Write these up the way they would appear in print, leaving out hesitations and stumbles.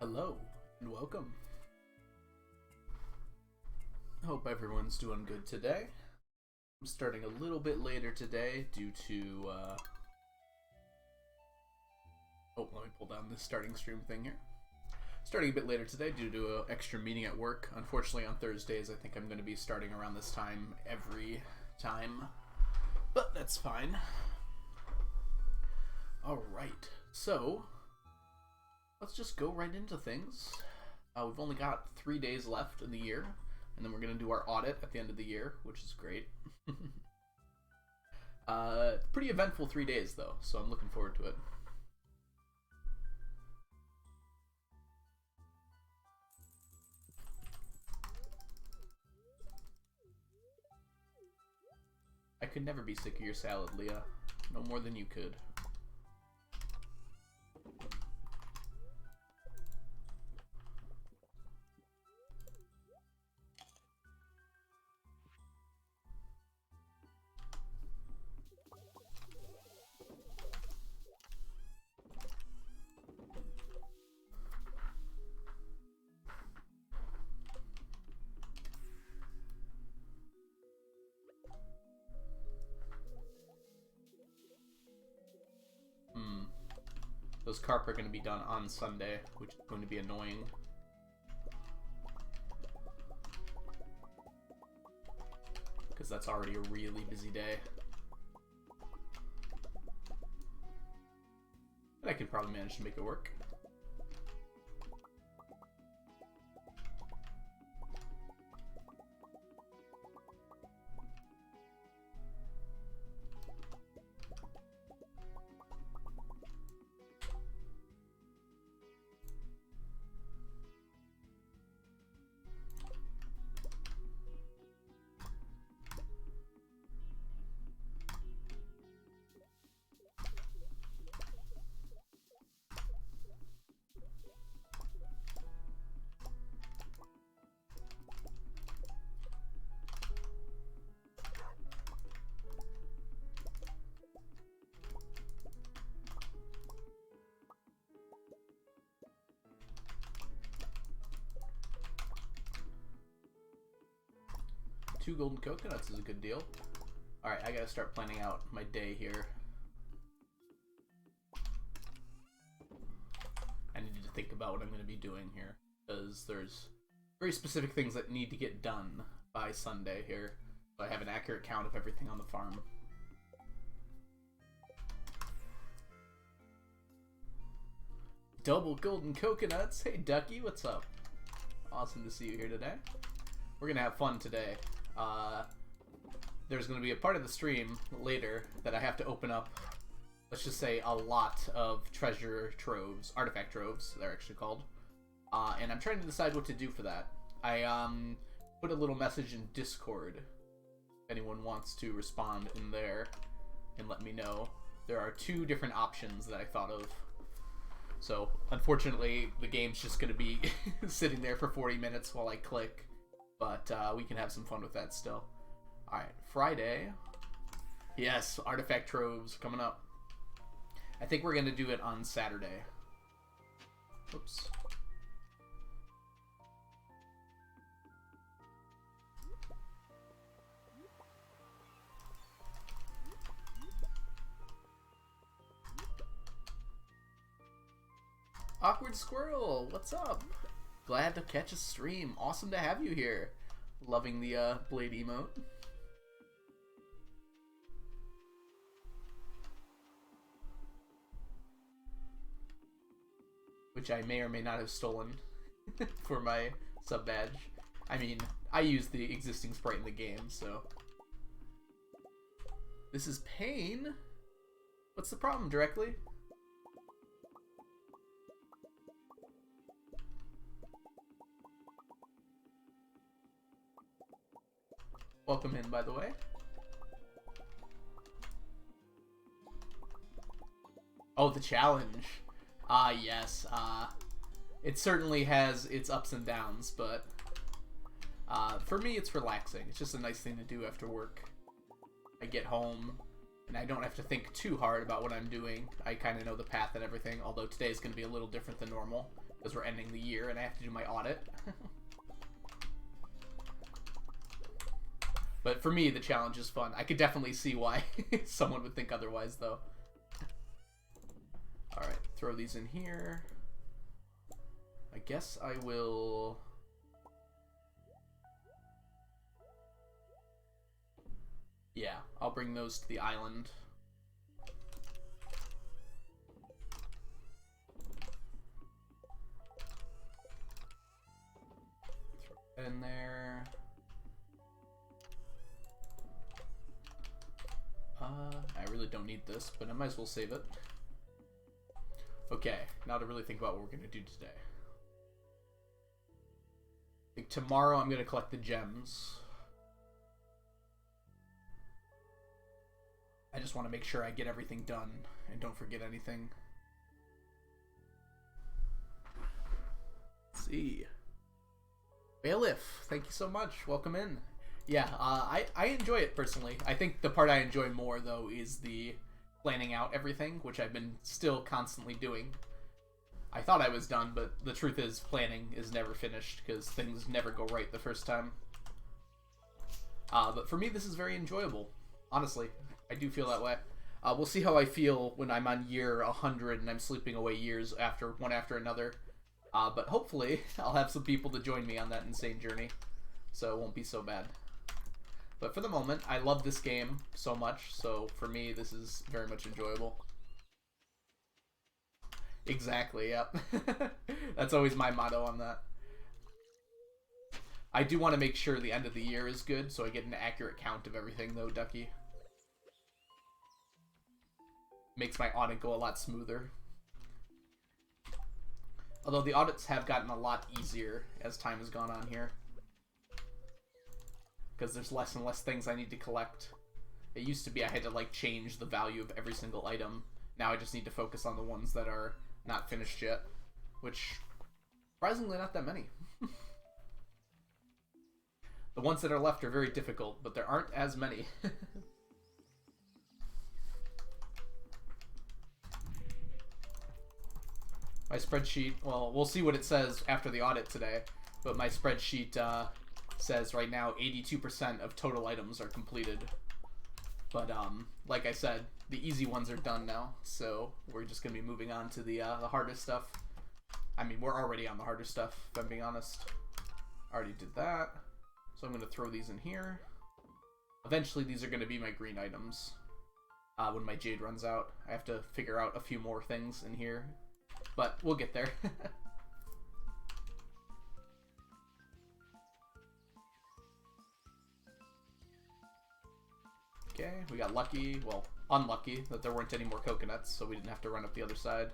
Hello and welcome. I hope everyone's doing good today. I'm starting a little bit later today due to let me pull down this starting stream thing here. Starting a bit later today due to an extra meeting at work. Unfortunately on Thursdays I think I'm going to be starting around this time every time, but that's fine. Alright, so let's just go right into things. We've only got 3 days left in the year, and then we're going to do our audit at the end of the year, which is great. Pretty eventful 3 days, though, so I'm looking forward to it. I could never be sick of your salad, Leah. No more than you could. Those carp are going to be done on Sunday, which is going to be annoying. Because that's already a really busy day. But I can probably manage to make it work. Two golden coconuts is a good deal. Alright, I gotta start planning out my day here. I need to think about what I'm going to be doing here, because there's very specific things that need to get done by Sunday here. So I have an accurate count of everything on the farm. Double golden coconuts. Hey Ducky, what's up? Awesome to see you here today. We're gonna have fun today. There's gonna be a part of the stream later that I have to open up, let's just say, a lot of treasure troves, artifact troves, they're actually called. And I'm trying to decide what to do for that. I put a little message in Discord. If anyone wants to respond in there and let me know. There are 2 different options that I thought of. So, unfortunately, the game's just going to be sitting there for 40 minutes while I click. But we can have some fun with that still. Alright, Friday. Yes, artifact troves coming up. I think we're going to do it on Saturday. Oops. Awkward Squirrel, what's up? Glad to catch a stream. Awesome to have you here. Loving the blade emote. Which I may or may not have stolen for my sub badge. I mean, I use the existing sprite in the game, so. This is pain? What's the problem, Directly? Welcome in, by the way. Oh, the challenge. Yes. It certainly has its ups and downs, but for me, it's relaxing. It's just a nice thing to do after work. I get home, and I don't have to think too hard about what I'm doing. I kind of know the path and everything, although today is going to be a little different than normal, because we're ending the year, and I have to do my audit. But for me, the challenge is fun. I could definitely see why someone would think otherwise, though. Alright, throw these in here. I guess I will... Yeah, I'll bring those to the island. Throw it in there. I really don't need this, but I might as well save it. Okay, now to really think about what we're going to do today. I think tomorrow I'm going to collect the gems. I just want to make sure I get everything done and don't forget anything. Let's see. Bailiff, thank you so much. Welcome in. Yeah, I enjoy it personally. I think the part I enjoy more, though, is the planning out everything, which I've been still constantly doing. I thought I was done, but the truth is planning is never finished because things never go right the first time. But for me, this is very enjoyable. Honestly, I do feel that way. We'll see how I feel when I'm on year 100 and I'm sleeping away years one after another. But hopefully, I'll have some people to join me on that insane journey, so it won't be so bad. But for the moment, I love this game so much, so for me, this is very much enjoyable. Exactly, yep. That's always my motto on that. I do want to make sure the end of the year is good, so I get an accurate count of everything, though, Ducky. Makes my audit go a lot smoother. Although the audits have gotten a lot easier as time has gone on here. Because there's less and less things I need to collect. It used to be I had to, like, change the value of every single item. Now I just need to focus on the ones that are not finished yet. Which, surprisingly, not that many. The ones that are left are very difficult, but there aren't as many. My spreadsheet, well, we'll see what it says after the audit today, but my spreadsheet says right now 82% of total items are completed. But like I said, the easy ones are done now, so we're just going to be moving on to the harder stuff. I mean, we're already on the harder stuff, if I'm being honest. Already did that. So I'm going to throw these in here. Eventually, these are going to be my green items. When my jade runs out, I have to figure out a few more things in here. But we'll get there. Okay, we got lucky. Well, unlucky that there weren't any more coconuts, so we didn't have to run up the other side.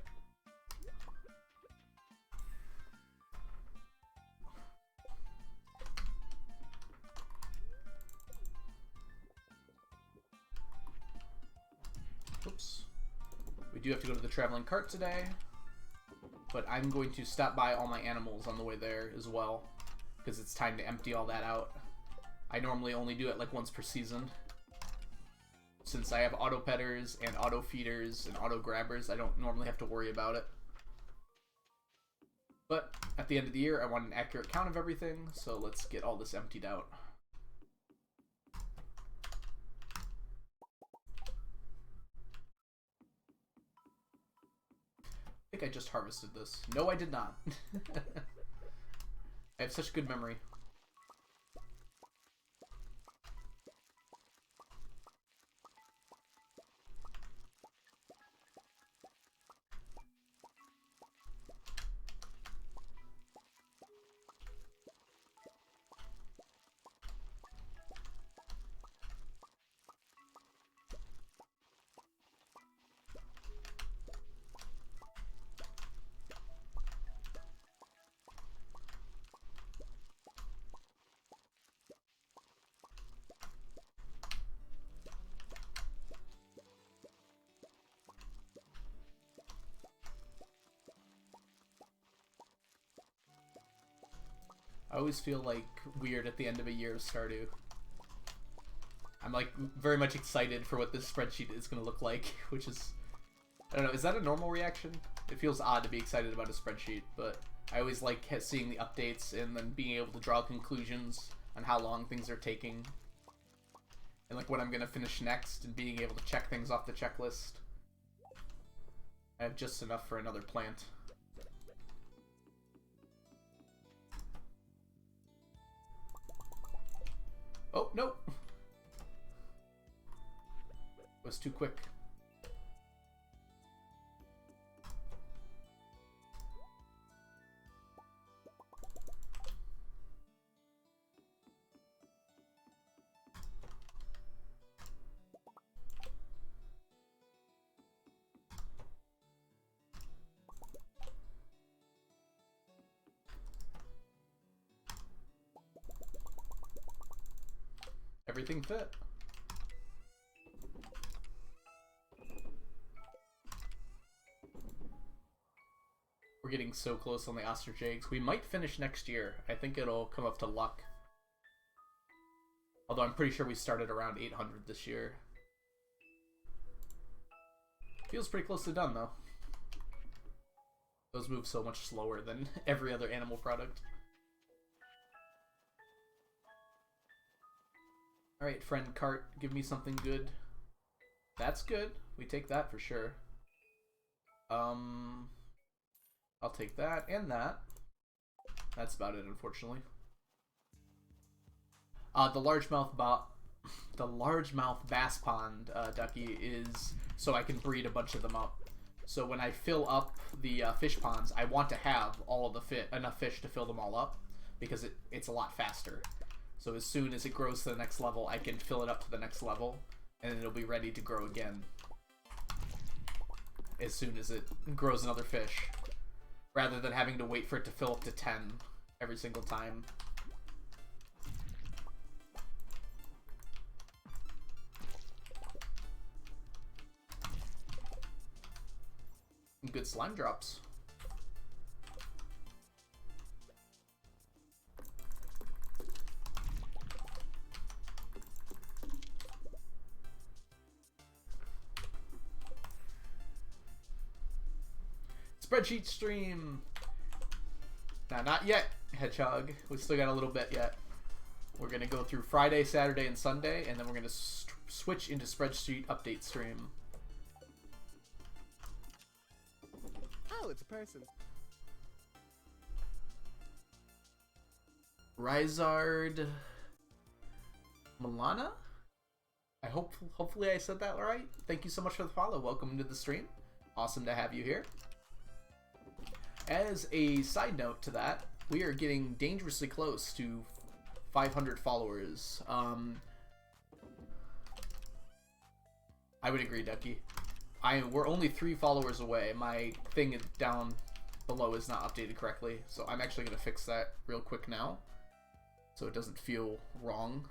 Oops. We do have to go to the traveling cart today, but I'm going to stop by all my animals on the way there as well, because it's time to empty all that out. I normally only do it like once per season. Since I have auto petters and auto feeders and auto grabbers, I don't normally have to worry about it. But at the end of the year, I want an accurate count of everything, so let's get all this emptied out. I think I just harvested this. No, I did not. I have such good memory. I always feel like weird at the end of a year of Stardew. I'm like very much excited for what this spreadsheet is going to look like, which is, I don't know, is that a normal reaction? It feels odd to be excited about a spreadsheet, but I always like seeing the updates and then being able to draw conclusions on how long things are taking. And like what I'm going to finish next and being able to check things off the checklist. I have just enough for another plant. Oh, no! It was too quick. Everything fit. We're getting so close on the ostrich eggs. We might finish next year. I think it'll come up to luck. Although I'm pretty sure we started around 800 this year. Feels pretty close to done, though. Those move so much slower than every other animal product. Alright, friend cart, give me something good. That's good. We take that for sure. I'll take that and that. That's about it, unfortunately. The largemouth bass pond, Ducky, is so I can breed a bunch of them up. So when I fill up the fish ponds, I want to have all of the enough fish to fill them all up, because it's a lot faster. So as soon as it grows to the next level, I can fill it up to the next level, and it'll be ready to grow again as soon as it grows another fish, rather than having to wait for it to fill up to 10 every single time. Good slime drops. Spreadsheet stream! Nah, not yet, Hedgehog. We still got a little bit yet. We're going to go through Friday, Saturday, and Sunday, and then we're going to switch into Spreadsheet update stream. Oh, it's a person. Rizard Milana? Hopefully I said that right. Thank you so much for the follow. Welcome to the stream. Awesome to have you here. As a side note to that, we are getting dangerously close to 500 followers. I would agree, Ducky. We're only 3 followers away. My thing down below is not updated correctly, so I'm actually going to fix that real quick now, so it doesn't feel wrong.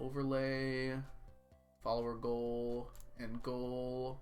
Overlay, follower goal, and goal.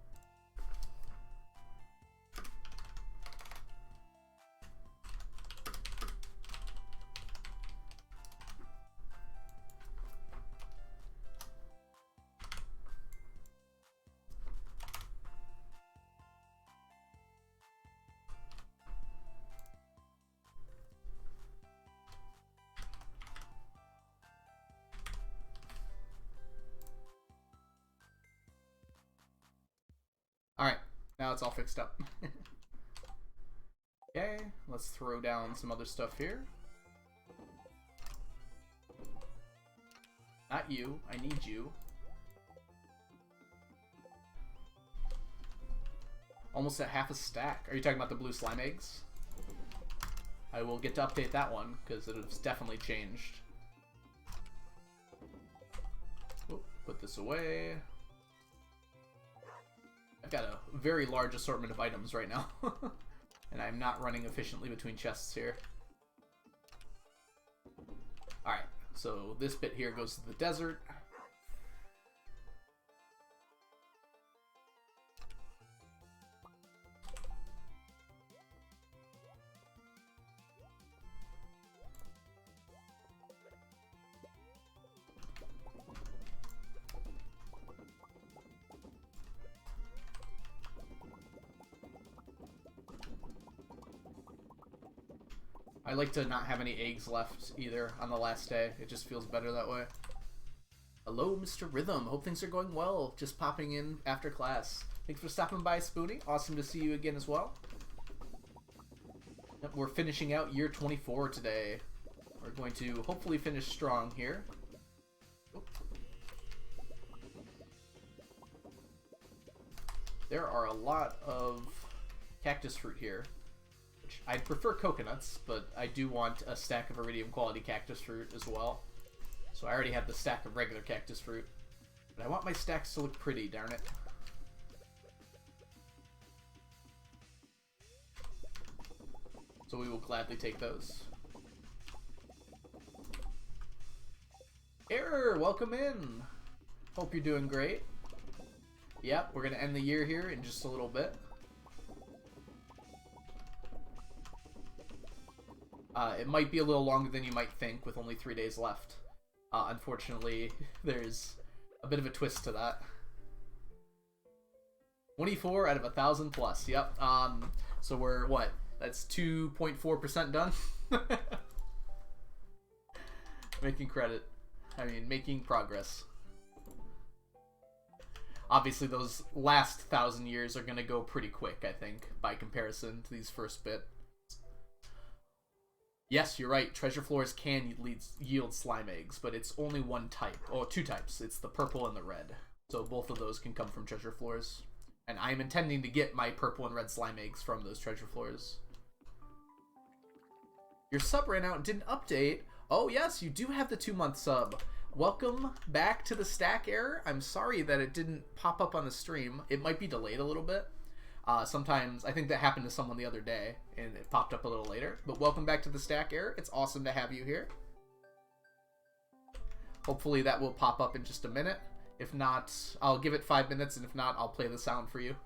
Alright, now it's all fixed up. Okay, let's throw down some other stuff here. Not you, I need you. Almost at half a stack. Are you talking about the blue slime eggs? I will get to update that one, because it has definitely changed. Oop, put this away. I've got a very large assortment of items right now. And I'm not running efficiently between chests here. Alright, so this bit here goes to the desert. I like to not have any eggs left either on the last day. It just feels better that way. Hello, Mr. Rhythm. Hope things are going well. Just popping in after class. Thanks for stopping by, Spoonie. Awesome to see you again as well. Yep, we're finishing out year 24 today. We're going to hopefully finish strong here. Oop. There are a lot of cactus fruit here. I'd prefer coconuts, but I do want a stack of iridium quality cactus fruit as well. So I already have the stack of regular cactus fruit. But I want my stacks to look pretty, darn it. So we will gladly take those. Error, welcome in. Hope you're doing great. Yep, we're going to end the year here in just a little bit. It might be a little longer than you might think with only 3 days left. Unfortunately, there's a bit of a twist to that. 24 out of 1,000 plus. Yep. So we're, what? That's 2.4% done? Making making progress. Obviously, those last 1,000 years are going to go pretty quick, I think, by comparison to these first bit. Yes, you're right. Treasure floors can yield slime eggs, but it's only one type. Oh, 2 types. It's the purple and the red. So both of those can come from treasure floors. And I'm intending to get my purple and red slime eggs from those treasure floors. Your sub ran out and didn't update. Oh, yes, you do have the 2-month sub. Welcome back to the stack error. I'm sorry that it didn't pop up on the stream. It might be delayed a little bit. Sometimes, I think that happened to someone the other day, and it popped up a little later. But welcome back to the stack error. It's awesome to have you here. Hopefully that will pop up in just a minute. If not, I'll give it 5 minutes, and if not, I'll play the sound for you.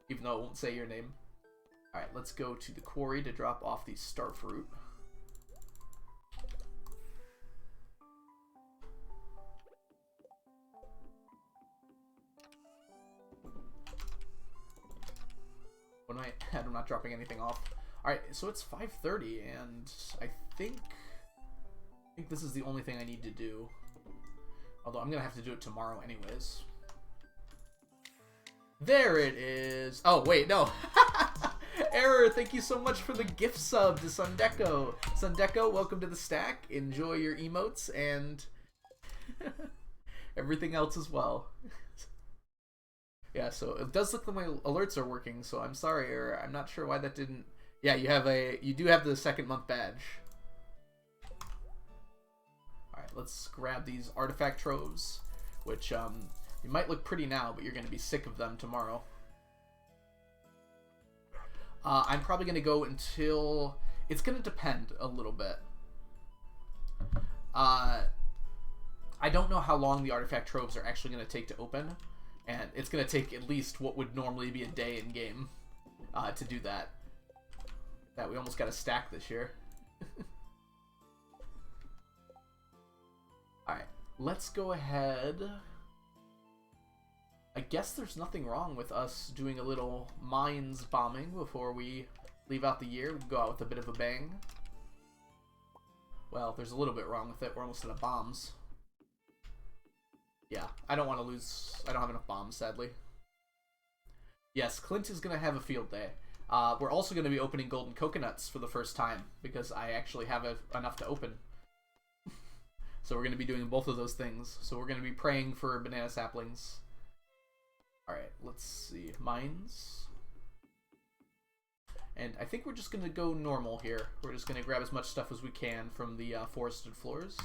Even though it won't say your name. Alright, let's go to the quarry to drop off the starfruit. I'm not dropping anything off. Alright, so it's 5:30, and I think this is the only thing I need to do. Although I'm going to have to do it tomorrow anyways. There it is. Oh, wait, no. Error, thank you so much for the gift sub to Sundeco. Sundeco, welcome to the stack. Enjoy your emotes and everything else as well. Yeah, so it does look like my alerts are working, so I'm sorry, Error. I'm not sure why that didn't... Yeah, you do have the second month badge. Alright, let's grab these artifact troves, which you might look pretty now, but you're going to be sick of them tomorrow. I'm probably going to go until... It's going to depend a little bit. I don't know how long the artifact troves are actually going to take to open, and it's going to take at least what would normally be a day in game to do that. We almost got a stack this year. Alright, let's go ahead. I guess there's nothing wrong with us doing a little mines bombing before we leave out the year. We can go out with a bit of a bang. Well, there's a little bit wrong with it. We're almost out of bombs. Yeah, I don't want to lose... I don't have enough bombs, sadly. Yes, Clint is going to have a field day. We're also going to be opening golden coconuts for the first time, because I actually have enough to open. So we're going to be doing both of those things. So we're going to be praying for banana saplings. Alright, let's see. Mines. And I think we're just going to go normal here. We're just going to grab as much stuff as we can from the forested floors.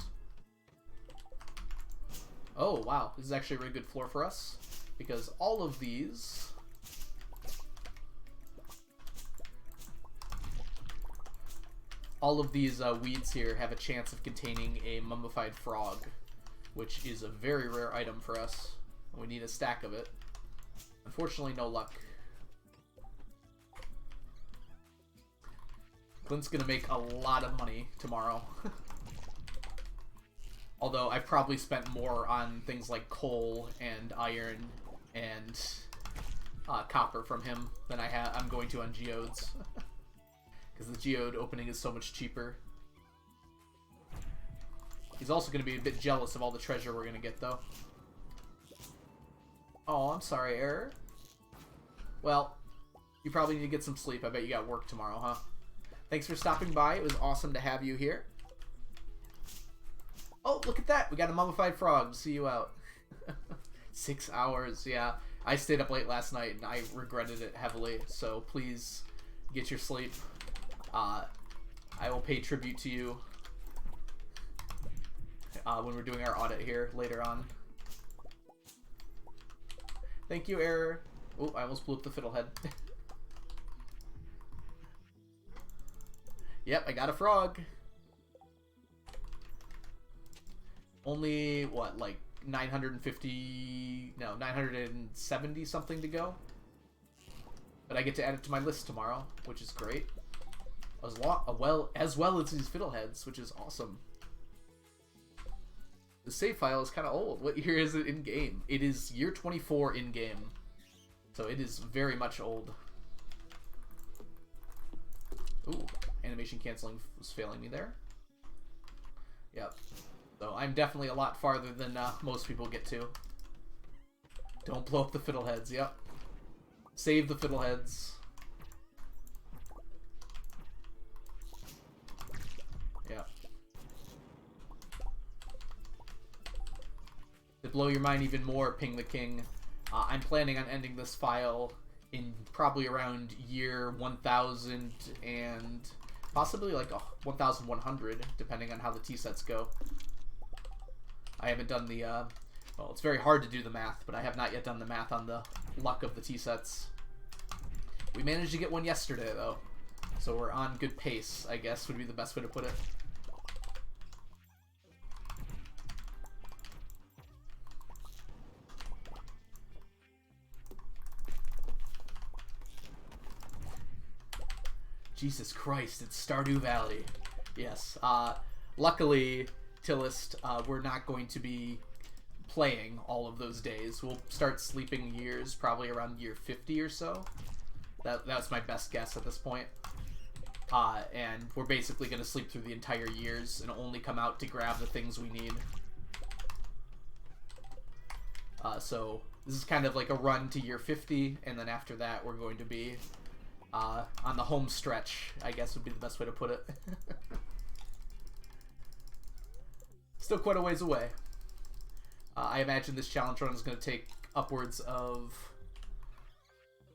Oh, wow. This is actually a really good floor for us, because all of these... weeds here have a chance of containing a mummified frog, which is a very rare item for us. We need a stack of it. Unfortunately, no luck. Clint's gonna make a lot of money tomorrow. Although I've probably spent more on things like coal and iron and copper from him than I'm going to on geodes. Because the geode opening is so much cheaper. He's also going to be a bit jealous of all the treasure we're going to get, though. Oh, I'm sorry, Error. Well, you probably need to get some sleep. I bet you got work tomorrow, huh? Thanks for stopping by. It was awesome to have you here. Oh, look at that. We got a mummified frog. See you out. 6 hours, yeah. I stayed up late last night, and I regretted it heavily. So please get your sleep. I will pay tribute to you when we're doing our audit here later on. Thank you, Error. Oh, I almost blew up the fiddlehead. Yep, I got a frog. Only, what, like 970 something to go? But I get to add it to my list tomorrow, which is great. As well as these fiddleheads, which is awesome. The save file is kind of old. What year is it in game? It is year 24 in game, so it is very much old. Ooh, animation canceling was failing me there. Yep. So I'm definitely a lot farther than most people get to. Don't blow up the fiddleheads. Yep. Save the fiddleheads. Yep. To blow your mind even more, Ping the King, I'm planning on ending this file in probably around year 1000 and possibly like 1100, depending on how the T-sets go. I haven't done the, well, it's very hard to do the math, but I have not yet done the math on the luck of the T-sets. We managed to get one yesterday, though, so we're on good pace, I guess, would be the best way to put it. Jesus Christ, it's Stardew Valley. Yes. Luckily, Tillist, we're not going to be playing all of those days. We'll start sleeping years, probably around year 50 or so. That's my best guess at this point. And we're basically going to sleep through the entire years and only come out to grab the things we need. So this is kind of like a run to year 50, and then after that we're going to be on the home stretch, I guess would be the best way to put it. Still quite a ways away. I imagine this challenge run is going to take upwards of,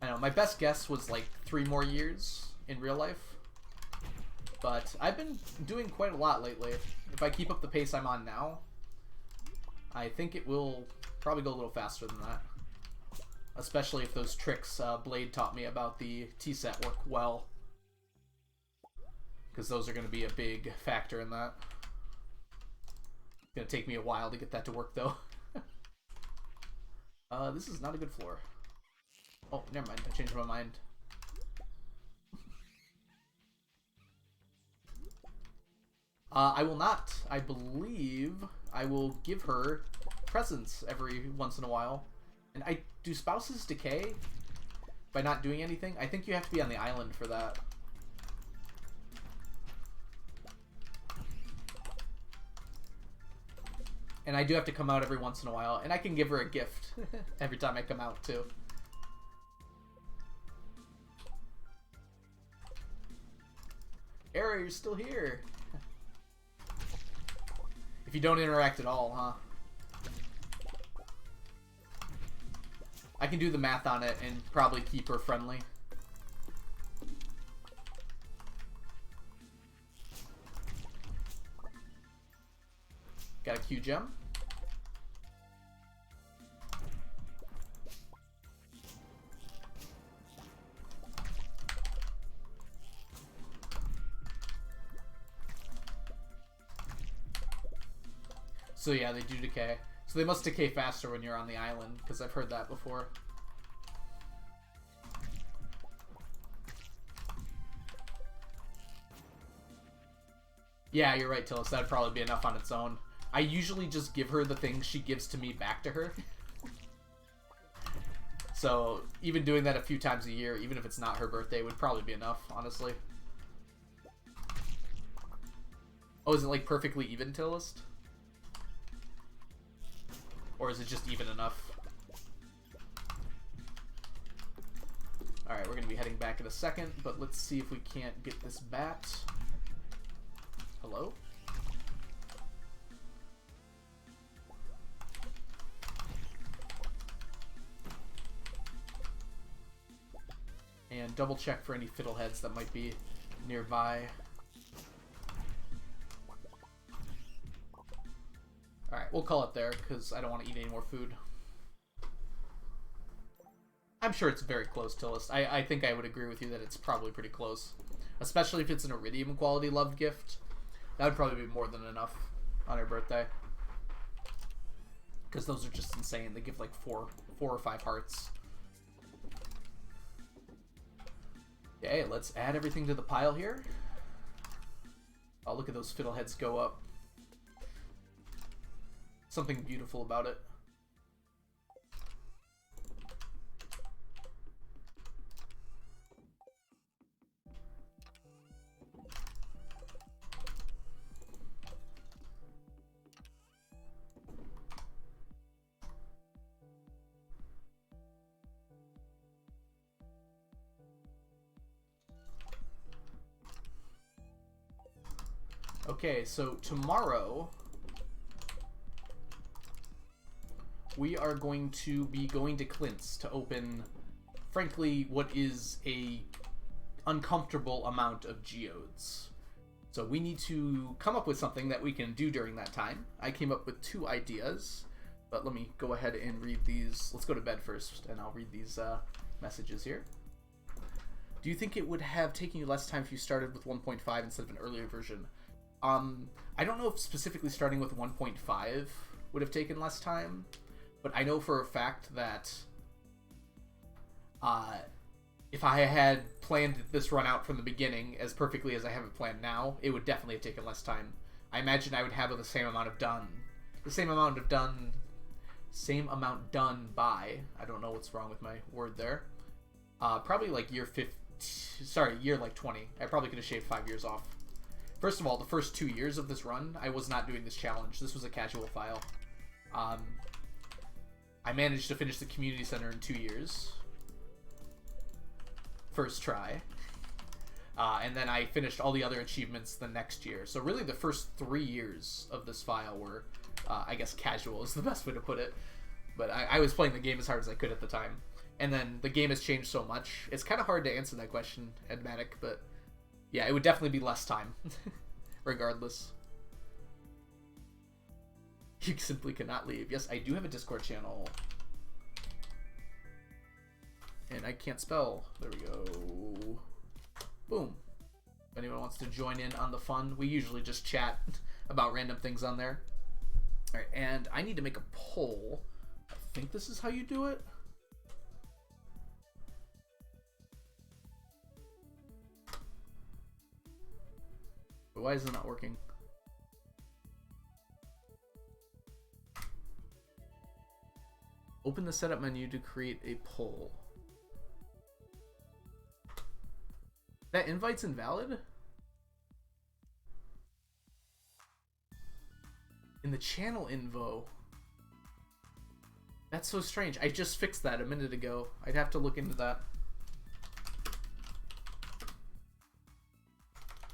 I don't know, my best guess was like 3 more years in real life. But I've been doing quite a lot lately. If I keep up the pace I'm on now, I think it will probably go a little faster than that. Especially if those tricks Blade taught me about the T-set work well. Because those are going to be a big factor in that. It's going to take me a while to get that to work, though. This is not a good floor. Oh, never mind. I changed my mind. I will not. I believe I will give her presents every once in a while. And do spouses decay by not doing anything? I think you have to be on the island for that. And I do have to come out every once in a while. And I can give her a gift every time I come out, too. Era, you're still here. If you don't interact at all, huh? I can do the math on it and probably keep her friendly. Got a Q gem. So yeah, they do decay. So they must decay faster when you're on the island, because I've heard that before. Yeah, you're right, Tillis. That'd probably be enough on its own. I usually just give her the things she gives to me back to her. So even doing that a few times a year, even if it's not her birthday, would probably be enough, honestly. Oh, is it like perfectly even, Tillis? Or is it just even enough? Alright, we're going to be heading back in a second, but let's see if we can't get this bat. Hello? And double check for any fiddleheads that might be nearby. Alright, we'll call it there, because I don't want to eat any more food. I'm sure it's very close to list. I think I would agree with you that it's probably pretty close. Especially if it's an Iridium quality love gift. That would probably be more than enough on her birthday. Because those are just insane. They give like four or 5 hearts. Okay, let's add everything to the pile here. Oh, look at those fiddleheads go up. Something beautiful about it. Okay, so tomorrow we are going to be going to Clint's to open, frankly, what is a uncomfortable amount of geodes. So we need to come up with something that we can do during that time. I came up with 2 ideas, but let me go ahead and read these. Let's go to bed first, and I'll read these messages here. Do you think it would have taken you less time if you started with 1.5 instead of an earlier version? I don't know if specifically starting with 1.5 would have taken less time, but I know for a fact that if I had planned this run out from the beginning as perfectly as I have it planned now, it would definitely have taken less time. I imagine I would have the same amount done by, I don't know what's wrong with my word there, probably like year 20. I probably could have shaved 5 years off. First of all, the first 2 years of this run, I was not doing this challenge. This was a casual file. I managed to finish the community center in 2 years. first try. And then I finished all the other achievements the next year. So really the first 3 years of this file were, I guess, casual is the best way to put it. But I was playing the game as hard as I could at the time. And then the game has changed so much. It's kind of hard to answer that question, Edmatic, but yeah, it would definitely be less time, regardless. You simply cannot leave. Yes, I do have a Discord channel. And I can't spell. There we go. Boom. If anyone wants to join in on the fun, we usually just chat about random things on there. Alright, and I need to make a poll. I think this is how you do it. But why is it not working? Open the setup menu to create a poll. That invite's invalid? In the channel info. That's so strange. I just fixed that a minute ago. I'd have to look into that.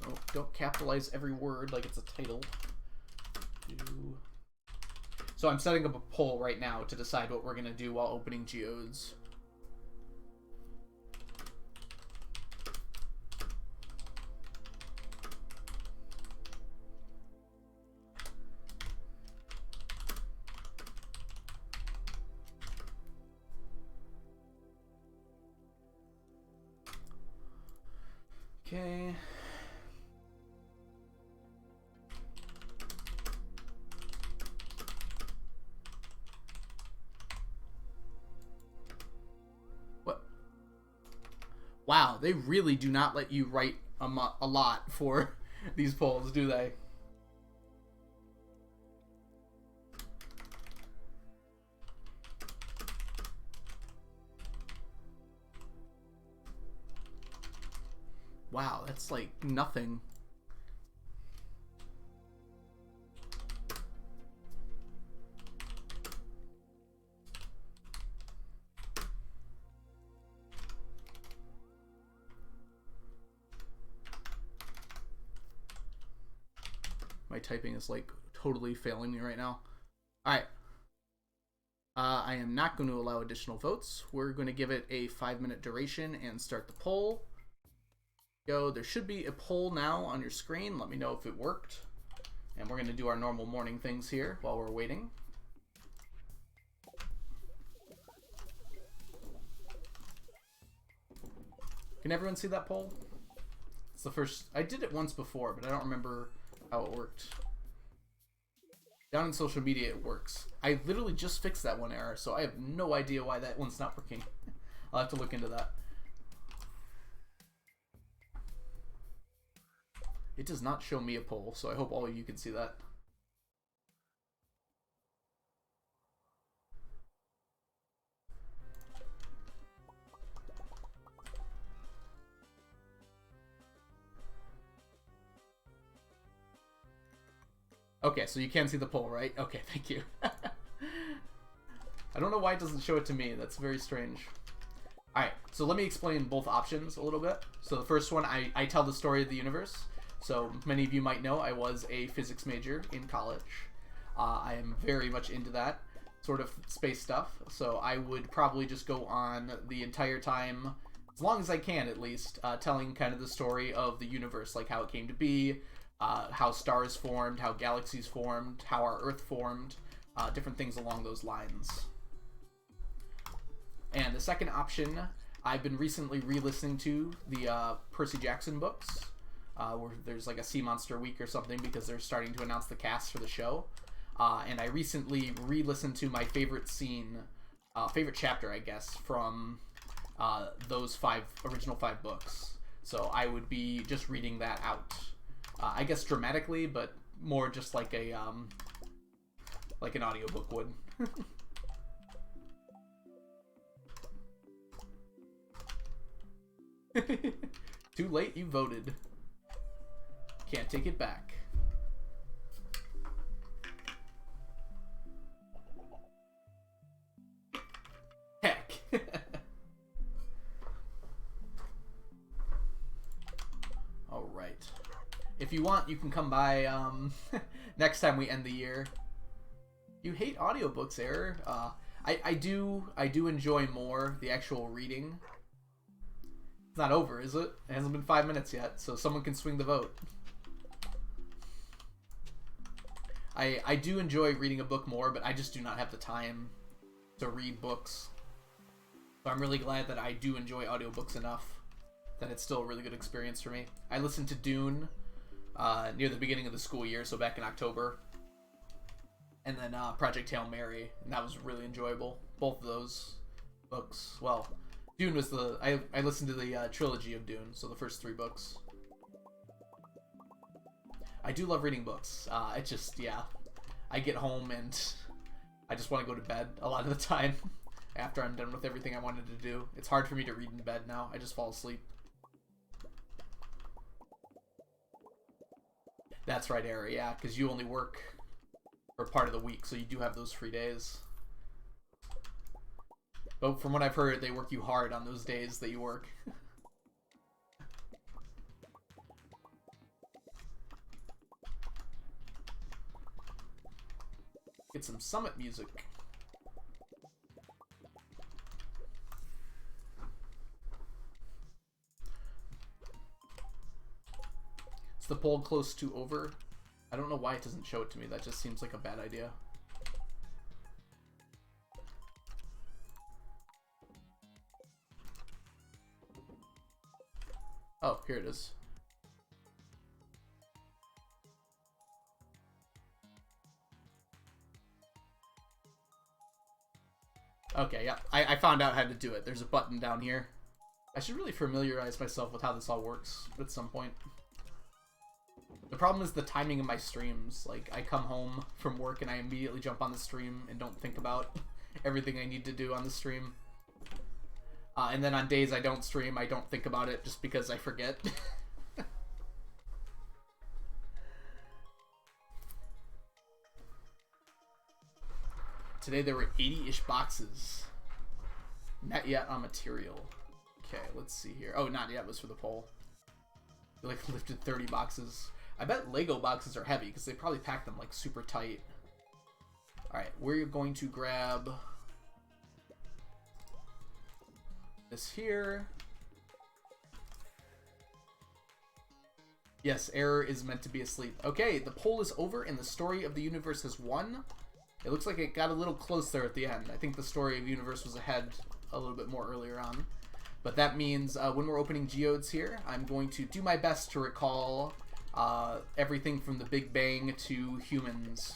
Oh, don't capitalize every word like it's a title. So I'm setting up a poll right now to decide what we're going to do while opening geodes. Okay. What? Wow, they really do not let you write a lot for these polls, do they? Wow, that's like nothing. My typing is like totally failing me right now. Alright. I am not going to allow additional votes. We're going to give it a 5-minute duration and start the poll. Go. There should be a poll now on your screen. Let me know if it worked. And we're going to do our normal morning things here while we're waiting. Can everyone see that poll? It's the first. I did it once before, but I don't remember how it worked. Down in social media, it works. I literally just fixed that one error, so I have no idea why that one's not working. I'll have to look into that. It does not show me a poll, so I hope all of you can see that. Okay, so you can see the poll, right? Okay, thank you. I don't know why it doesn't show it to me. That's very strange. Alright, so let me explain both options a little bit. So the first one, I tell the story of the universe. So many of you might know I was a physics major in college. I am very much into that sort of space stuff. So I would probably just go on the entire time, as long as I can at least, telling kind of the story of the universe, like how it came to be, how stars formed, how galaxies formed, how our Earth formed, different things along those lines. And the second option, I've been recently re-listening to the Percy Jackson books, where there's like a Sea Monster week or something because they're starting to announce the cast for the show. And I recently re-listened to my favorite scene, favorite chapter, I guess, from those original five books. So I would be just reading that out. I guess dramatically, but more just like a like an audiobook would. Too late, you voted. Can't take it back. Heck. if you want, you can come by next time we end the year. You hate audiobooks, Error? I do enjoy more the actual reading. It's not over, is it? It hasn't been 5 minutes yet, so someone can swing the vote. I do enjoy reading a book more, but I just do not have the time to read books. So I'm really glad that I do enjoy audiobooks enough that it's still a really good experience for me. I listened to Dune near the beginning of the school year, so back in October. And then Project Hail Mary, and that was really enjoyable. Both of those books. Well, Dune was I listened to the trilogy of Dune, so the first 3 books. I do love reading books. It's just, yeah. I get home and I just want to go to bed a lot of the time after I'm done with everything I wanted to do. It's hard for me to read in bed now. I just fall asleep. That's right, Ari, yeah, because you only work for part of the week, so you do have those free days. But from what I've heard, they work you hard on those days that you work. Get some Summit music. Is the poll close to over? I don't know why it doesn't show it to me. That just seems like a bad idea. Oh, here it is. Okay, yeah. I found out how to do it. There's a button down here. I should really familiarize myself with how this all works at some point. The problem is the timing of my streams. Like, I come home from work and I immediately jump on the stream and don't think about everything I need to do on the stream. And then on days I don't stream, I don't think about it just because I forget. Today there were 80-ish boxes. Not yet on material. Okay, let's see here. Oh, not yet was for the poll. They like lifted 30 boxes. I bet Lego boxes are heavy because they probably pack them like super tight. Alright, we're going to grab this here. Yes, Error is meant to be asleep. Okay, the poll is over and the story of the universe has won. It looks like it got a little close there at the end. I think the story of the universe was ahead a little bit more earlier on. But that means when we're opening geodes here, I'm going to do my best to recall everything from the Big Bang to humans.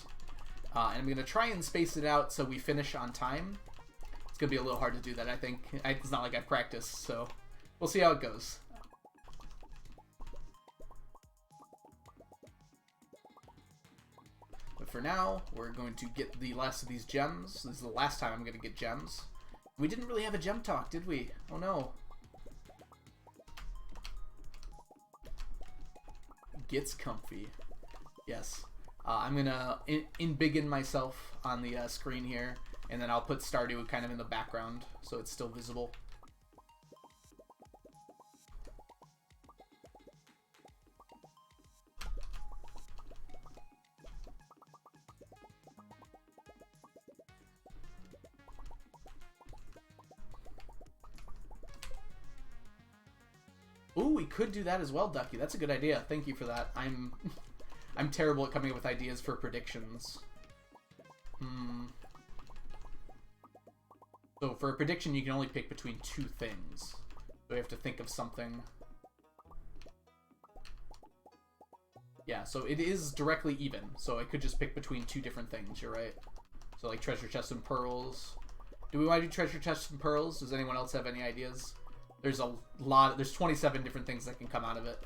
And I'm going to try and space it out so we finish on time. It's going to be a little hard to do that, I think. It's not like I've practiced, so we'll see how it goes. But for now, we're going to get the last of these gems. This is the last time I'm going to get gems. We didn't really have a gem talk, did we? Oh no. Gets comfy. Yes. I'm going to embiggen myself on the screen here, and then I'll put Stardew kind of in the background so it's still visible. Ooh, we could do that as well, Ducky. That's a good idea. Thank you for that. I'm terrible at coming up with ideas for predictions. So for a prediction, you can only pick between 2 things. So we have to think of something. Yeah, so it is directly even. So I could just pick between 2 different things, you're right. So like treasure chests and pearls. Do we want to do treasure chests and pearls? Does anyone else have any ideas? There's a lot, there's 27 different things that can come out of it.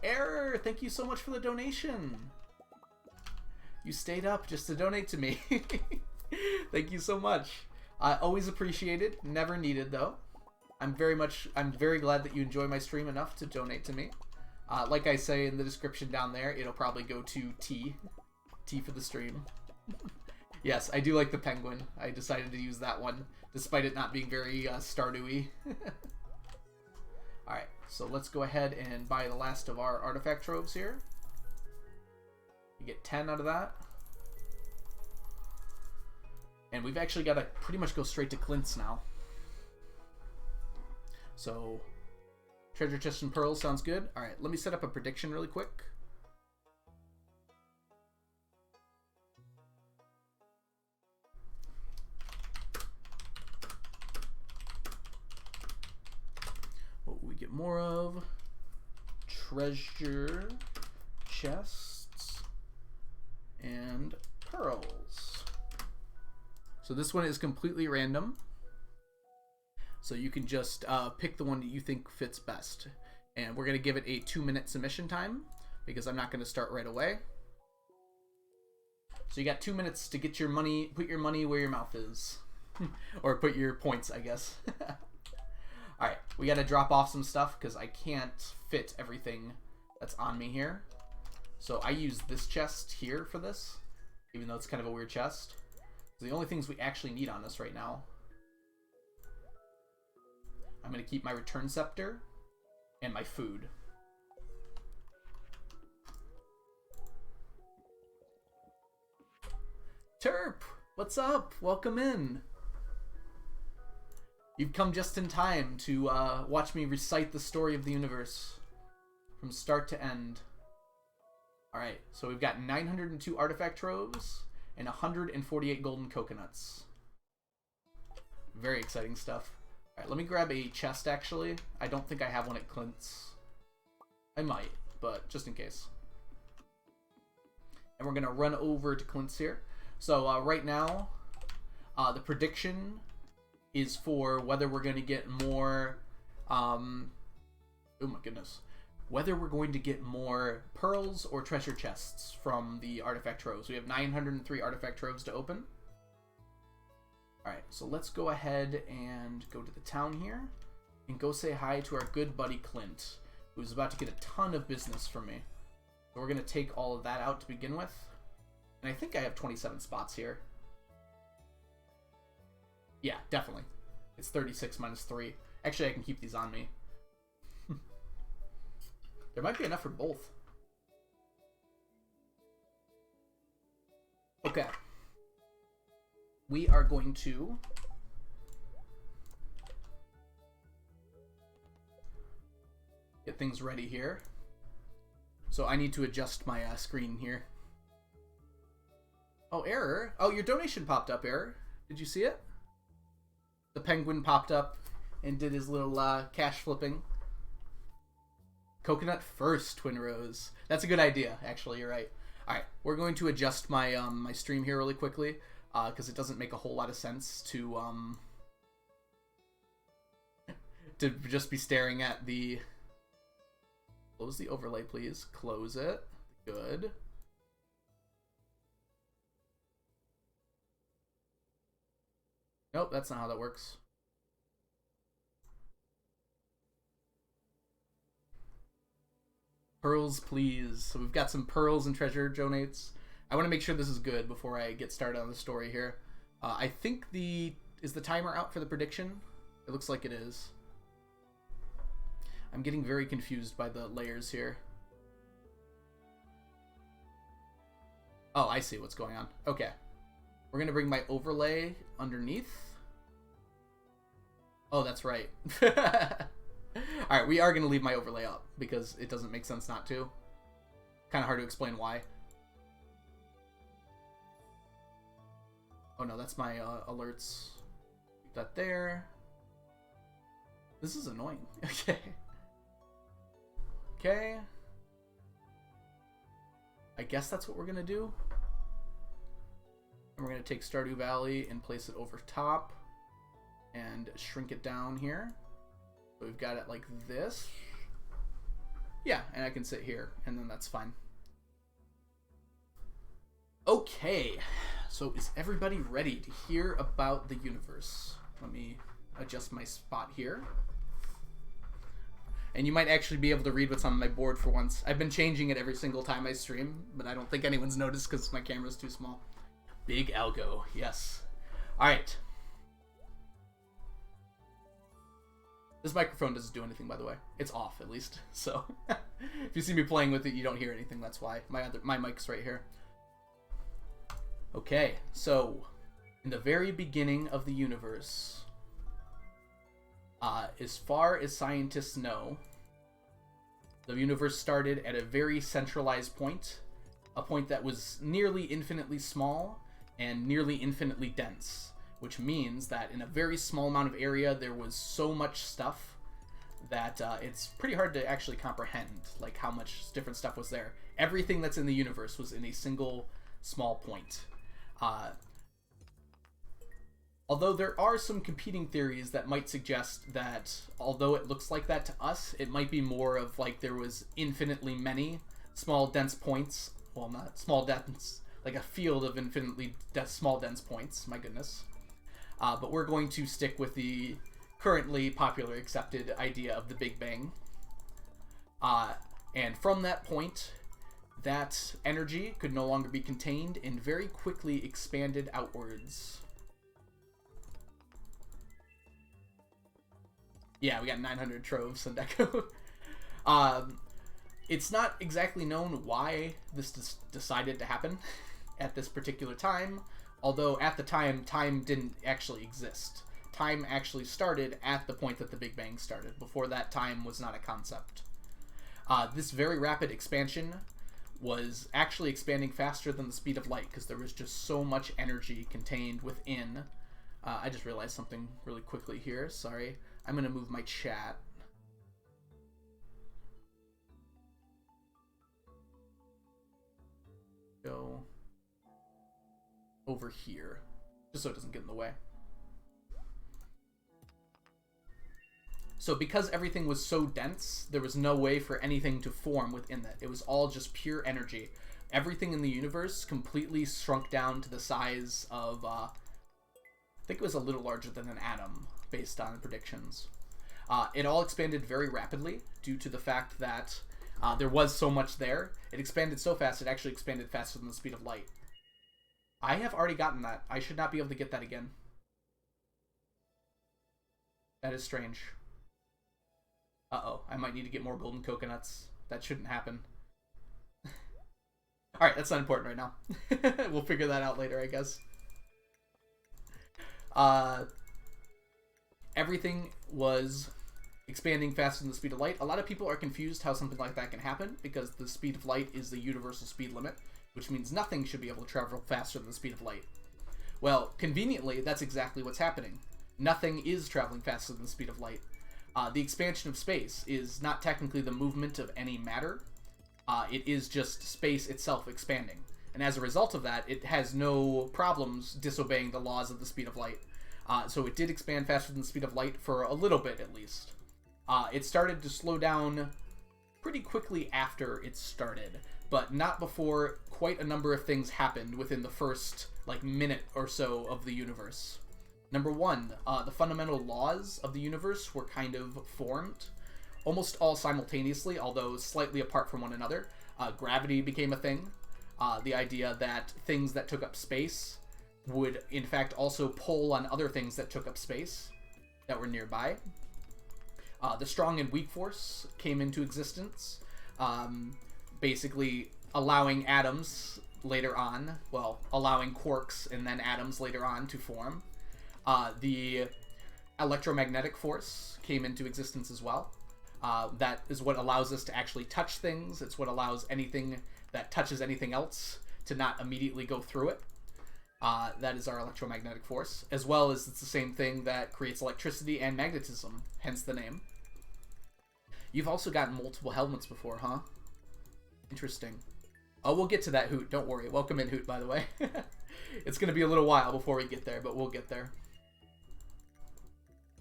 Error! Thank you so much for the donation. You stayed up just to donate to me. Thank you so much. I always appreciate it. Never needed though. I'm very glad that you enjoy my stream enough to donate to me. Like I say in the description down there, it'll probably go to T for the stream. Yes, I do like the penguin. I decided to use that one, despite it not being very Stardew-y. Alright, so let's go ahead and buy the last of our artifact troves here. You get 10 out of that. And we've actually got to pretty much go straight to Clint's now. So, treasure chest and pearls sounds good. Alright, let me set up a prediction really quick. What will we get more of? Treasure chests and pearls. So this one is completely random. So you can just pick the one that you think fits best. And we're going to give it a 2-minute submission time because I'm not going to start right away. So you got 2 minutes to get your money, put your money where your mouth is. Or put your points, I guess. Alright, we got to drop off some stuff because I can't fit everything that's on me here. So I use this chest here for this, even though it's kind of a weird chest. So the only things we actually need on us right now. I'm going to keep my return scepter and my food. Terp, what's up? Welcome in. You've come just in time to watch me recite the story of the universe from start to end. Alright, so we've got 902 artifact troves and 148 golden coconuts. Very exciting stuff. Alright, let me grab a chest actually. I don't think I have one at Clint's. I might, but just in case. And we're going to run over to Clint's here. So right now, the prediction is for whether we're going to get more, oh my goodness, whether we're going to get more pearls or treasure chests from the artifact troves. We have 903 artifact troves to open. Alright, so let's go ahead and go to the town here and go say hi to our good buddy Clint, who's about to get a ton of business from me. So we're going to take all of that out to begin with. And I think I have 27 spots here. Yeah, definitely. It's 36 minus 3. Actually, I can keep these on me. There might be enough for both. Okay. We are going to get things ready here. So I need to adjust my screen here. Oh, error. Oh, your donation popped up, error. Did you see it? The penguin popped up and did his little cash flipping. Coconut first, Twin Rose. That's a good idea, actually. You're right. All right, we're going to adjust my my stream here really quickly because it doesn't make a whole lot of sense to to just be staring at the. Close the overlay, please. Close it. Good. Nope, that's not how that works. Pearls, please. So we've got some pearls and treasure donates. I want to make sure this is good before I get started on the story here. I think is the timer out for the prediction? It looks like it is. I'm getting very confused by the layers here. Oh, I see what's going on. Okay. We're going to bring my overlay underneath. Oh, that's right. Alright, we are going to leave my overlay up because it doesn't make sense not to. Kind of hard to explain why. Oh no, that's my alerts. Keep that there. This is annoying. Okay. Okay. I guess that's what we're going to do. And we're going to take Stardew Valley and place it over top and shrink it down here. So we've got it like this. Yeah, and I can sit here and then that's fine. Okay, so is everybody ready to hear about the universe? Let me adjust my spot here. And you might actually be able to read what's on my board for once. I've been changing it every single time I stream, but I don't think anyone's noticed because my camera's too small. Big algo, yes. Alright. This microphone doesn't do anything, by the way. It's off, at least. So, if you see me playing with it, you don't hear anything. That's why. My mic's right here. Okay, so, in the very beginning of the universe, as far as scientists know, the universe started at a very centralized point, a point that was nearly infinitely small and nearly infinitely dense, which means that in a very small amount of area there was so much stuff that it's pretty hard to actually comprehend, like how much different stuff was there. Everything that's in the universe was in a single small point. Although there are some competing theories that might suggest that although it looks like that to us, it might be more of like there was infinitely many small dense points. Well, not small dense, like a field of infinitely small dense points. My goodness. But we're going to stick with the currently popular accepted idea of the Big Bang. And from that point, that energy could no longer be contained and very quickly expanded outwards. Yeah, we got 900 troves and Deco. It's not exactly known why this decided to happen at this particular time, although at the time didn't actually exist. Time actually started at the point that the Big Bang started. Before that, time was not a concept. This very rapid expansion was actually expanding faster than the speed of light because there was just so much energy contained within. I just realized something really quickly here. Sorry. I'm going to move my chat. Go over here, just so it doesn't get in the way. So because everything was so dense, there was no way for anything to form within that. It was all just pure energy. Everything in the universe completely shrunk down to the size of, I think it was a little larger than an atom, based on predictions. It all expanded very rapidly due to the fact that there was so much there. It expanded so fast, it actually expanded faster than the speed of light. I have already gotten that. I should not be able to get that again. That is strange. Uh-oh, I might need to get more golden coconuts. That shouldn't happen. Alright, that's not important right now. We'll figure that out later, I guess. Everything was expanding faster than the speed of light. A lot of people are confused how something like that can happen because the speed of light is the universal speed limit, which means nothing should be able to travel faster than the speed of light. Well, conveniently, that's exactly what's happening. Nothing is traveling faster than the speed of light. The expansion of space is not technically the movement of any matter. It is just space itself expanding. And as a result of that, it has no problems disobeying the laws of the speed of light. So it did expand faster than the speed of light for a little bit, at least. It started to slow down pretty quickly after it started, but not before quite a number of things happened within the first, minute or so of the universe. Number one, the fundamental laws of the universe were kind of formed, almost all simultaneously, although slightly apart from one another. Gravity became a thing. The idea that things that took up space would, in fact, also pull on other things that took up space that were nearby. The strong and weak force came into existence, basically allowing atoms later on, allowing quarks and then atoms later on to form. The electromagnetic force came into existence as well. That is what allows us to actually touch things. It's what allows anything that touches anything else to not immediately go through it. That is our electromagnetic force, as well as it's the same thing that creates electricity and magnetism, hence the name. You've also gotten multiple helmets before, huh? Interesting. Oh, we'll get to that, Hoot. Don't worry. Welcome in, Hoot, by the way. It's going to be a little while before we get there, but we'll get there.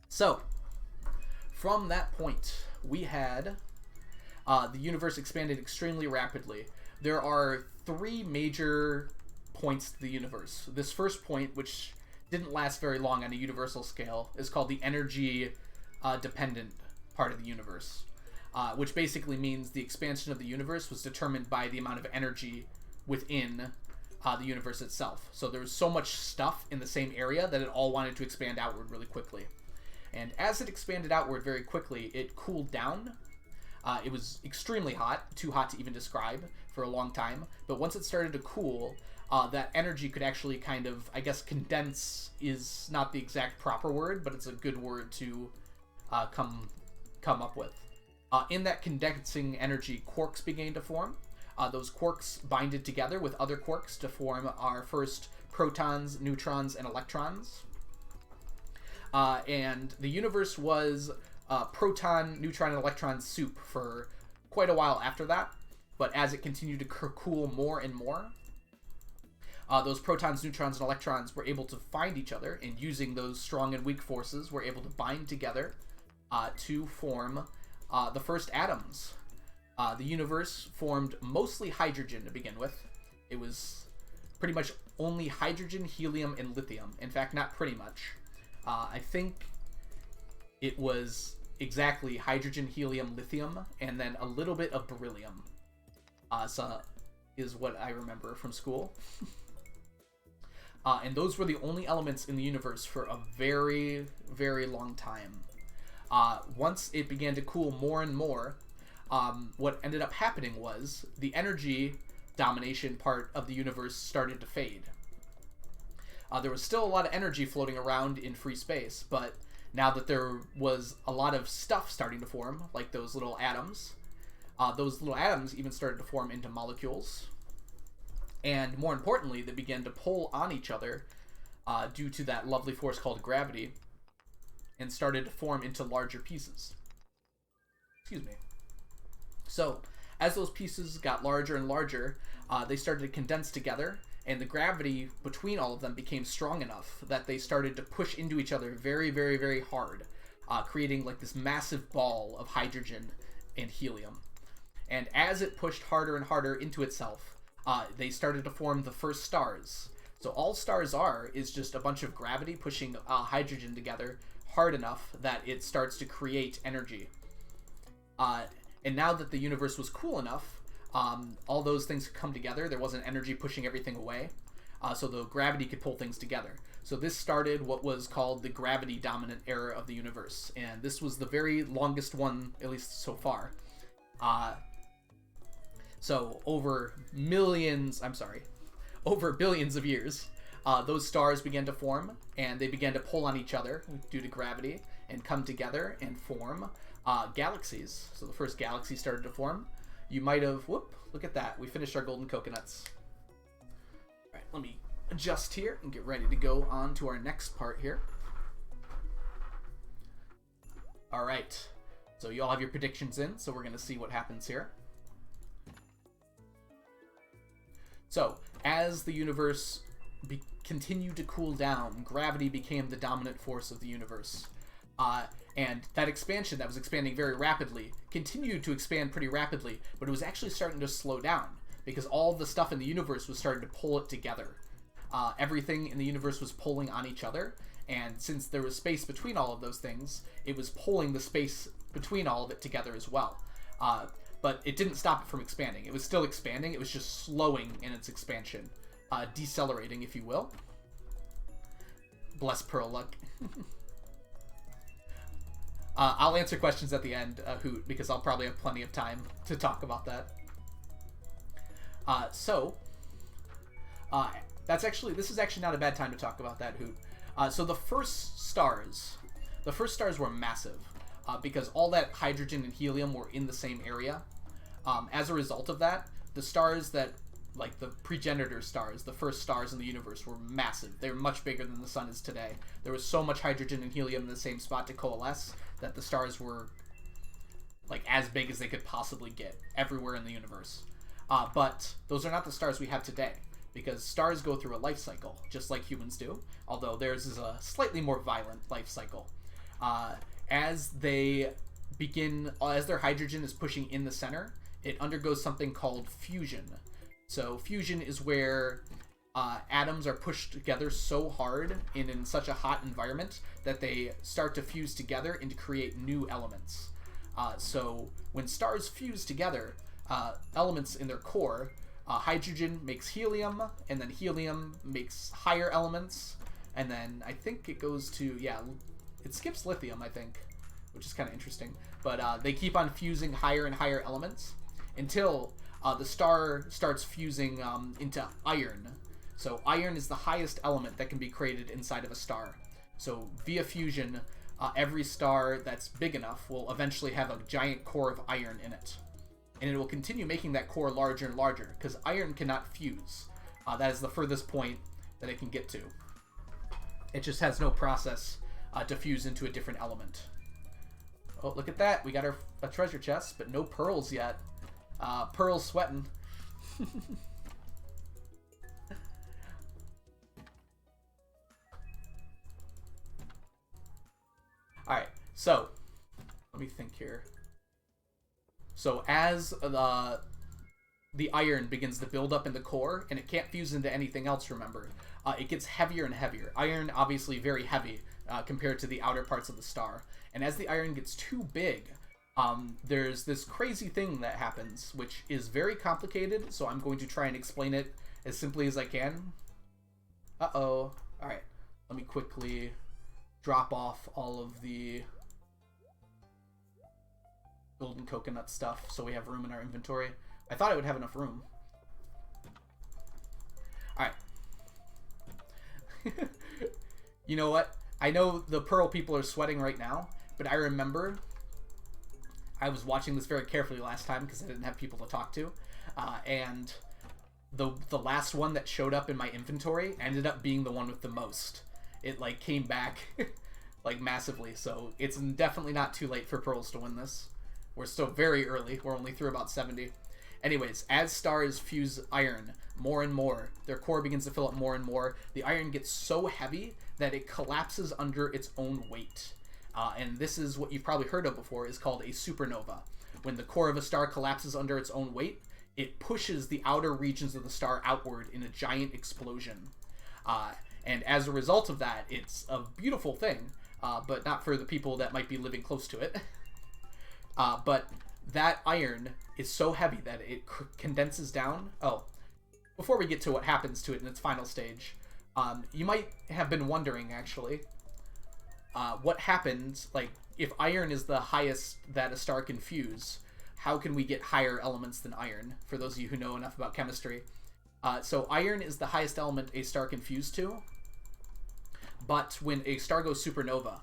So, from that point, we had the universe expanded extremely rapidly. There are three major points to the universe. This first point, which didn't last very long on a universal scale, is called the energy dependent part of the universe, which basically means the expansion of the universe was determined by the amount of energy within the universe itself. So there was so much stuff in the same area that it all wanted to expand outward really quickly. And as it expanded outward very quickly, it cooled down. It was extremely hot, too hot to even describe for a long time. But once it started to cool, that energy could actually kind of, I guess condense is not the exact proper word, but it's a good word to come up with. In that condensing energy, quarks began to form. Those quarks binded together with other quarks to form our first protons, neutrons, and electrons. And the universe was proton, neutron, and electron soup for quite a while after that. But as it continued to cool more and more, those protons, neutrons, and electrons were able to find each other, and using those strong and weak forces, were able to bind together to form the first atoms. The universe formed mostly hydrogen to begin with. It was pretty much only hydrogen, helium, and lithium. In fact, not pretty much. I think it was exactly hydrogen, helium, lithium, and then a little bit of beryllium. So is what I remember from school. And those were the only elements in the universe for a very, very long time. Once it began to cool more and more, what ended up happening was the energy domination part of the universe started to fade. There was still a lot of energy floating around in free space, but now that there was a lot of stuff starting to form, like those little atoms even started to form into molecules. And more importantly, they began to pull on each other due to that lovely force called gravity, and started to form into larger pieces. Excuse me. So, as those pieces got larger and larger, they started to condense together, and the gravity between all of them became strong enough that they started to push into each other very, very, very hard, creating like this massive ball of hydrogen and helium. And as it pushed harder and harder into itself, they started to form the first stars. So all stars are is just a bunch of gravity pushing hydrogen together hard enough that it starts to create energy. And now that the universe was cool enough, all those things could come together. There wasn't energy pushing everything away, so the gravity could pull things together. So this started what was called the gravity-dominant era of the universe, and this was the very longest one, at least so far. So over billions of years, those stars began to form, and they began to pull on each other due to gravity, and come together and form galaxies. So the first galaxy started to form. You might have, look at that. We finished our golden coconuts. All right, let me adjust here and get ready to go on to our next part here. All right, so you all have your predictions in, so we're going to see what happens here. So, as the universe continued to cool down, gravity became the dominant force of the universe. And that expansion that was expanding very rapidly continued to expand pretty rapidly, but it was actually starting to slow down because all the stuff in the universe was starting to pull it together. Everything in the universe was pulling on each other, and since there was space between all of those things, it was pulling the space between all of it together as well. But it didn't stop it from expanding. It was still expanding, it was just slowing in its expansion. Decelerating, if you will. Bless Pearl Luck. I'll answer questions at the end, Hoot, because I'll probably have plenty of time to talk about that. This is actually not a bad time to talk about that, Hoot. So the first stars were massive, because all that hydrogen and helium were in the same area. As a result of that, the stars that, like the progenitor stars, the first stars in the universe, were massive. They were much bigger than the sun is today. There was so much hydrogen and helium in the same spot to coalesce that the stars were like as big as they could possibly get everywhere in the universe. But those are not the stars we have today, because stars go through a life cycle, just like humans do, although theirs is a slightly more violent life cycle. As their hydrogen is pushing in the center, it undergoes something called fusion. So fusion is where atoms are pushed together so hard in such a hot environment that they start to fuse together and to create new elements. So when stars fuse together, elements in their core Hydrogen makes helium, and then helium makes higher elements, and then I think it goes to, yeah, it skips lithium, I think, which is kind of interesting. But they keep on fusing higher and higher elements until the star starts fusing into iron. So iron is the highest element that can be created inside of a star. So via fusion, every star that's big enough will eventually have a giant core of iron in it. And it will continue making that core larger and larger, because iron cannot fuse. That is the furthest point that it can get to. It just has no process to fuse into a different element. Oh, look at that. We got a treasure chest, but no pearls yet. Pearl's sweating. Alright, so let me think here. So as the iron begins to build up in the core, and it can't fuse into anything else, remember, it gets heavier and heavier. Iron, obviously very heavy compared to the outer parts of the star. And as the iron gets too big, there's this crazy thing that happens, which is very complicated, so I'm going to try and explain it as simply as I can. Uh-oh. Alright, let me quickly drop off all of the golden coconut stuff so we have room in our inventory. I thought I would have enough room. Alright. You know what? I know the pearl people are sweating right now, but I remember I was watching this very carefully last time because I didn't have people to talk to, and the last one that showed up in my inventory ended up being the one with the most. It like came back like massively, so it's definitely not too late for pearls to win this. We're still very early. We're only through about 70. Anyways, as stars fuse iron more and more, their core begins to fill up more and more. The iron gets so heavy that it collapses under its own weight. And this is what you've probably heard of before, is called a supernova. When the core of a star collapses under its own weight, it pushes the outer regions of the star outward in a giant explosion. And as a result of that, it's a beautiful thing, but not for the people that might be living close to it. But that iron is so heavy that it condenses down. Oh, before we get to what happens to it in its final stage, you might have been wondering, actually, what happens, like, if iron is the highest that a star can fuse, how can we get higher elements than iron, for those of you who know enough about chemistry. So iron is the highest element a star can fuse to, but when a star goes supernova,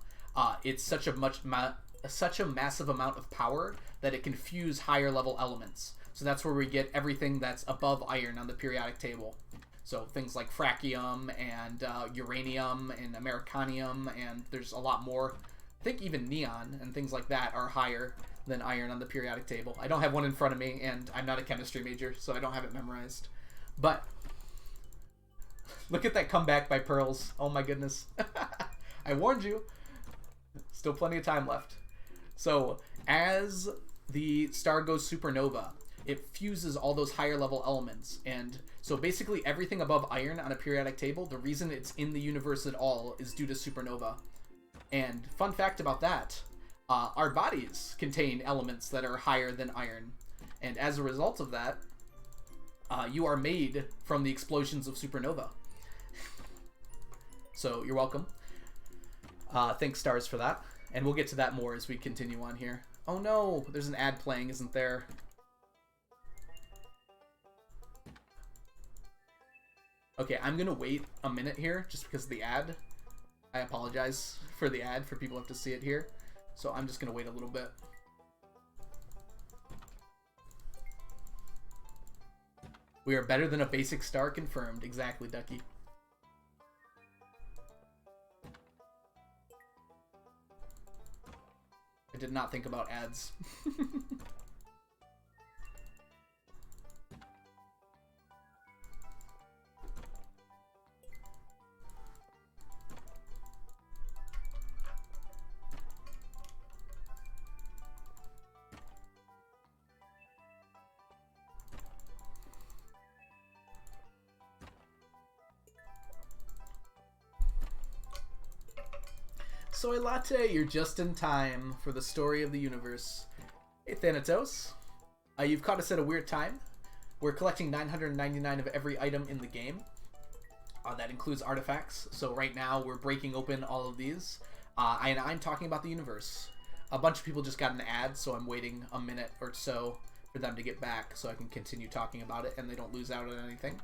it's such a massive amount of power that it can fuse higher level elements. So that's where we get everything that's above iron on the periodic table. So things like fracium and uranium and americanium, and there's a lot more. I think even neon and things like that are higher than iron on the periodic table. I don't have one in front of me, and I'm not a chemistry major, so I don't have it memorized. But look at that comeback by Pearls. Oh my goodness. I warned you. Still plenty of time left. So as the star goes supernova, it fuses all those higher level elements. And so basically everything above iron on a periodic table, the reason it's in the universe at all is due to supernova. And fun fact about that, our bodies contain elements that are higher than iron. And as a result of that, you are made from the explosions of supernova. So you're welcome. Thanks, stars, for that. And we'll get to that more as we continue on here. Oh no, there's an ad playing, isn't there? Okay, I'm gonna wait a minute here just because of the ad. I apologize for the ad, for people who have to see it here. So I'm just gonna wait a little bit. We are better than a basic star, confirmed. Exactly, Ducky. I did not think about ads. Soy Latte, you're just in time for the story of the universe. Hey Thanatos, you've caught us at a weird time. We're collecting 999 of every item in the game. That includes artifacts. So right now we're breaking open all of these. And I'm talking about the universe. A bunch of people just got an ad, so I'm waiting a minute or so for them to get back so I can continue talking about it and they don't lose out on anything.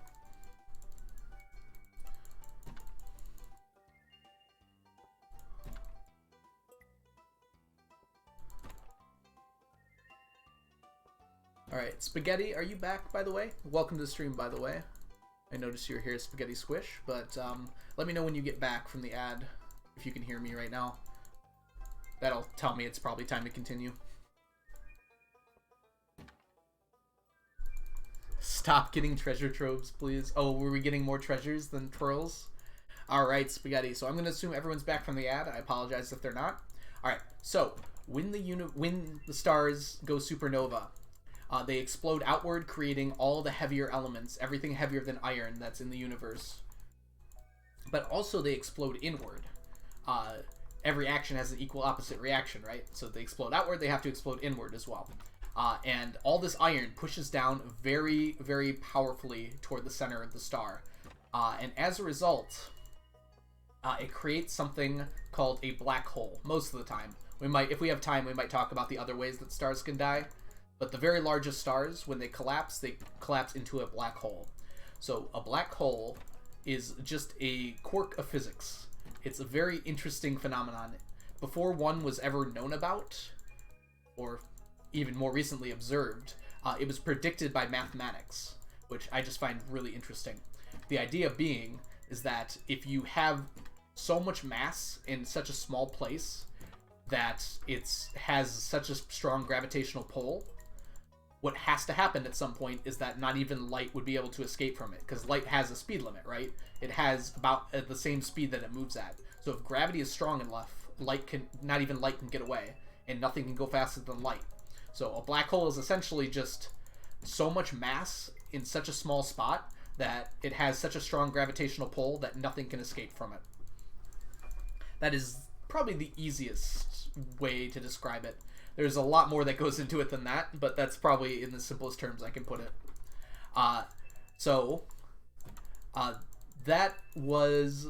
Alright, Spaghetti, are you back, by the way? Welcome to the stream, by the way. I noticed you're here, Spaghetti Squish, but let me know when you get back from the ad, if you can hear me right now. That'll tell me it's probably time to continue. Stop getting treasure troves, please. Oh, were we getting more treasures than twirls? Alright, Spaghetti, so I'm going to assume everyone's back from the ad. I apologize if they're not. Alright, so, when the stars go supernova, they explode outward, creating all the heavier elements, everything heavier than iron that's in the universe. But also they explode inward. Every action has an equal opposite reaction, right? So they explode outward, they have to explode inward as well. And all this iron pushes down very, very powerfully toward the center of the star. And as a result, it creates something called a black hole, most of the time. If we have time, we might talk about the other ways that stars can die. But the very largest stars, when they collapse into a black hole. So a black hole is just a quirk of physics. It's a very interesting phenomenon. Before one was ever known about, or even more recently observed, it was predicted by mathematics, which I just find really interesting. The idea being is that if you have so much mass in such a small place that it has such a strong gravitational pull, what has to happen at some point is that not even light would be able to escape from it, because light has a speed limit, right? It has about the same speed that it moves at. So if gravity is strong enough, not even light can get away, and nothing can go faster than light. So a black hole is essentially just so much mass in such a small spot that it has such a strong gravitational pull that nothing can escape from it. That is probably the easiest way to describe it. There's a lot more that goes into it than that, but that's probably in the simplest terms I can put it. That was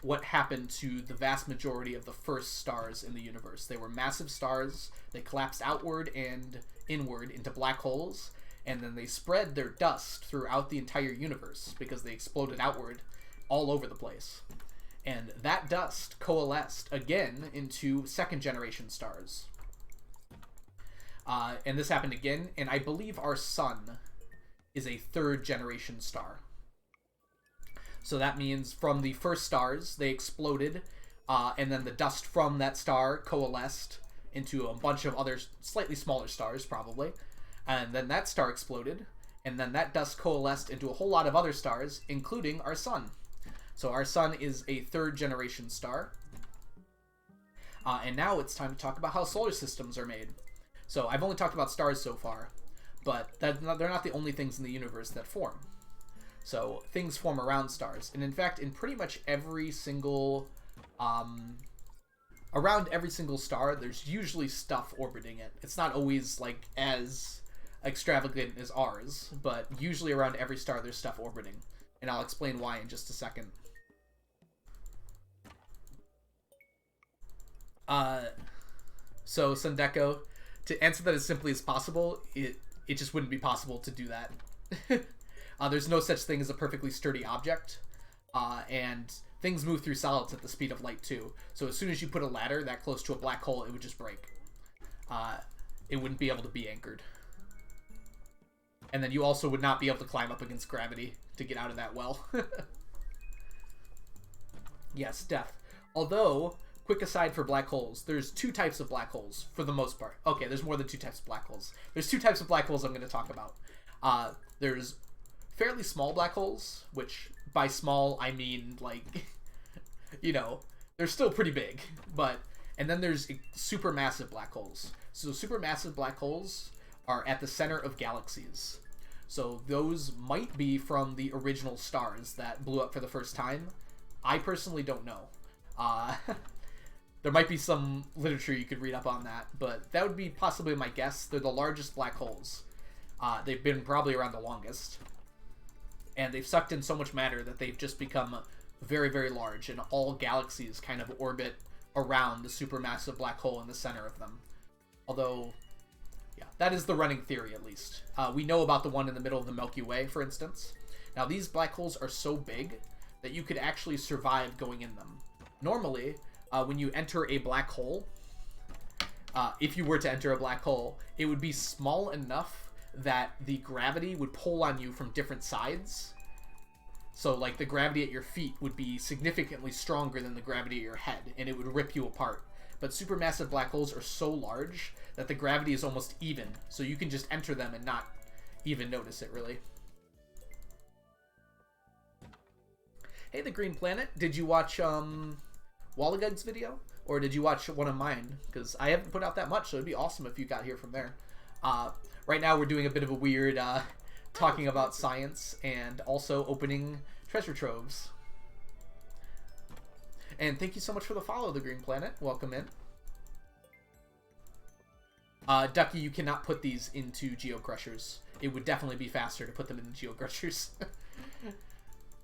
what happened to the vast majority of the first stars in the universe. They were massive stars. They collapsed outward and inward into black holes, and then they spread their dust throughout the entire universe because they exploded outward all over the place. And that dust coalesced again into second-generation stars. And this happened again, and I believe our sun is a third-generation star. So that means from the first stars, they exploded, and then the dust from that star coalesced into a bunch of other slightly smaller stars, probably. And then that star exploded, and then that dust coalesced into a whole lot of other stars, including our sun. So our sun is a third-generation star. And now it's time to talk about how solar systems are made. So I've only talked about stars so far, but they're not the only things in the universe that form. So things form around stars. And in fact, in pretty much every single... around every single star, there's usually stuff orbiting it. It's not always like as extravagant as ours, but usually around every star there's stuff orbiting. And I'll explain why in just a second. So Sundeko, to answer that as simply as possible, it just wouldn't be possible to do that. There's no such thing as a perfectly sturdy object, and things move through solids at the speed of light too. So as soon as you put a ladder that close to a black hole, it would just break. It wouldn't be able to be anchored. And then you also would not be able to climb up against gravity to get out of that well. Yes, death. Although, quick aside for black holes, there's two types of black holes for the most part. Okay, there's more than two types of black holes. There's two types of black holes I'm going to talk about. There's fairly small black holes, which by small I mean like, you know, they're still pretty big. And then there's supermassive black holes. So supermassive black holes are at the center of galaxies. So those might be from the original stars that blew up for the first time. I personally don't know. There might be some literature you could read up on that, but that would be possibly my guess. They're the largest black holes. They've been probably around the longest. And they've sucked in so much matter that they've just become very, very large, and all galaxies kind of orbit around the supermassive black hole in the center of them. Although, yeah, that is the running theory, at least. We know about the one in the middle of the Milky Way, for instance. Now, these black holes are so big that you could actually survive going in them. Normally, when you enter a black hole, if you were to enter a black hole, it would be small enough that the gravity would pull on you from different sides. So, like, the gravity at your feet would be significantly stronger than the gravity at your head, and it would rip you apart. But supermassive black holes are so large that the gravity is almost even, so you can just enter them and not even notice it, really. Hey, the Green Planet, did you watch Wallagug's video? Or did you watch one of mine? Because I haven't put out that much, so it'd be awesome if you got here from there. Right now we're doing a bit of a weird talking about science and also opening treasure troves. And thank you so much for the follow, the Green Planet. Welcome in. Ducky, you cannot put these into geocrushers. It would definitely be faster to put them in the geocrushers.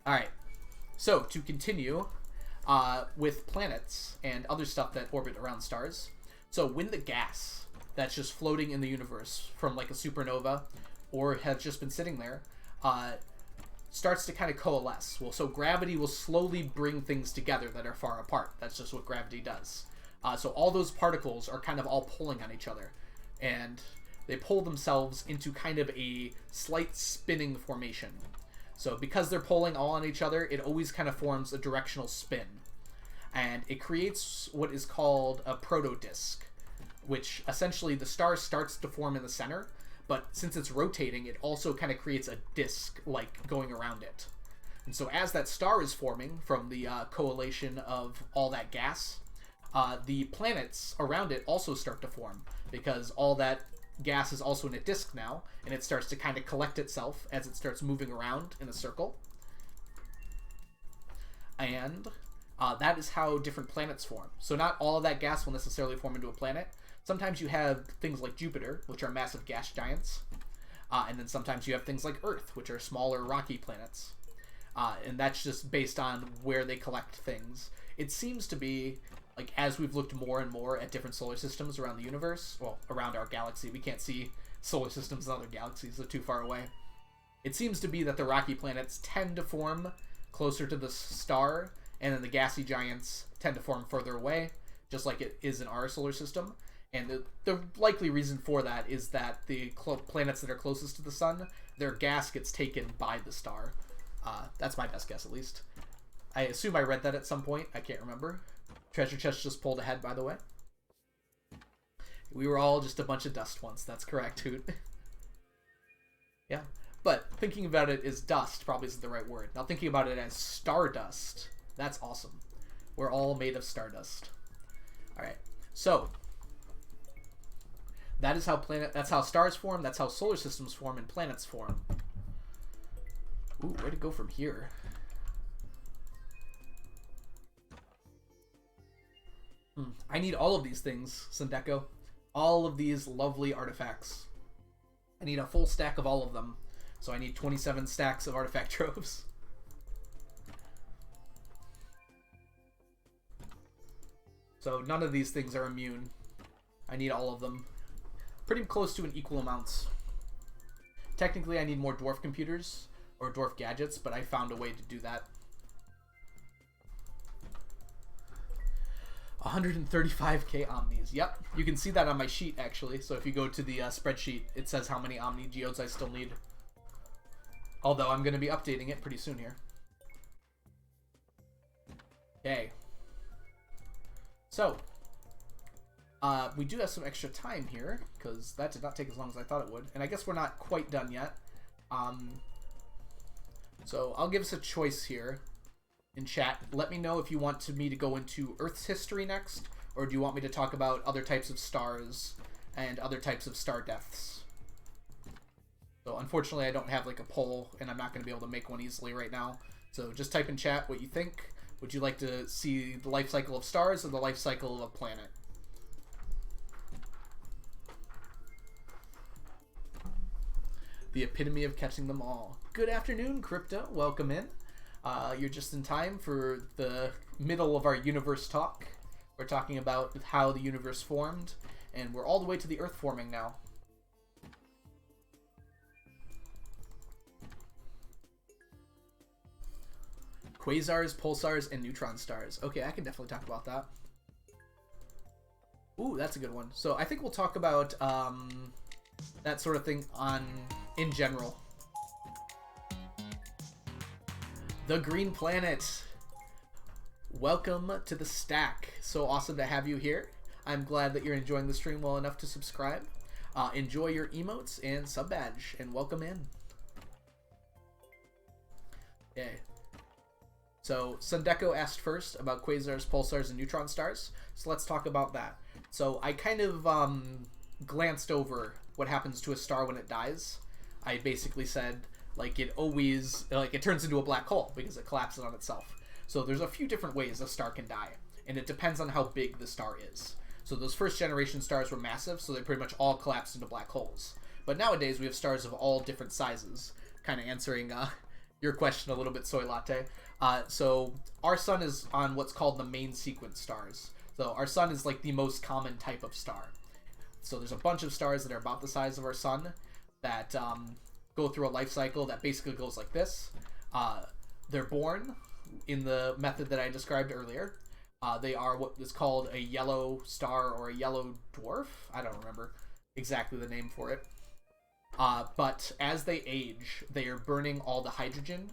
Alright, so to continue with planets and other stuff that orbit around stars. So when the gas that's just floating in the universe from like a supernova or has just been sitting there starts to kind of coalesce. Well, so gravity will slowly bring things together that are far apart. That's just what gravity does. So all those particles are kind of all pulling on each other, and they pull themselves into kind of a slight spinning formation. So because they're pulling all on each other, it always kind of forms a directional spin. And it creates what is called a protodisk, which essentially the star starts to form in the center, but since it's rotating, it also kind of creates a disk like going around it. And so as that star is forming from the coalition of all that gas, the planets around it also start to form, because all that gas is also in a disk now, and it starts to kind of collect itself as it starts moving around in a circle. And that is how different planets form. So not all of that gas will necessarily form into a planet. Sometimes you have things like Jupiter, which are massive gas giants. And then sometimes you have things like Earth, which are smaller rocky planets. And that's just based on where they collect things. It seems to be, like, as we've looked more and more at different solar systems around the universe, well, around our galaxy, we can't see solar systems in other galaxies, they're too far away. It seems to be that the rocky planets tend to form closer to the star, and then the gassy giants tend to form further away, just like it is in our solar system. And the likely reason for that is that the planets that are closest to the sun, their gas gets taken by the star. That's my best guess, at least. I assume I read that at some point. I can't remember. Treasure chest just pulled ahead, by the way. We were all just a bunch of dust once. That's correct, Hoot. Yeah. But thinking about it as dust probably isn't the right word. Now thinking about it as stardust, that's awesome. We're all made of stardust. Alright. So that's how stars form, that's how solar systems form, and planets form. Ooh, where to go from here? I need all of these things, Sundeko. All of these lovely artifacts. I need a full stack of all of them. So I need 27 stacks of artifact troves. So none of these things are immune. I need all of them. Pretty close to an equal amounts. Technically, I need more dwarf computers or dwarf gadgets, but I found a way to do that. 135k omnis. Yep, you can see that on my sheet, actually. So if you go to the spreadsheet, it says how many omni geodes I still need. Although I'm going to be updating it pretty soon here. Okay. So, we do have some extra time here, because that did not take as long as I thought it would. And I guess we're not quite done yet. So I'll give us a choice here in chat. Let me know if you want me to go into Earth's history next, or do you want me to talk about other types of stars and other types of star deaths. So unfortunately I don't have like a poll, and I'm not going to be able to make one easily right now. So just type in chat what you think. Would you like to see the life cycle of stars or the life cycle of a planet? The epitome of catching them all. Good afternoon, Crypto. Welcome in. You're just in time for the middle of our universe talk. We're talking about how the universe formed, and we're all the way to the Earth forming now. Quasars, pulsars, and neutron stars. Okay, I can definitely talk about that. Ooh, that's a good one. So I think we'll talk about that sort of thing in general. The Green Planet. Welcome to the stack. So awesome to have you here. I'm glad that you're enjoying the stream well enough to subscribe. Enjoy your emotes and sub badge, and welcome in. Okay. So Sundeko asked first about quasars, pulsars, and neutron stars. So let's talk about that. So I kind of glanced over what happens to a star when it dies. I basically said like it turns into a black hole because it collapses on itself. So there's a few different ways a star can die, and it depends on how big the star is. So those first generation stars were massive, so they pretty much all collapsed into black holes. But nowadays we have stars of all different sizes, kind of answering your question a little bit, Soy Latte. So our sun is on what's called the main sequence stars. So our sun is like the most common type of star. So there's a bunch of stars that are about the size of our sun that go through a life cycle that basically goes like this. They're born in the method that I described earlier. They are what is called a yellow star or a yellow dwarf. I don't remember exactly the name for it. But as they age, they are burning all the hydrogen.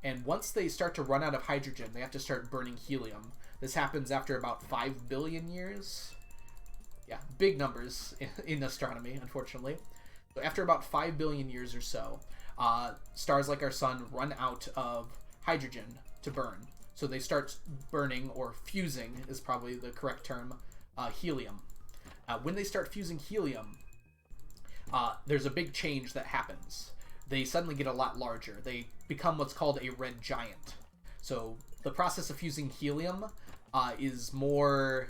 And once they start to run out of hydrogen, they have to start burning helium. This happens after about 5 billion years. Yeah, big numbers in astronomy, unfortunately. So after about 5 billion years or so, stars like our sun run out of hydrogen to burn. So they start burning, or fusing is probably the correct term, helium. When they start fusing helium, there's a big change that happens. They suddenly get a lot larger. They become what's called a red giant. So the process of fusing helium is more...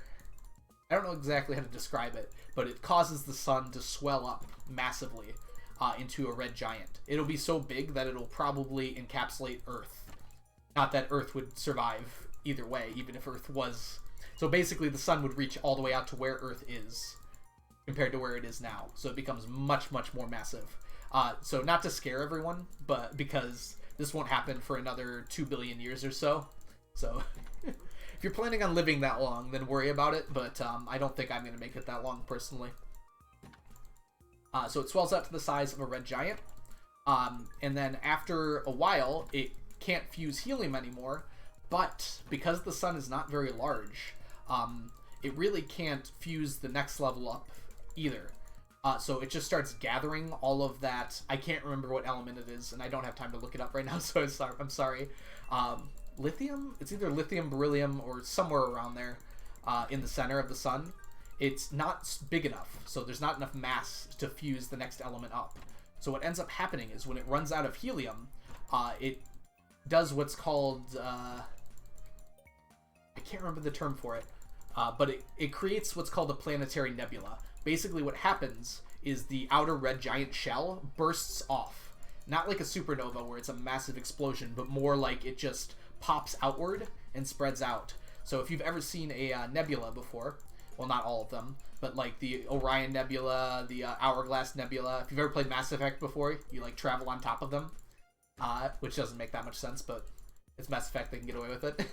I don't know exactly how to describe it, but it causes the sun to swell up massively into a red giant. It'll be so big that it'll probably encapsulate Earth. Not that Earth would survive either way, even if Earth was... So basically the sun would reach all the way out to where Earth is compared to where it is now. So it becomes much, much more massive. So not to scare everyone, but because this won't happen for another 2 billion years or so. So if you're planning on living that long, then worry about it. But I don't think I'm going to make it that long, personally. So it swells out to the size of a red giant. And then after a while, it can't fuse helium anymore. But because the sun is not very large, it really can't fuse the next level up either. So it just starts gathering all of that. I can't remember what element it is, and I don't have time to look it up right now, so I'm sorry. Lithium? It's either lithium, beryllium, or somewhere around there in the center of the sun. It's not big enough, so there's not enough mass to fuse the next element up. So what ends up happening is when it runs out of helium, it does what's called... I can't remember the term for it, but it creates what's called a planetary nebula. Basically what happens is the outer red giant shell bursts off. Not like a supernova where it's a massive explosion, but more like it just pops outward and spreads out. So if you've ever seen a nebula before, well, not all of them, but like the Orion Nebula, the Hourglass Nebula, if you've ever played Mass Effect before, you like travel on top of them, which doesn't make that much sense, but it's Mass Effect, they can get away with it.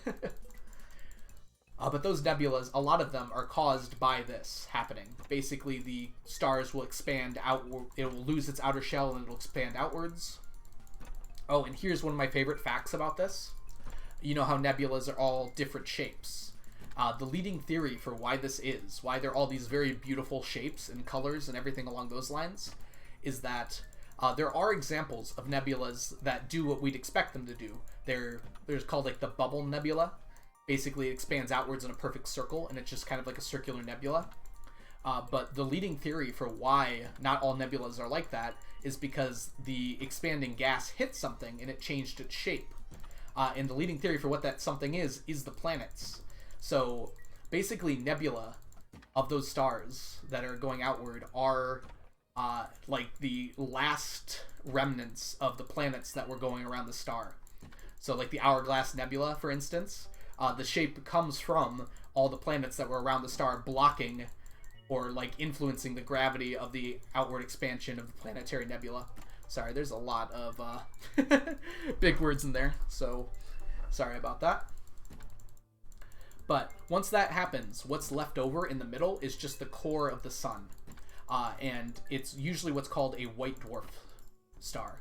But those nebulas, a lot of them are caused by this happening. Basically, the stars will expand outward. It will lose its outer shell and it'll expand outwards. Oh, and here's one of my favorite facts about this. You know how nebulas are all different shapes. The leading theory for why this is, why they're all these very beautiful shapes and colors and everything along those lines, is that there are examples of nebulas that do what we'd expect them to do. There's called like the bubble nebula. Basically, it expands outwards in a perfect circle, and it's just kind of like a circular nebula. But the leading theory for why not all nebulas are like that is because the expanding gas hit something and it changed its shape. And the leading theory for what that something is the planets. So basically, nebula of those stars that are going outward are like the last remnants of the planets that were going around the star. So like the Hourglass Nebula, for instance, the shape comes from all the planets that were around the star blocking or like influencing the gravity of the outward expansion of the planetary nebula. Sorry, there's a lot of big words in there, so sorry about that. But once that happens, what's left over in the middle is just the core of the sun. And it's usually what's called a white dwarf star.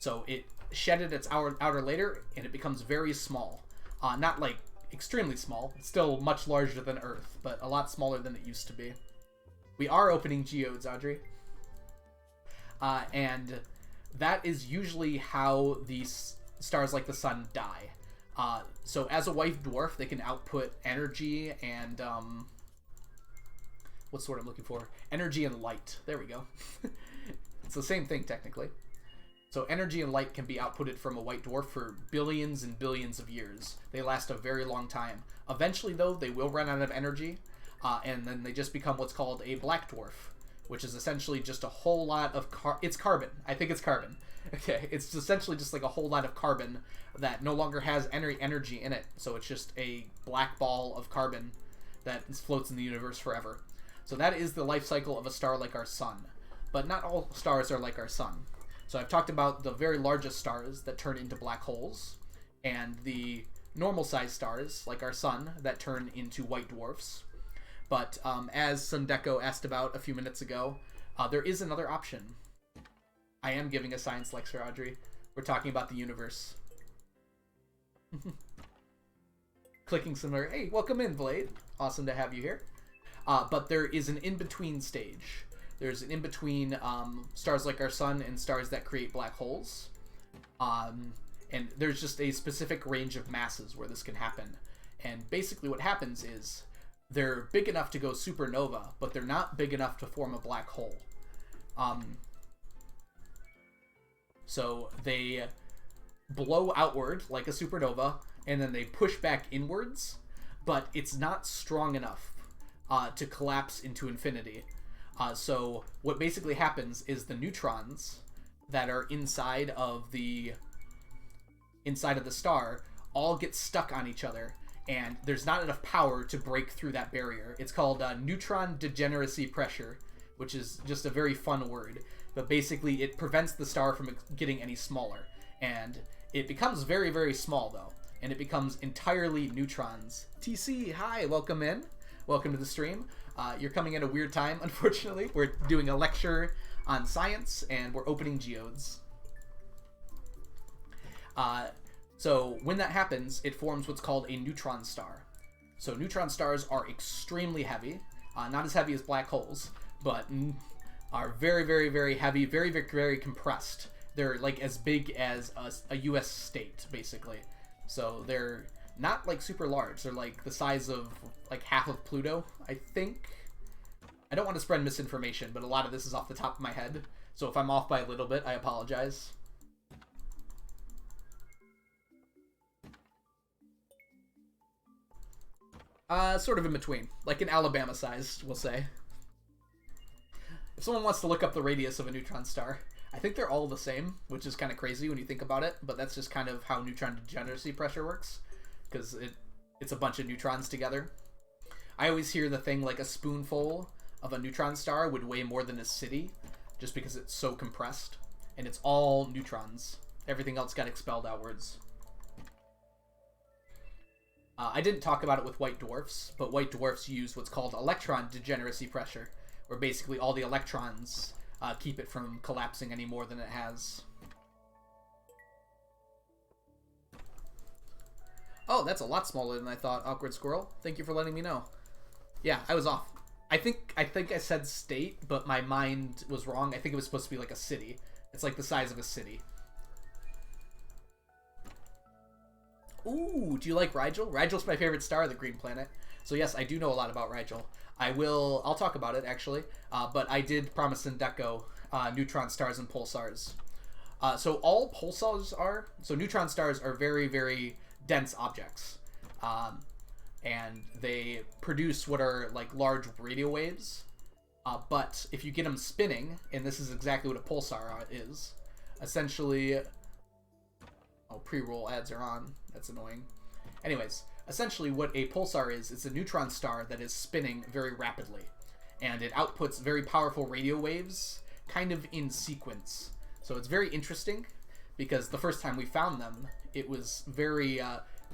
So it shedded its outer layer, and it becomes very small. Not like extremely small, it's still much larger than Earth, but a lot smaller than it used to be. We are opening Geodes, Audrey. And that is usually how these stars like the sun die. So as a white dwarf, they can output energy and what's the word I'm looking for? Energy and light. There we go. It's the same thing technically. So energy and light can be outputted from a white dwarf for billions and billions of years. They last a very long time. Eventually, though, they will run out of energy, and then they just become what's called a black dwarf, which is essentially just a whole lot of it's carbon. I think it's carbon. Okay, it's essentially just like a whole lot of carbon that no longer has any energy in it. So it's just a black ball of carbon that floats in the universe forever. So that is the life cycle of a star like our sun. But not all stars are like our sun. So I've talked about the very largest stars that turn into black holes, and the normal-sized stars, like our sun, that turn into white dwarfs. But as Sundeko asked about a few minutes ago, there is another option. I am giving a science lecture, Audrey. We're talking about the universe. Clicking similar. Hey, welcome in, Blade. Awesome to have you here. But there is an in-between stage. There's an in-between stars like our sun and stars that create black holes. And there's just a specific range of masses where this can happen. And basically what happens is they're big enough to go supernova, but they're not big enough to form a black hole. So they blow outward like a supernova, and then they push back inwards, but it's not strong enough to collapse into infinity. So what basically happens is the neutrons that are inside of the star all get stuck on each other, and there's not enough power to break through that barrier. It's called neutron degeneracy pressure, which is just a very fun word. But basically it prevents the star from getting any smaller. And it becomes very, very small, though. And it becomes entirely neutrons. TC, hi, welcome in. Welcome to the stream. You're coming at a weird time, unfortunately. We're doing a lecture on science, and we're opening Geodes. So when that happens, it forms what's called a neutron star. So neutron stars are extremely heavy. Not as heavy as black holes, but are very, very, very heavy, very, very, very compressed. They're like as big as a US state, basically. So they're not like super large. They're like the size of like half of Pluto, I think. I don't want to spread misinformation, but a lot of this is off the top of my head. So if I'm off by a little bit, I apologize. Sort of in between. Like an Alabama size, we'll say. If someone wants to look up the radius of a neutron star, I think they're all the same, which is kind of crazy when you think about it, but that's just kind of how neutron degeneracy pressure works, because it's a bunch of neutrons together. I always hear the thing like a spoonful of a neutron star would weigh more than a city, just because it's so compressed, and it's all neutrons. Everything else got expelled outwards. I didn't talk about it with white dwarfs, but white dwarfs use what's called electron degeneracy pressure, where basically all the electrons keep it from collapsing any more than it has. Oh, that's a lot smaller than I thought, Awkward Squirrel. Thank you for letting me know. Yeah, I was off. I think I said state, but my mind was wrong. I think it was supposed to be like a city. It's like the size of a city. Ooh, do you like Rigel? Rigel's my favorite star of the Green Planet. So yes, I do know a lot about Rigel. I'll talk about it, actually. But I did promise Sundeko neutron stars and pulsars. So all pulsars are... So neutron stars are very, very dense objects. And they produce what are like large radio waves. But if you get them spinning, and this is exactly what a pulsar is, essentially... Oh, pre-roll ads are on. That's annoying. Anyways, essentially what a pulsar is, it's a neutron star that is spinning very rapidly. And it outputs very powerful radio waves, kind of in sequence. So it's very interesting, because the first time we found them, it was very,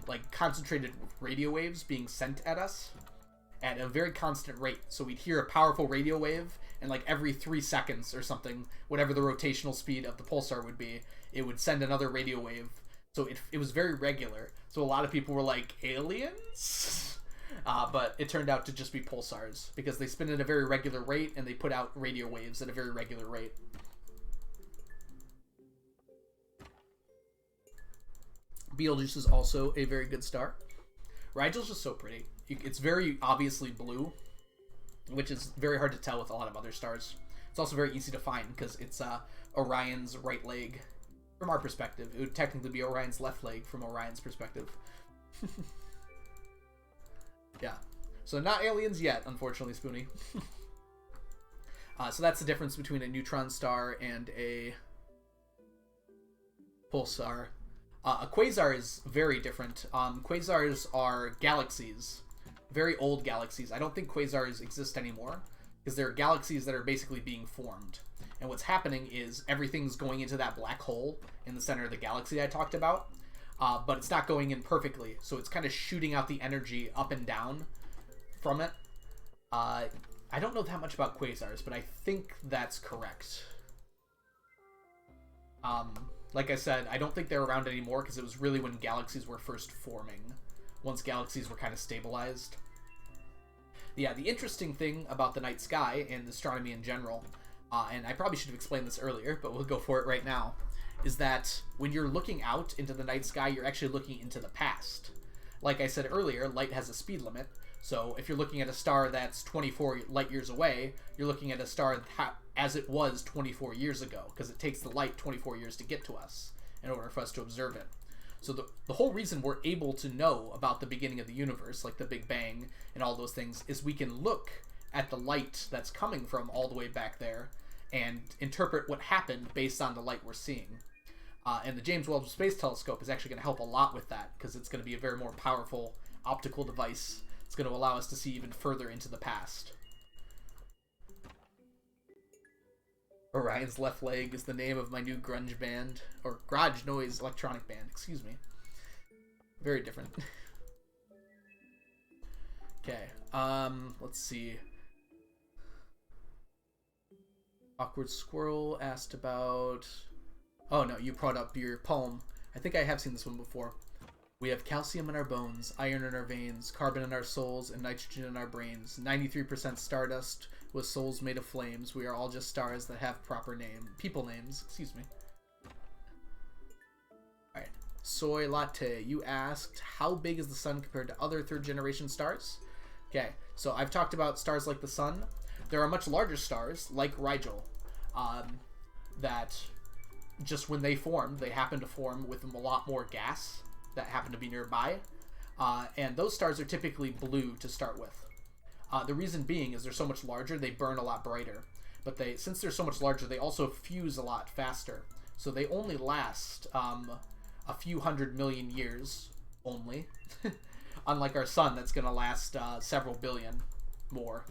like, concentrated radio waves being sent at us at a very constant rate. So we'd hear a powerful radio wave, and like every 3 seconds or something, whatever the rotational speed of the pulsar would be, it would send another radio wave. So it was very regular. So a lot of people were like, aliens? But it turned out to just be pulsars, because they spin at a very regular rate, and they put out radio waves at a very regular rate. Betelgeuse is also a very good star. Rigel's just so pretty. It's very obviously blue, which is very hard to tell with a lot of other stars. It's also very easy to find, because it's Orion's right leg. From our perspective, it would technically be Orion's left leg from Orion's perspective. Yeah. So not aliens yet, unfortunately, Spoonie. So that's the difference between a neutron star and a pulsar. A quasar is very different. Quasars are galaxies. Very old galaxies. I don't think quasars exist anymore, because they're galaxies that are basically being formed. And what's happening is everything's going into that black hole in the center of the galaxy I talked about, but it's not going in perfectly, so it's kind of shooting out the energy up and down from it. I don't know that much about quasars, but I think that's correct. Like I said, I don't think they're around anymore, because it was really when galaxies were first forming, once galaxies were kind of stabilized. Yeah, the interesting thing about the night sky and astronomy in general, and I probably should have explained this earlier, but we'll go for it right now, is that when you're looking out into the night sky, you're actually looking into the past. Like I said earlier, light has a speed limit, so if you're looking at a star that's 24 light years away, you're looking at a star as it was 24 years ago, because it takes the light 24 years to get to us in order for us to observe it. So the whole reason we're able to know about the beginning of the universe, like the Big Bang and all those things, is we can look at the light that's coming from all the way back there and interpret what happened based on the light we're seeing. And the James Webb Space Telescope is actually going to help a lot with that, because it's going to be a very more powerful optical device. It's going to allow us to see even further into the past. Orion's left leg is the name of my new grunge band, or garage noise electronic band, excuse me. Very different. Okay, let's see. Awkward Squirrel asked about... Oh no, you brought up your poem. I think I have seen this one before. We have calcium in our bones, iron in our veins, carbon in our souls, and nitrogen in our brains. 93% stardust with souls made of flames. We are all just stars that have proper people names. Excuse me. Alright. Soy Latte, you asked, how big is the sun compared to other third-generation stars? Okay, so I've talked about stars like the sun. There are much larger stars, like Rigel, that just when they form, they happen to form with a lot more gas that happen to be nearby. And those stars are typically blue to start with. The reason being is they're so much larger, they burn a lot brighter. But since they're so much larger, they also fuse a lot faster. So they only last a few 100 million years only. Unlike our sun, that's going to last several billion more.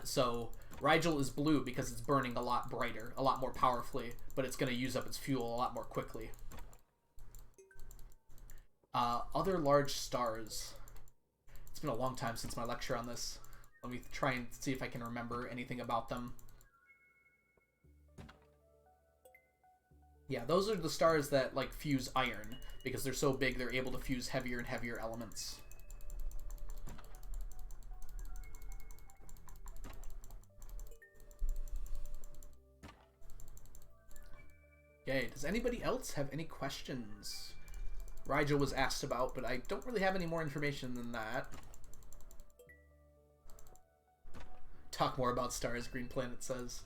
So Rigel is blue because it's burning a lot brighter, a lot more powerfully, but it's going to use up its fuel a lot more quickly. Other large stars. It's been a long time since my lecture on this. Let me try and see if I can remember anything about them. Yeah, those are the stars that like fuse iron, because they're so big they're able to fuse heavier and heavier elements. Okay, does anybody else have any questions? Rigel was asked about, but I don't really have any more information than that. Talk more about stars, Green Planet says.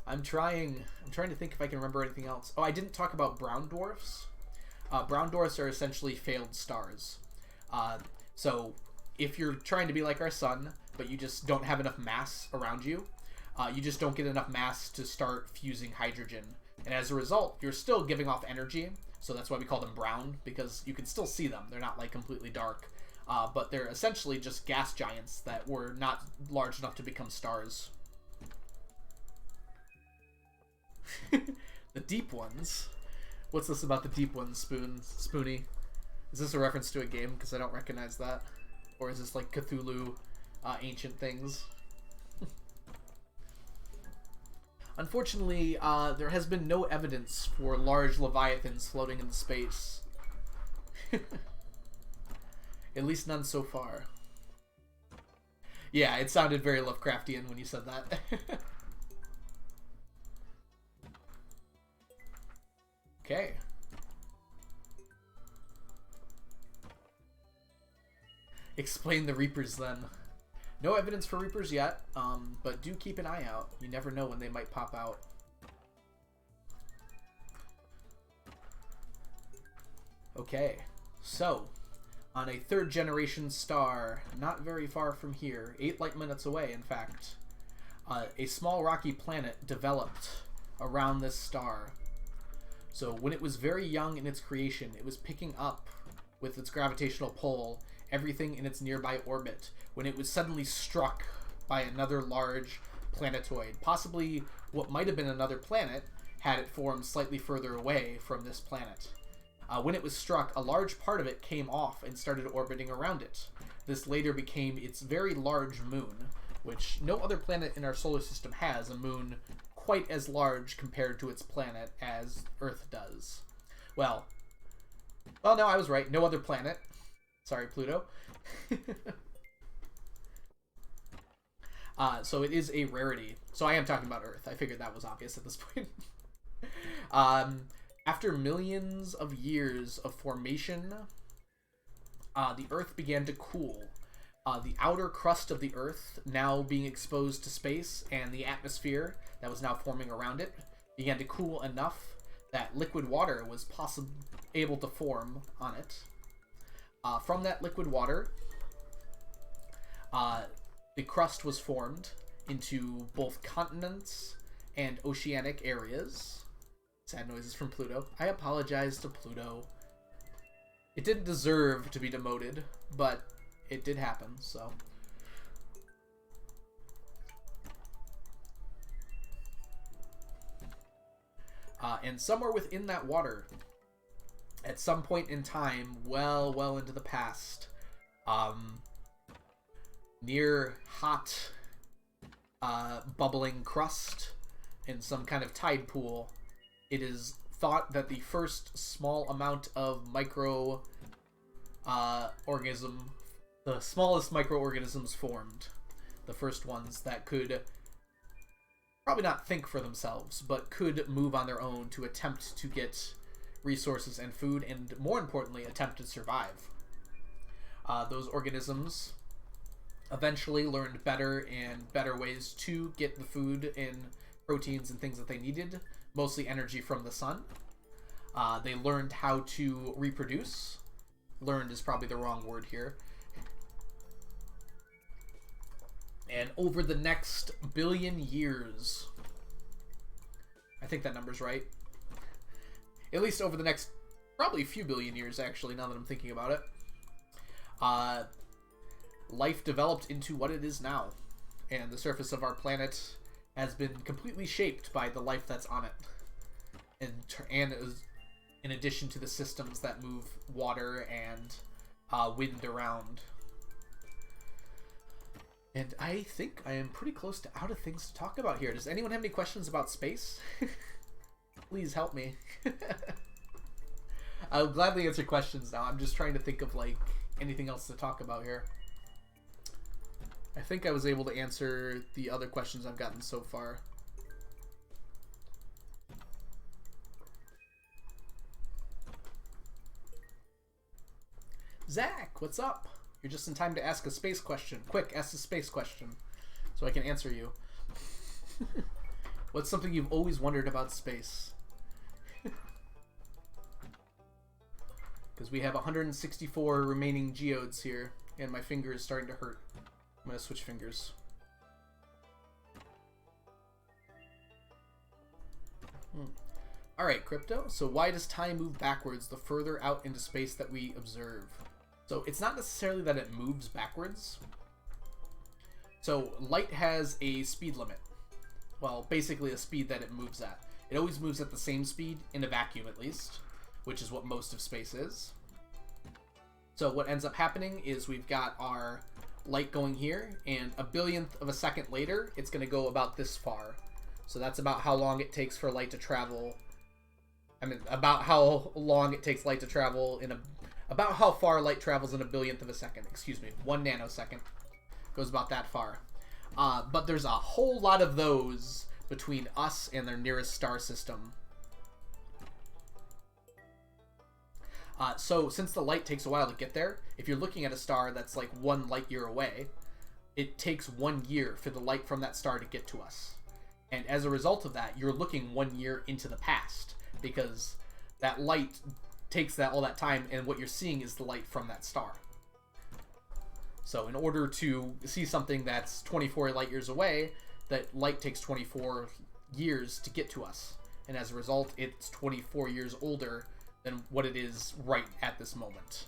I'm trying to think if I can remember anything else. Oh, I didn't talk about brown dwarfs. Brown dwarfs are essentially failed stars. So if you're trying to be like our sun, but you just don't have enough mass around you. You just don't get enough mass to start fusing hydrogen. And as a result, you're still giving off energy. So that's why we call them brown, because you can still see them. They're not like completely dark. But they're essentially just gas giants that were not large enough to become stars. The deep ones? What's this about the deep ones, Spoony? Is this a reference to a game? Because I don't recognize that. Or is this like Cthulhu ancient things? Unfortunately, there has been no evidence for large leviathans floating in space. At least none so far. Yeah, it sounded very Lovecraftian when you said that. Okay. Explain the Reapers then. No evidence for Reapers yet, but do keep an eye out. You never know when they might pop out. Okay, so on a 3rd generation star, not very far from here, 8 light minutes away in fact, a small rocky planet developed around this star. So when it was very young in its creation, it was picking up with its gravitational pull everything in its nearby orbit when it was suddenly struck by another large planetoid, possibly what might have been another planet had it formed slightly further away from this planet. When it was struck, a large part of it came off and started orbiting around it. This later became its very large moon, which no other planet in our solar system has a moon quite as large compared to its planet as Earth does. Well, no, I was right. No other planet. Sorry, Pluto. So it is a rarity. So I am talking about Earth. I figured that was obvious at this point. After millions of years of formation, the Earth began to cool. The outer crust of the Earth, now being exposed to space, and the atmosphere that was now forming around it, began to cool enough that liquid water was able to form on it. From that liquid water, the crust was formed into both continents and oceanic areas. Sad noises from Pluto. I apologize to Pluto. It didn't deserve to be demoted, but it did happen, so. And somewhere within that water, at some point in time, well into the past, near hot, bubbling crust in some kind of tide pool, it is thought that the first small amount of the smallest microorganisms formed. The first ones that could probably not think for themselves, but could move on their own to attempt to get resources and food, and more importantly, attempt to survive. Those organisms eventually learned better and better ways to get the food and proteins and things that they needed, mostly energy from the sun. They learned how to reproduce. Learned is probably the wrong word here. And over the next billion years, I think that number's right. At least over the next probably a few billion years, actually, now that I'm thinking about it. Life developed into what it is now. And the surface of our planet has been completely shaped by the life that's on it. And in addition to the systems that move water and wind around. And I think I am pretty close to out of things to talk about here. Does anyone have any questions about space? Please help me. I'll gladly answer questions now. I'm just trying to think of like anything else to talk about here. I think I was able to answer the other questions I've gotten so far. Zach, what's up? You're just in time to ask a space question. Quick, ask a space question so I can answer you. What's something you've always wondered about space? Because we have 164 remaining geodes here, and my finger is starting to hurt. I'm gonna switch fingers. Alright, Crypto. So why does time move backwards the further out into space that we observe? So it's not necessarily that it moves backwards. So light has a speed limit. Well, basically a speed that it moves at. It always moves at the same speed, in a vacuum at least, which is what most of space is. So what ends up happening is we've got our light going here, and a billionth of a second later, it's going to go about this far. So that's about how long it takes for light to travel. I mean, about how long it takes light to travel in a... About how far light travels in a billionth of a second. Excuse me, 1 nanosecond. Goes about that far. But there's a whole lot of those between us and their nearest star system. So since the light takes a while to get there, if you're looking at a star that's like 1 light year away, it takes 1 year for the light from that star to get to us. And as a result of that, you're looking 1 year into the past, because that light takes all that time, and what you're seeing is the light from that star. So in order to see something that's 24 light years away, that light takes 24 years to get to us. And as a result, it's 24 years older than what it is right at this moment.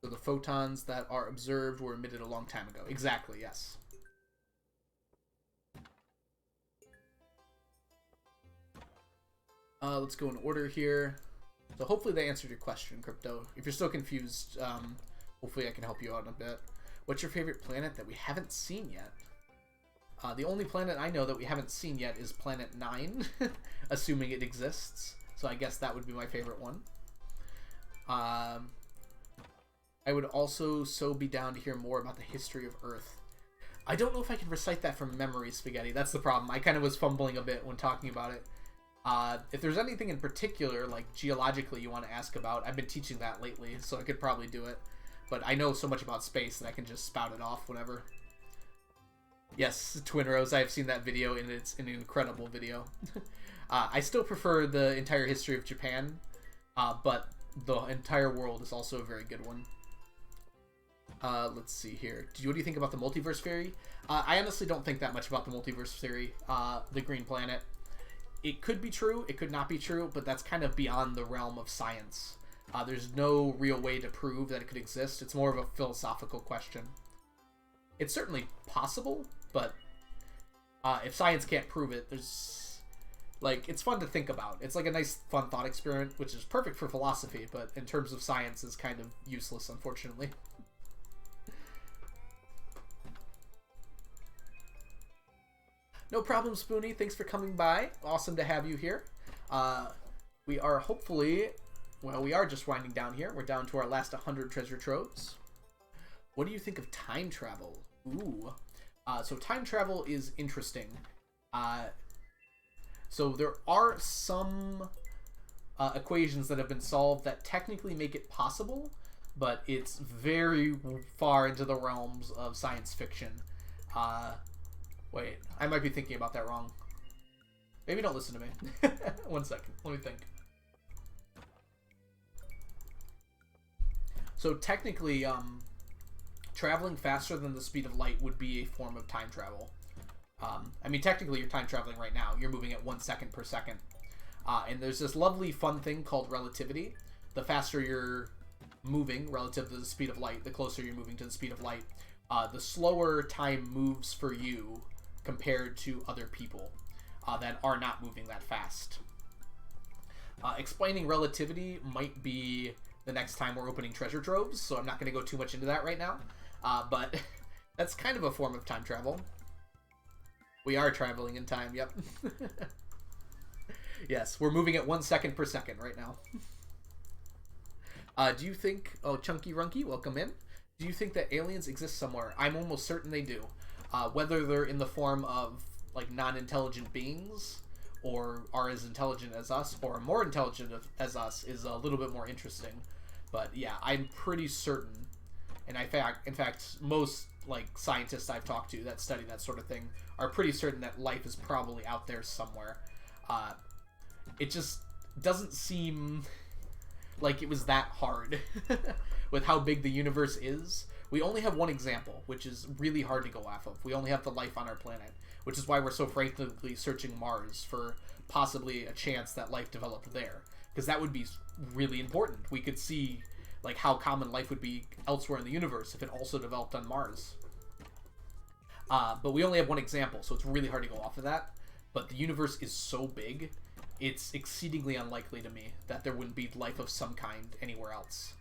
So the photons that are observed were emitted a long time ago. Exactly, yes. Let's go in order here. So hopefully they answered your question, Crypto. If you're still confused, hopefully I can help you out a bit. What's your favorite planet that we haven't seen yet? The only planet I know that we haven't seen yet is Planet 9, assuming it exists. So I guess that would be my favorite one. I would also be down to hear more about the history of Earth. I don't know if I can recite that from memory, Spaghetti. That's the problem. I kind of was fumbling a bit when talking about it. If there's anything in particular, like geologically, you want to ask about, I've been teaching that lately, so I could probably do it. But I know so much about space that I can just spout it off whenever. Yes, Twin Rose, I have seen that video, and it's an incredible video. I still prefer the entire history of Japan, but the entire world is also a very good one. Let's see here. What do you think about the multiverse theory? I honestly don't think that much about the multiverse theory, the green planet. It could be true, it could not be true, but that's kind of beyond the realm of science. There's no real way to prove that it could exist. It's more of a philosophical question. It's certainly possible, but if science can't prove it, there's... Like, it's fun to think about. It's like a nice, fun thought experiment, which is perfect for philosophy, but in terms of science is kind of useless, unfortunately. No problem, Spoonie. Thanks for coming by. Awesome to have you here. We are hopefully... Well, we are just winding down here. We're down to our last 100 treasure troves. What do you think of time travel? Ooh. So time travel is interesting. So there are some equations that have been solved that technically make it possible, but it's very far into the realms of science fiction. Wait, I might be thinking about that wrong. Maybe don't listen to me. 1 second, let me think. So technically, traveling faster than the speed of light would be a form of time travel. I mean, technically you're time traveling right now. You're moving at 1 second per second. And there's this lovely fun thing called relativity. The faster you're moving relative to the speed of light, the closer you're moving to the speed of light, the slower time moves for you compared to other people that are not moving that fast. Explaining relativity might be the next time we're opening treasure troves, so I'm not going to go too much into that right now. But that's kind of a form of time travel. We are traveling in time, yep. Yes, we're moving at 1 second per second right now. Do you think... Oh, Chunky Runky, welcome in. Do you think that aliens exist somewhere? I'm almost certain they do. Whether they're in the form of, like, non-intelligent beings, or are as intelligent as us, or more intelligent as us, is a little bit more interesting. But yeah, I'm pretty certain, and in fact, most like scientists I've talked to that study that sort of thing are pretty certain that life is probably out there somewhere. It just doesn't seem like it was that hard with how big the universe is, we only have one example, which is really hard to go off of. We only have the life on our planet, which is why we're so frantically searching Mars for possibly a chance that life developed there. Because that would be really important. We could see like how common life would be elsewhere in the universe if it also developed on Mars. But we only have one example, so it's really hard to go off of that. But the universe is so big, it's exceedingly unlikely to me that there wouldn't be life of some kind anywhere else.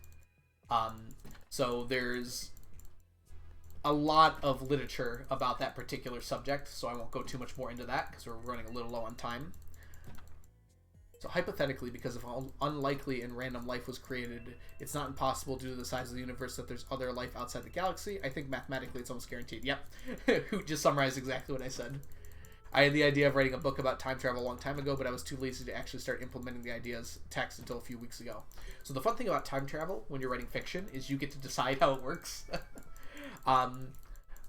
So there's a lot of literature about that particular subject, so I won't go too much more into that because we're running a little low on time. So hypothetically, because of how unlikely and random life was created, it's not impossible due to the size of the universe that there's other life outside the galaxy. I think mathematically it's almost guaranteed. Yep. Hoot just summarized exactly what I said. I had the idea of writing a book about time travel a long time ago, but I was too lazy to actually start implementing the ideas text until a few weeks ago. So the fun thing about time travel when you're writing fiction is you get to decide how it works.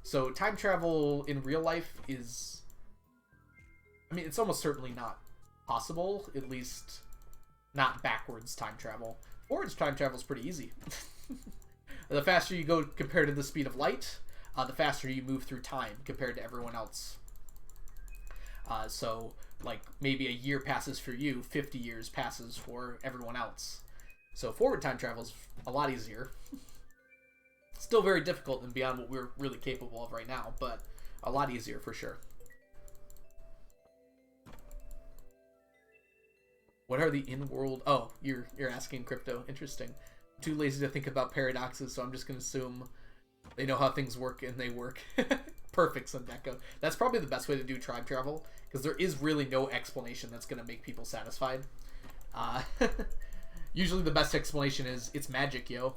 So time travel in real life is, I mean, it's almost certainly not possible, at least not backwards time travel. Forwards time travel is pretty easy. The faster you go compared to the speed of light, the faster you move through time compared to everyone else. So, like, maybe a year passes for you, 50 years passes for everyone else. So forward time travel is a lot easier. Still very difficult and beyond what we're really capable of right now, but a lot easier for sure. What are the in-world... Oh, you're asking crypto. Interesting. I'm too lazy to think about paradoxes, so I'm just going to assume they know how things work and they work. Perfect, Sundeko. That's probably the best way to do time travel, because there is really no explanation that's going to make people satisfied. Usually the best explanation is, it's magic, yo.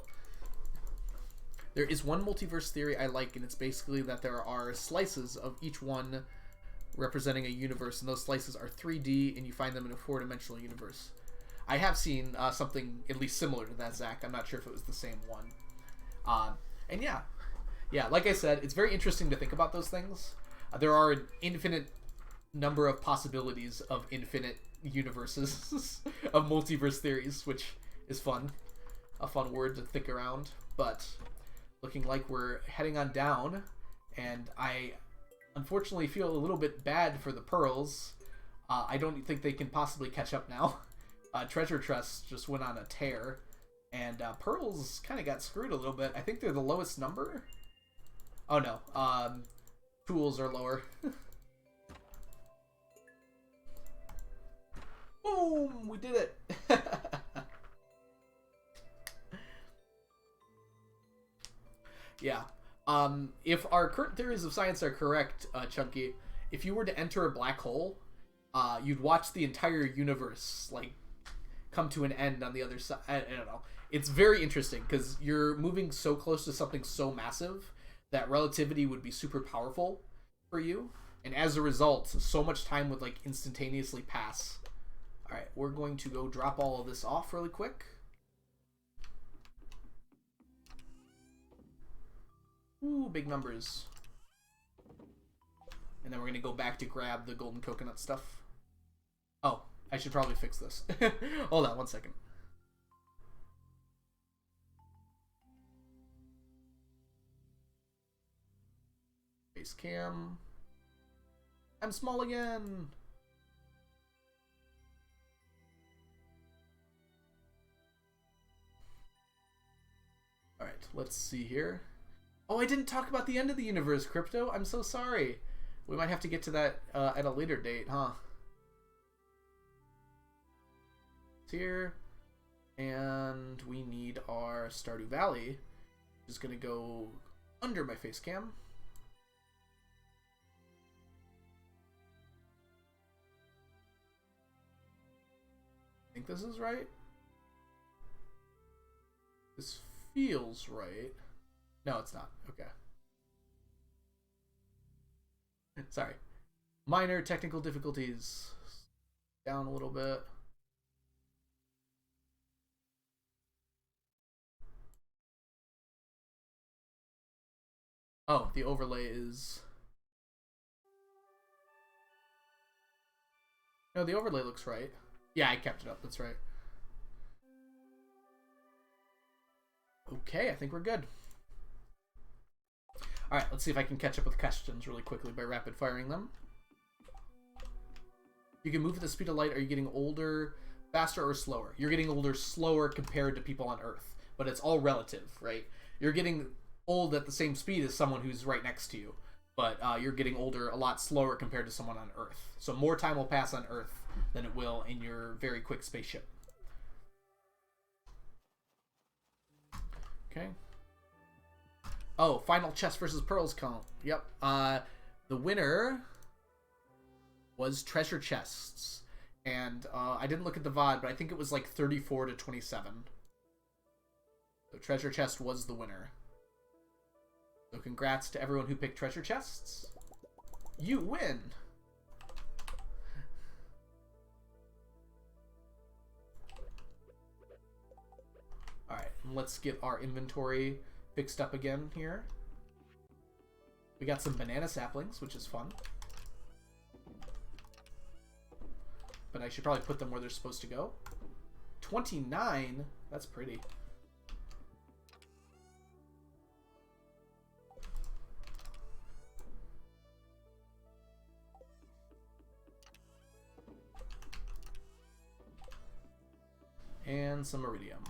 There is one multiverse theory I like, and it's basically that there are slices of each one representing a universe, and those slices are 3D, and you find them in a 4-dimensional universe. I have seen something at least similar to that, Zach. I'm not sure if it was the same one. And yeah, like I said, it's very interesting to think about those things. There are an infinite number of possibilities of infinite universes, of multiverse theories, which is fun. A fun word to think around, but looking like we're heading on down, and I unfortunately feel a little bit bad for the pearls. I don't think they can possibly catch up now. Treasure Trust just went on a tear, and pearls kind of got screwed a little bit. I think they're the lowest number. Oh no, tools are lower. Boom! We did it! Yeah. If our current theories of science are correct, Chunky, if you were to enter a black hole, you'd watch the entire universe, like, come to an end on the other side. I don't know. It's very interesting, because you're moving so close to something so massive that relativity would be super powerful for you, and as a result, so much time would, like, instantaneously pass. Alright, we're going to go drop all of this off really quick. Ooh, big numbers. And then we're going to go back to grab the golden coconut stuff. Oh, I should probably fix this. Hold on one second. Face cam. I'm small again. Alright, let's see here. Oh, I didn't talk about the end of the universe, Crypto. I'm so sorry. We might have to get to that at a later date, huh? It's here. And we need our Stardew Valley. Just going to go under my face cam. I think this is right. This feels right. No, it's not. Okay. Sorry. Minor technical difficulties. Down a little bit. Oh, the overlay is... No, the overlay looks right. Yeah, I kept it up. That's right. Okay, I think we're good. Alright, let's see if I can catch up with questions really quickly by rapid firing them. You can move at the speed of light. Are you getting older faster or slower? You're getting older slower compared to people on Earth. But it's all relative, right? You're getting old at the same speed as someone who's right next to you. But you're getting older a lot slower compared to someone on Earth. So more time will pass on Earth than it will in your very quick spaceship. Okay. Oh, final chest versus pearls count. Yep. The winner was treasure chests. And I didn't look at the VOD, but I think it was like 34 to 27. So treasure chest was the winner. So congrats to everyone who picked treasure chests. You win! Alright, let's get our inventory fixed up again here. We got some banana saplings, which is fun. But I should probably put them where they're supposed to go. 29? That's pretty. And some iridium.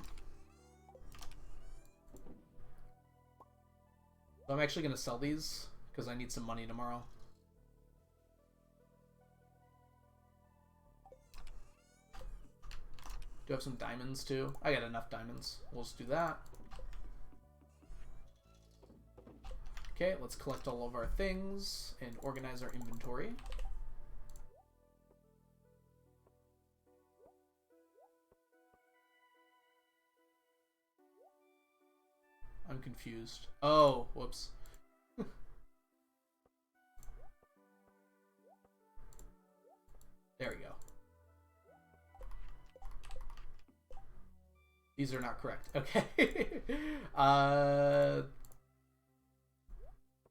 So I'm actually going to sell these because I need some money tomorrow. Do have some diamonds too. I got enough diamonds. We'll just do that. Okay, let's collect all of our things and organize our inventory. I'm confused. Oh, whoops. There we go. These are not correct. Okay.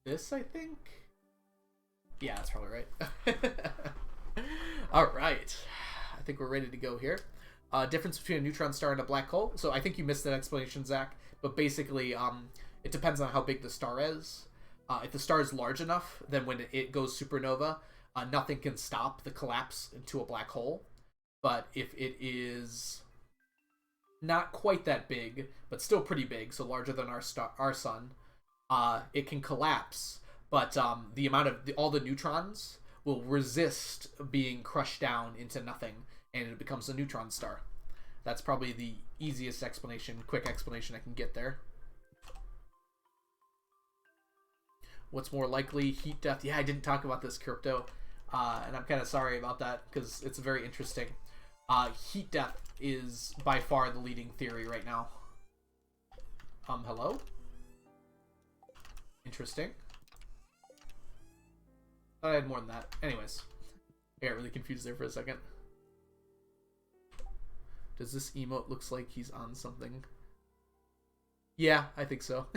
This, I think? Yeah, that's probably right. Alright. I think we're ready to go here. Difference between a neutron star and a black hole. So I think you missed that explanation, Zach. But basically, it depends on how big the star is. If the star is large enough, then when it goes supernova, nothing can stop the collapse into a black hole. But if it is not quite that big, but still pretty big, so larger than our sun, it can collapse. But the amount of all the neutrons will resist being crushed down into nothing, and it becomes a neutron star. That's probably the easiest explanation, quick explanation I can get there. What's more likely? Heat death. Yeah, I didn't talk about this, Crypto. And I'm kind of sorry about that, because it's very interesting. Heat death is by far the leading theory right now. Hello? Interesting. Thought I had more than that. Anyways. I got really confused there for a second. Does this emote looks like he's on something? Yeah, I think so.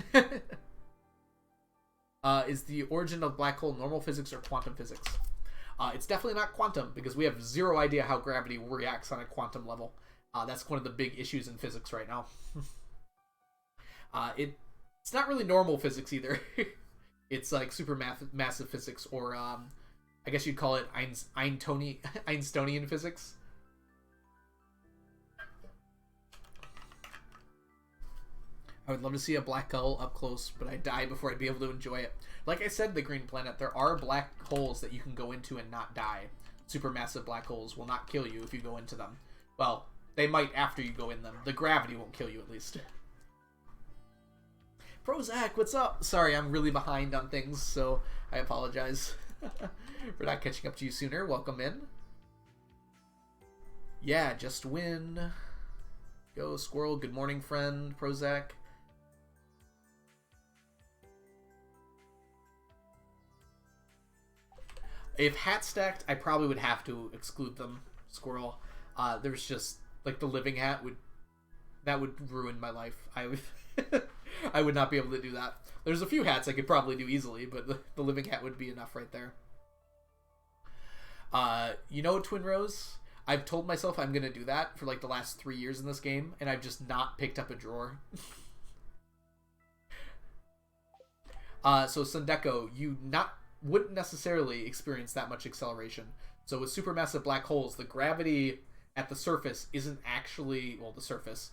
Is the origin of black hole normal physics or quantum physics? It's definitely not quantum, because we have zero idea how gravity reacts on a quantum level. That's one of the big issues in physics right now. It's not really normal physics either. It's like super massive physics, or I guess you'd call it Einsteinian physics. I would love to see a black hole up close, but I'd die before I'd be able to enjoy it. Like I said, the Green Planet, there are black holes that you can go into and not die. Supermassive black holes will not kill you if you go into them. Well, they might after you go in them. The gravity won't kill you, at least. Prozac, what's up? Sorry, I'm really behind on things, so I apologize for not catching up to you sooner. Welcome in. Yeah, just win. Go, Squirrel. Good morning, friend. Prozac. If hat stacked, I probably would have to exclude them, Squirrel. There's just, like, the living hat would ruin my life. I would not be able to do that. There's a few hats I could probably do easily, but the living hat would be enough right there. You know, Twin Rose? I've told myself I'm going to do that for, like, the last 3 years in this game, and I've just not picked up a drawer. So Sundeko, you wouldn't necessarily experience that much acceleration. So with supermassive black holes, the gravity at the surface isn't actually, well, the surface,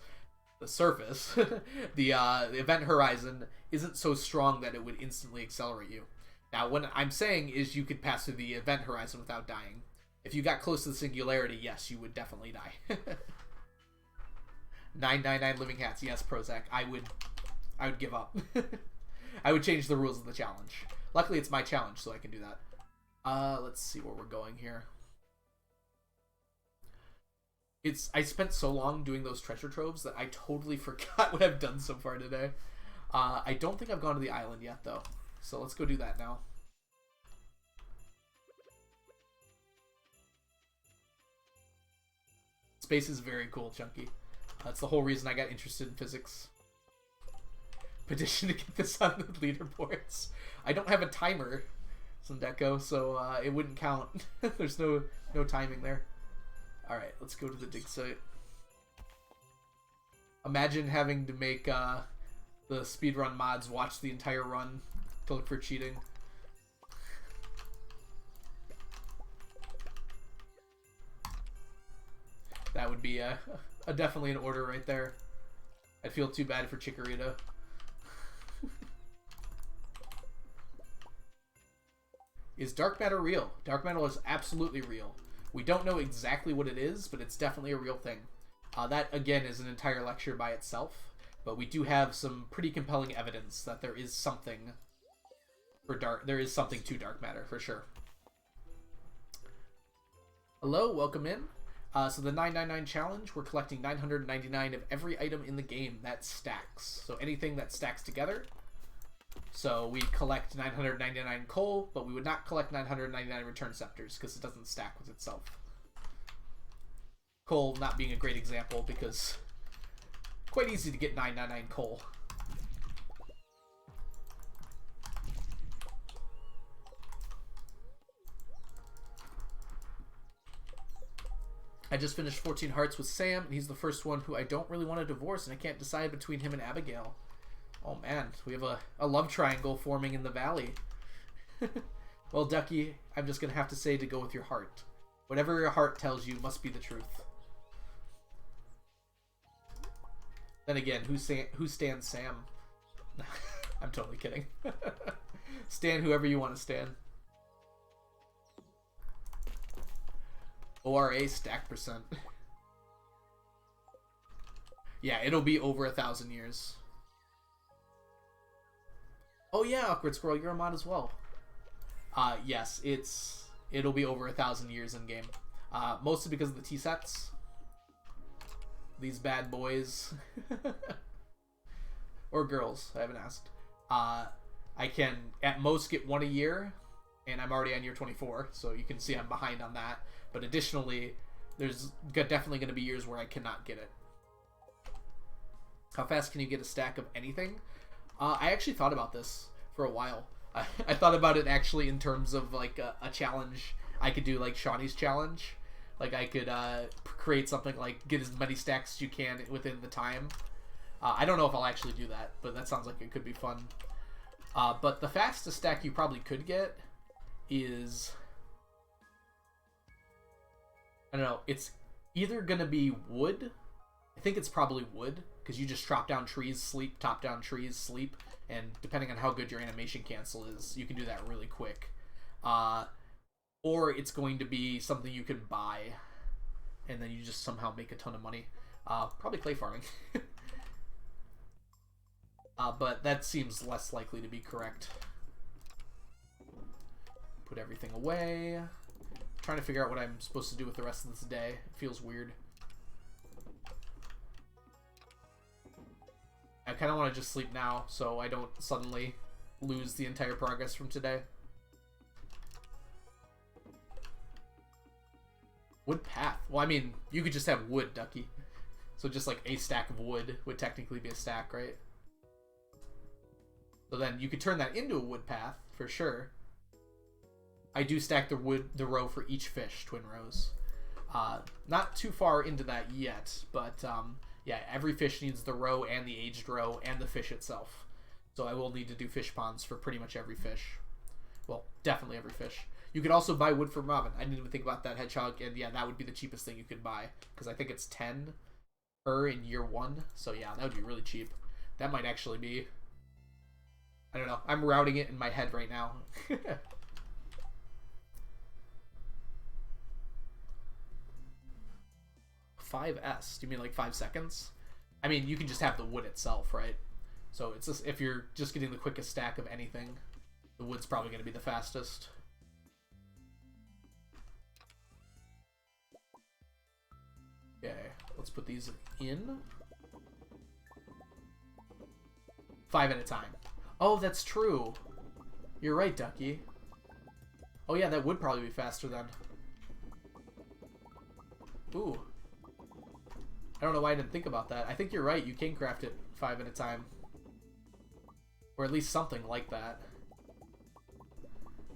the event horizon isn't so strong that it would instantly accelerate you. Now, what I'm saying is you could pass through the event horizon without dying. If you got close to the singularity, yes, you would definitely die. 999 living hats. Yes, Prozac. I would give up. I would change the rules of the challenge. Luckily, it's my challenge, so I can do that. Let's see where we're going here. I spent so long doing those treasure troves that I totally forgot what I've done so far today. I don't think I've gone to the island yet, though. So let's go do that now. Space is very cool, Chunky. That's the whole reason I got interested in physics. Petition to get this on the leaderboards. I don't have a timer, Sundeko, so it wouldn't count. There's no timing there. Alright, let's go to the dig site. Imagine having to make the speedrun mods watch the entire run to look for cheating. That would be definitely an order right there. I'd feel too bad for Chikorita. Is dark matter real? Dark matter is absolutely real. We don't know exactly what it is, but it's definitely a real thing. That, again, is an entire lecture by itself, but we do have some pretty compelling evidence that there is something to dark matter, for sure. Hello, welcome in. So the 999 challenge, we're collecting 999 of every item in the game that stacks. So anything that stacks together. So we collect 999 coal, but we would not collect 999 return scepters because it doesn't stack with itself. Coal not being a great example because quite easy to get 999 coal. I just finished 14 Hearts with Sam, and he's the first one who I don't really want to divorce, and I can't decide between him and Abigail. Oh man, we have a love triangle forming in the valley. Well, Ducky, I'm just going to have to say to go with your heart. Whatever your heart tells you must be the truth. Then again, who stands Sam? I'm totally kidding. Stand whoever you want to stand. ORA stack percent. Yeah, it'll be over 1,000 years. Oh yeah, Awkward Squirrel, you're a mod as well. Yes, it'll be over 1,000 years in game. Mostly because of the T-sets. These bad boys. Or girls, I haven't asked. I can at most get one a year, and I'm already on year 24, so you can see I'm behind on that. But additionally, there's definitely going to be years where I cannot get it. How fast can you get a stack of anything? I actually thought about this for a while. I thought about it actually in terms of like a challenge. I could do like Shawnee's challenge. Like I could create something like get as many stacks as you can within the time. I don't know if I'll actually do that, but that sounds like it could be fun. But the fastest stack you probably could get is... I don't know, it's either going to be wood. I think it's probably wood, because you just chop down trees, sleep, top down trees, sleep, and depending on how good your animation cancel is, you can do that really quick. Or it's going to be something you can buy, and then you just somehow make a ton of money. Probably clay farming. But that seems less likely to be correct. Put everything away. Trying to figure out what I'm supposed to do with the rest of this day. It feels weird. I kind of want to just sleep now so I don't suddenly lose the entire progress from today. Wood path. Well, I mean, you could just have wood, Ducky. So just like a stack of wood would technically be a stack, right? So then you could turn that into a wood path for sure. I do stack the row for each fish, twin rows. Not too far into that yet, but yeah, every fish needs the row and the aged row and the fish itself. So I will need to do fish ponds for pretty much every fish. Well, definitely every fish. You could also buy wood from Robin. I didn't even think about that, hedgehog. And yeah, that would be the cheapest thing you could buy. Because I think it's 10 per in year 1. So yeah, that would be really cheap. That might actually be... I don't know. I'm routing it in my head right now. 5S? Do you mean like 5 seconds? I mean, you can just have the wood itself, right? So it's just, if you're just getting the quickest stack of anything, the wood's probably going to be the fastest. Okay, let's put these in. 5 at a time. Oh, that's true. You're right, Ducky. Oh yeah, that would probably be faster then. Ooh. I don't know why I didn't think about that. I think you're right. You can craft it 5 at a time. Or at least something like that.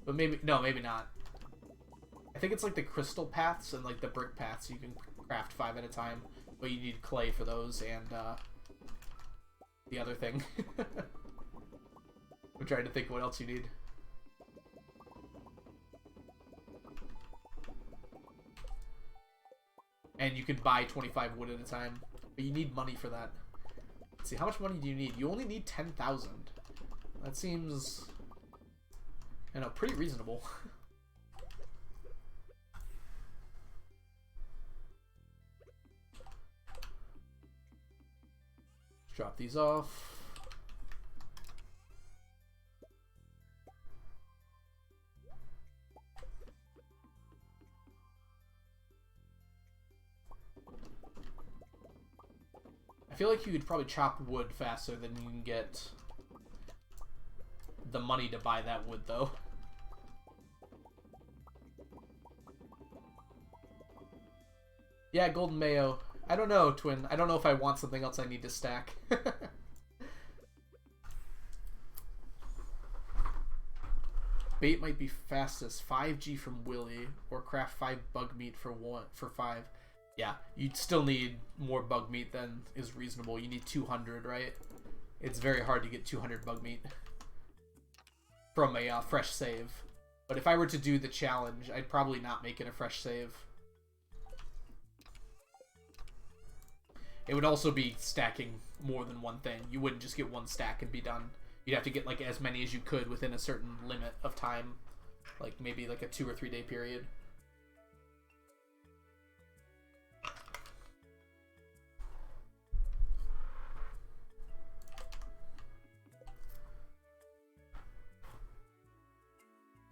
But maybe... No, maybe not. I think it's like the crystal paths and like the brick paths you can craft 5 at a time. But you need clay for those and the other thing. I'm trying to think what else you need. And you can buy 25 wood at a time. But you need money for that. Let's see, how much money do you need? You only need 10,000. That seems, you know, pretty reasonable. Drop these off. I feel like you could probably chop wood faster than you can get the money to buy that wood, though. Yeah, golden mayo. I don't know, Twin. I don't know if I want something else I need to stack. Bait might be fastest. 5G from Willy, or craft 5 bug meat for 5. Yeah, you'd still need more bug meat than is reasonable. You need 200, right? It's very hard to get 200 bug meat from a fresh save. But if I were to do the challenge, I'd probably not make it a fresh save. It would also be stacking more than one thing. You wouldn't just get one stack and be done. You'd have to get like as many as you could within a certain limit of time. Like maybe like a 2 or 3 day period.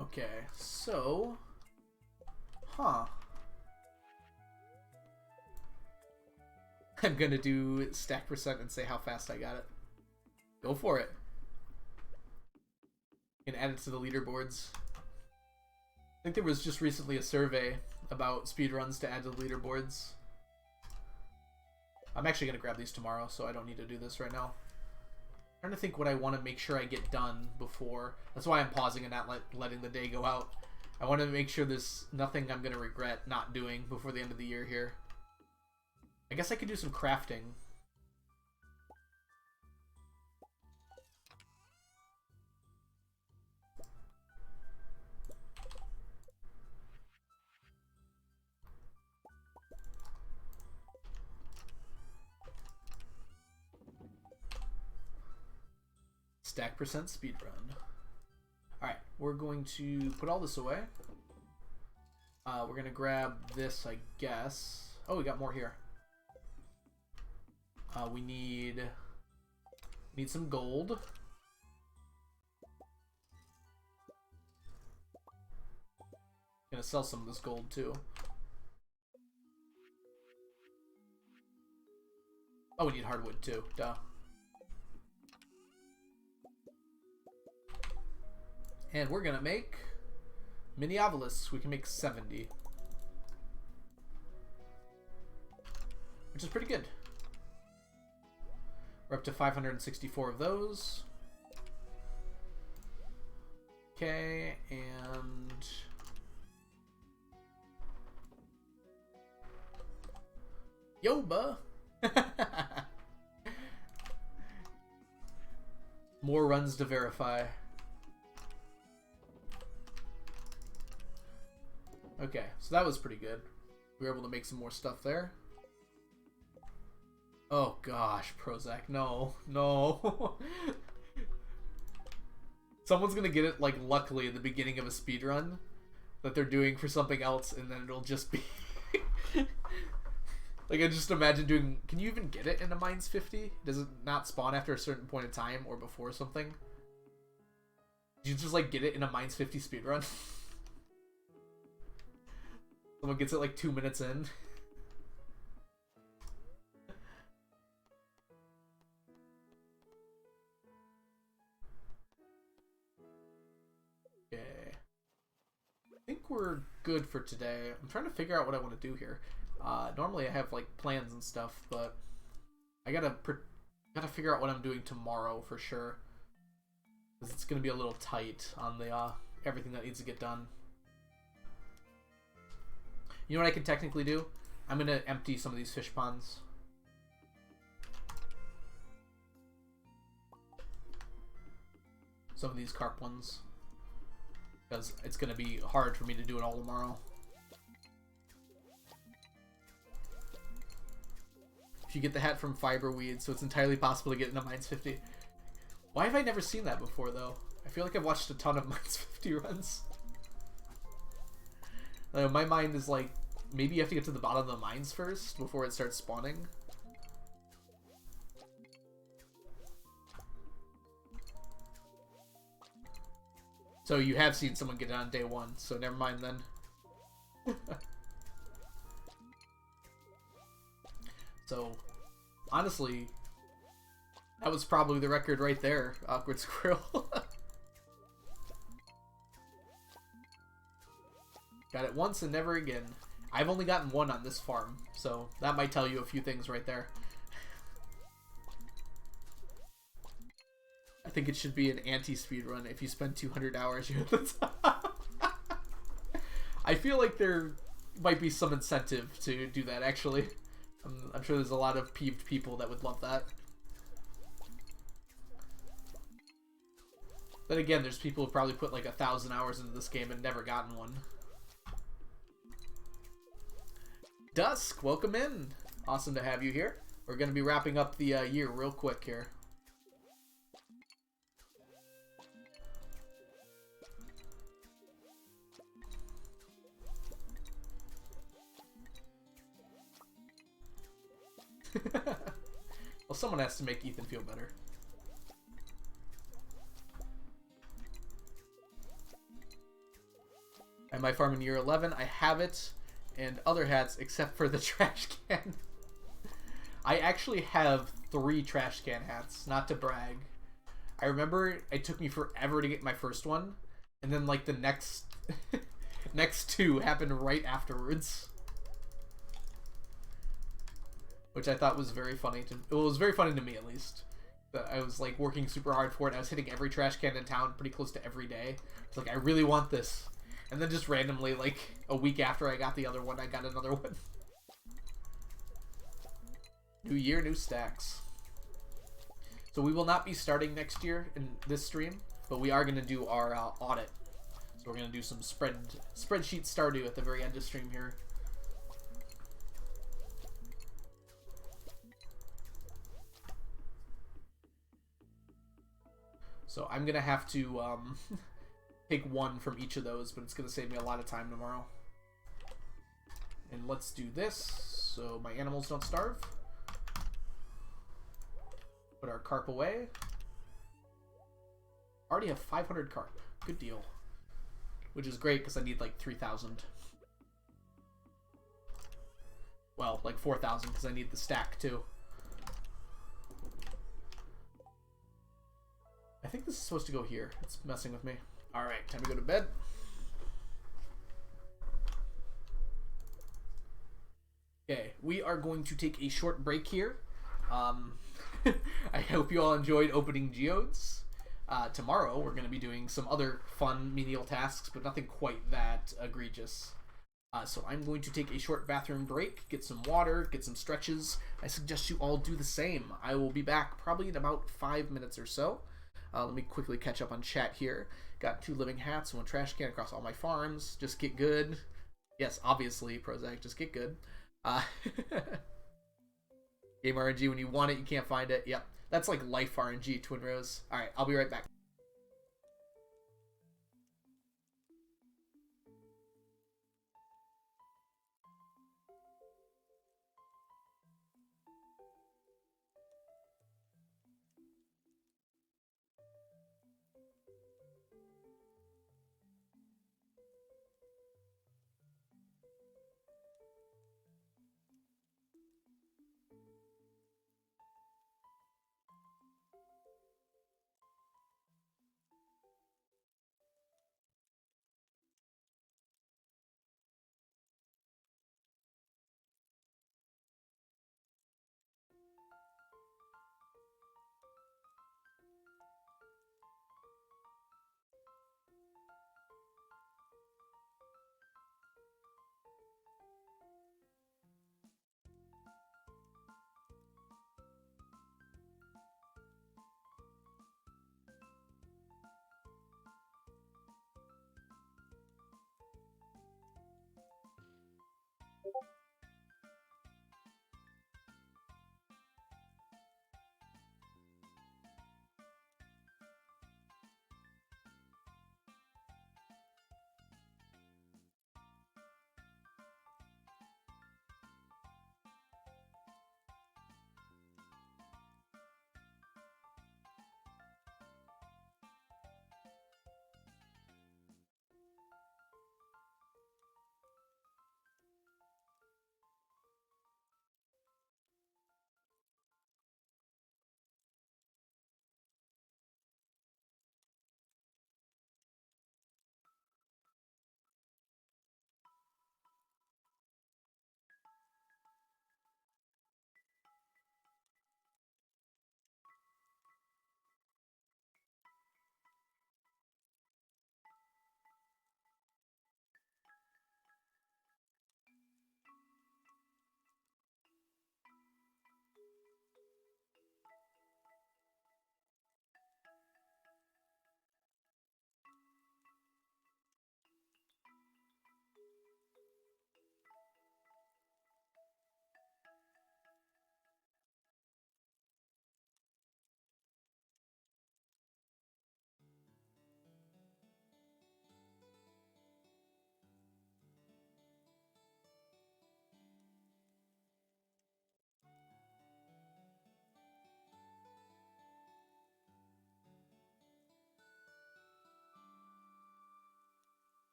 Okay, so... Huh. I'm gonna do stack percent and say how fast I got it. Go for it. And add it to the leaderboards. I think there was just recently a survey about speedruns to add to the leaderboards. I'm actually gonna grab these tomorrow, so I don't need to do this right now. I'm trying to think what I want to make sure I get done before. That's why I'm pausing and not letting the day go out. I want to make sure there's nothing I'm gonna regret not doing before the end of the year here. I guess I could do some crafting. Stack percent speedrun. Alright, we're going to put all this away. We're going to grab this, I guess. Oh, we got more here. We need some gold. Gonna sell some of this gold too. Oh, we need hardwood too. Duh. And we're gonna make mini obelisks. We can make 70, which is pretty good. We're up to 564 of those. Okay, and Yoba. More runs to verify. Okay, so that was pretty good. We were able to make some more stuff there. Oh gosh, Prozac, no, no. Someone's gonna get it, like, luckily at the beginning of a speedrun that they're doing for something else, and then it'll just be... Like, I just imagine doing... Can you even get it into Mines 50? Does it not spawn after a certain point in time or before something? Did you just, like, get it in a Mines 50 speedrun? Someone gets it, like, 2 minutes in. Okay. I think we're good for today. I'm trying to figure out what I want to do here. Normally I have, like, plans and stuff, but I gotta figure out what I'm doing tomorrow for sure. Because it's gonna be a little tight on the, everything that needs to get done. You know what I can technically do? I'm gonna empty some of these fish ponds. Some of these carp ones. Because it's gonna be hard for me to do it all tomorrow. You get the hat from Fiberweed, so it's entirely possible to get into Mines 50. Why have I never seen that before, though? I feel like I've watched a ton of Mines 50 runs. My mind is like, maybe you have to get to the bottom of the mines first before it starts spawning. So you have seen someone get it on day one, so never mind then. So, honestly, that was probably the record right there, Awkward Squirrel. Got it once and never again. I've only gotten one on this farm, so that might tell you a few things right there. I think it should be an anti-speed run. If you spend 200 hours, you're at the top. I feel like there might be some incentive to do that, actually. I'm sure there's a lot of peeved people that would love that. Then again, there's people who probably put like 1,000 hours into this game and never gotten one. Dusk, welcome in. Awesome to have you here. We're going to be wrapping up the year real quick here. Well, someone has to make Ethan feel better. Am I farming year 11? I have it, and other hats except for the trash can. I actually have 3 trash can hats, not to brag. I remember it took me forever to get my first one, and then like the next next 2 happened right afterwards. Which I thought was very funny to... Well, it was very funny to me, at least. That I was, like, working super hard for it. I was hitting every trash can in town pretty close to every day. It's like, I really want this. And then just randomly, like, a week after I got the other one, I got another one. New year, new stacks. So we will not be starting next year in this stream, but we are going to do our audit. So we're going to do some Spreadsheet Stardew at the very end of stream here. So I'm going to have to take 1 from each of those, but it's going to save me a lot of time tomorrow. And let's do this so my animals don't starve. Put our carp away. Already have 500 carp. Good deal. Which is great because I need like 3,000. Well, like 4,000 because I need the stack too. I think this is supposed to go here. It's messing with me. Alright, time to go to bed. Okay, we are going to take a short break here. I hope you all enjoyed opening Geodes. Tomorrow we're going to be doing some other fun menial tasks, but nothing quite that egregious. So I'm going to take a short bathroom break, get some water, get some stretches. I suggest you all do the same. I will be back probably in about 5 minutes or so. Let me quickly catch up on chat here. Got 2 living hats, 1 trash can across all my farms. Just get good. Yes, obviously, Prozac, just get good. Game RNG, when you want it, you can't find it. Yep, that's like life RNG, Twin Rose. Alright, I'll be right back.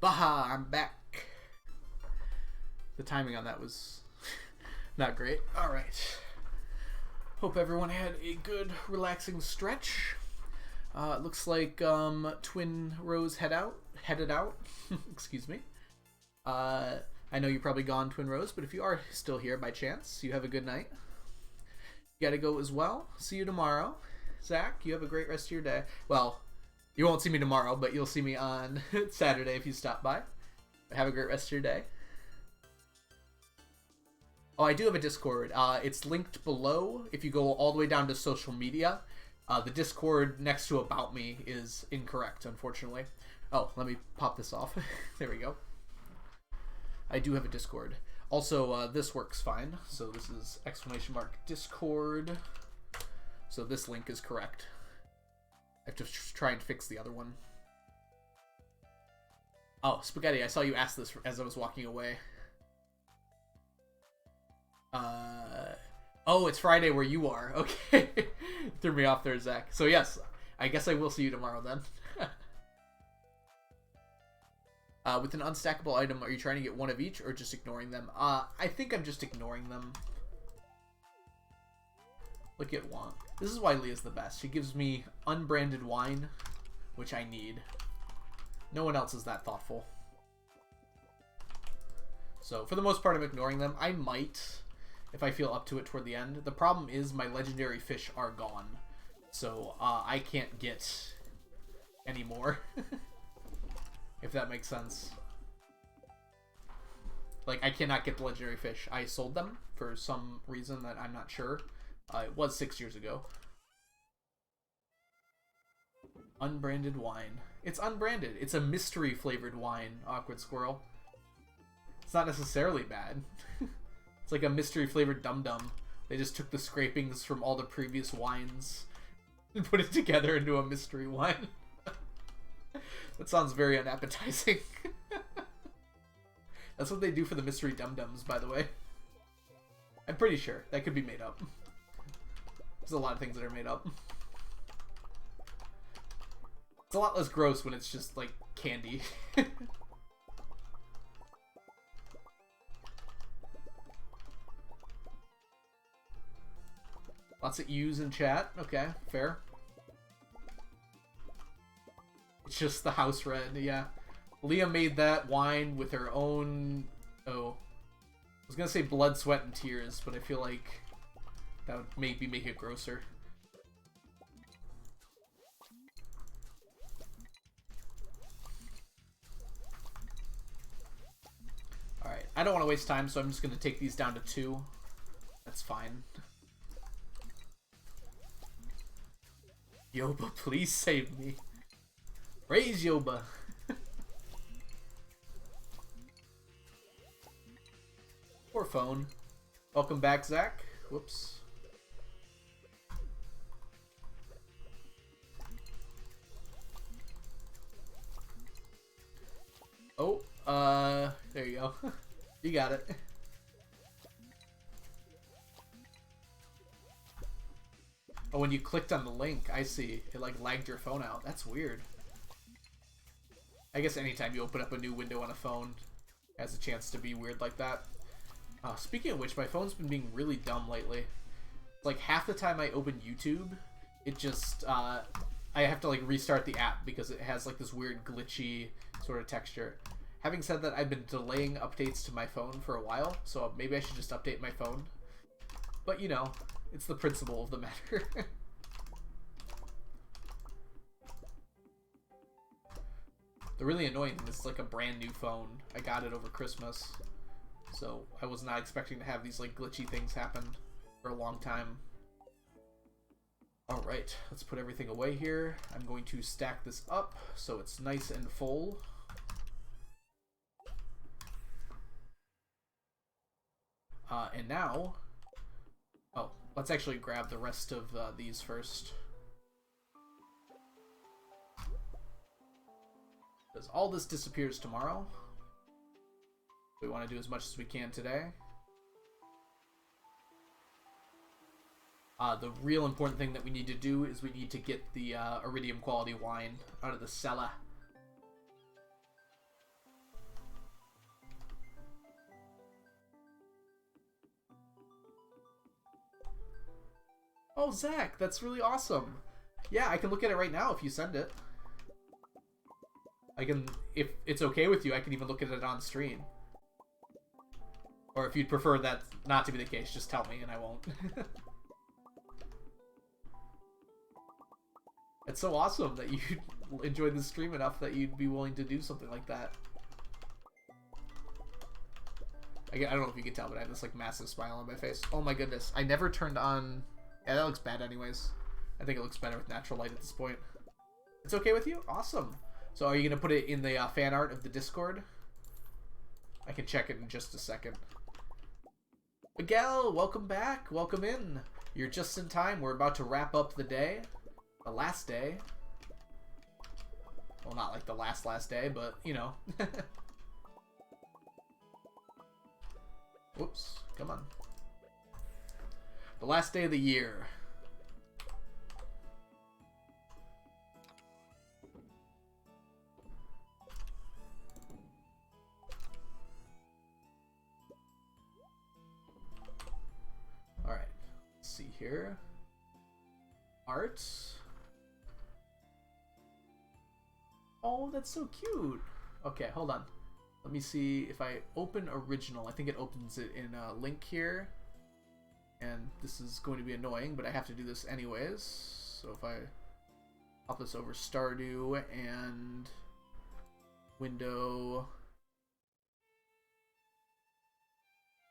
Baha, I'm back. The timing on that was not great. Alright. Hope everyone had a good, relaxing stretch. It looks like Twin Rose headed out. Excuse me. I know you're probably gone, Twin Rose, but if you are still here by chance, you have a good night. You gotta go as well. See you tomorrow. Zach, you have a great rest of your day. Well, you won't see me tomorrow, but you'll see me on Saturday if you stop by. Have a great rest of your day. Oh, I do have a Discord. It's linked below. If you go all the way down to social media, the Discord next to About Me is incorrect, unfortunately. Oh, let me pop this off. There we go. I do have a Discord. Also, this works fine. So this is !Discord. So this link is correct. I have to try and fix the other one. Oh, Spaghetti, I saw you ask this as I was walking away. Oh, it's Friday where you are. Okay. Threw me off there, Zach. So yes, I guess I will see you tomorrow then. With an unstackable item, are you trying to get one of each or just ignoring them? I think I'm just ignoring them. Look at one. This is why Leah's the best. She gives me unbranded wine, which I need. No one else is that thoughtful. So, for the most part, I'm ignoring them. I might, if I feel up to it toward the end. The problem is my legendary fish are gone. So, I can't get any more. If that makes sense. Like, I cannot get the legendary fish. I sold them for some reason that I'm not sure. It was 6 years ago. Unbranded wine. It's unbranded. It's a mystery flavored wine, Awkward Squirrel. It's not necessarily bad. It's like a mystery flavored Dum Dum. They just took the scrapings from all the previous wines and put it together into a mystery wine. That sounds very unappetizing. That's what they do for the mystery Dum Dums, by the way. I'm pretty sure. That could be made up. There's a lot of things that are made up. It's a lot less gross when it's just, like, candy. Lots of U's in chat. Okay, fair. It's just the house red, yeah. Leah made that wine with her own... Oh. I was gonna say blood, sweat, and tears, but I feel like that would maybe make it grosser. Alright, I don't want to waste time, so I'm just gonna take these down to 2. That's fine. Yoba, please save me. Raise Yoba. Poor phone. Welcome back, Zach. Whoops. Oh, there you go. You got it. Oh, when you clicked on the link, I see. It, like, lagged your phone out. That's weird. I guess anytime you open up a new window on a phone, it has a chance to be weird like that. Speaking of which, my phone's been being really dumb lately. Like, half the time I open YouTube, it just, I have to, like, restart the app because it has, like, this weird glitchy sort of texture. Having said that, I've been delaying updates to my phone for a while, so maybe I should just update my phone. But, you know, it's the principle of the matter. The really annoying thing is it's like a brand new phone. I got it over Christmas. So I was not expecting to have these like glitchy things happen for a long time. Alright, let's put everything away here. I'm going to stack this up so it's nice and full. And now... Oh, let's actually grab the rest of these first. Because all this disappears tomorrow. We want to do as much as we can today. The real important thing that we need to do is we need to get the iridium quality wine out of the cellar. Oh, Zach, that's really awesome. Yeah, I can look at it right now if you send it. I can, if it's okay with you, I can even look at it on screen. Or if you'd prefer that not to be the case, just tell me and I won't. It's so awesome that you enjoyed the stream enough that you'd be willing to do something like that. I don't know if you can tell, but I have this like massive smile on my face. Oh my goodness, I never turned on... Yeah, that looks bad anyways. I think it looks better with natural light at this point. It's okay with you? Awesome. So are you going to put it in the fan art of the Discord? I can check it in just a second. Miguel, welcome back. Welcome in. You're just in time. We're about to wrap up the day. The last day. Well, not like the last day, but, you know. Whoops. Come on. The last day of the year. Alright. Let's see here. Art. Oh, that's so cute. Okay, hold on. Let me see if I open original. I think it opens it in a link here. And this is going to be annoying, but I have to do this anyways. So if I pop this over Stardew and window.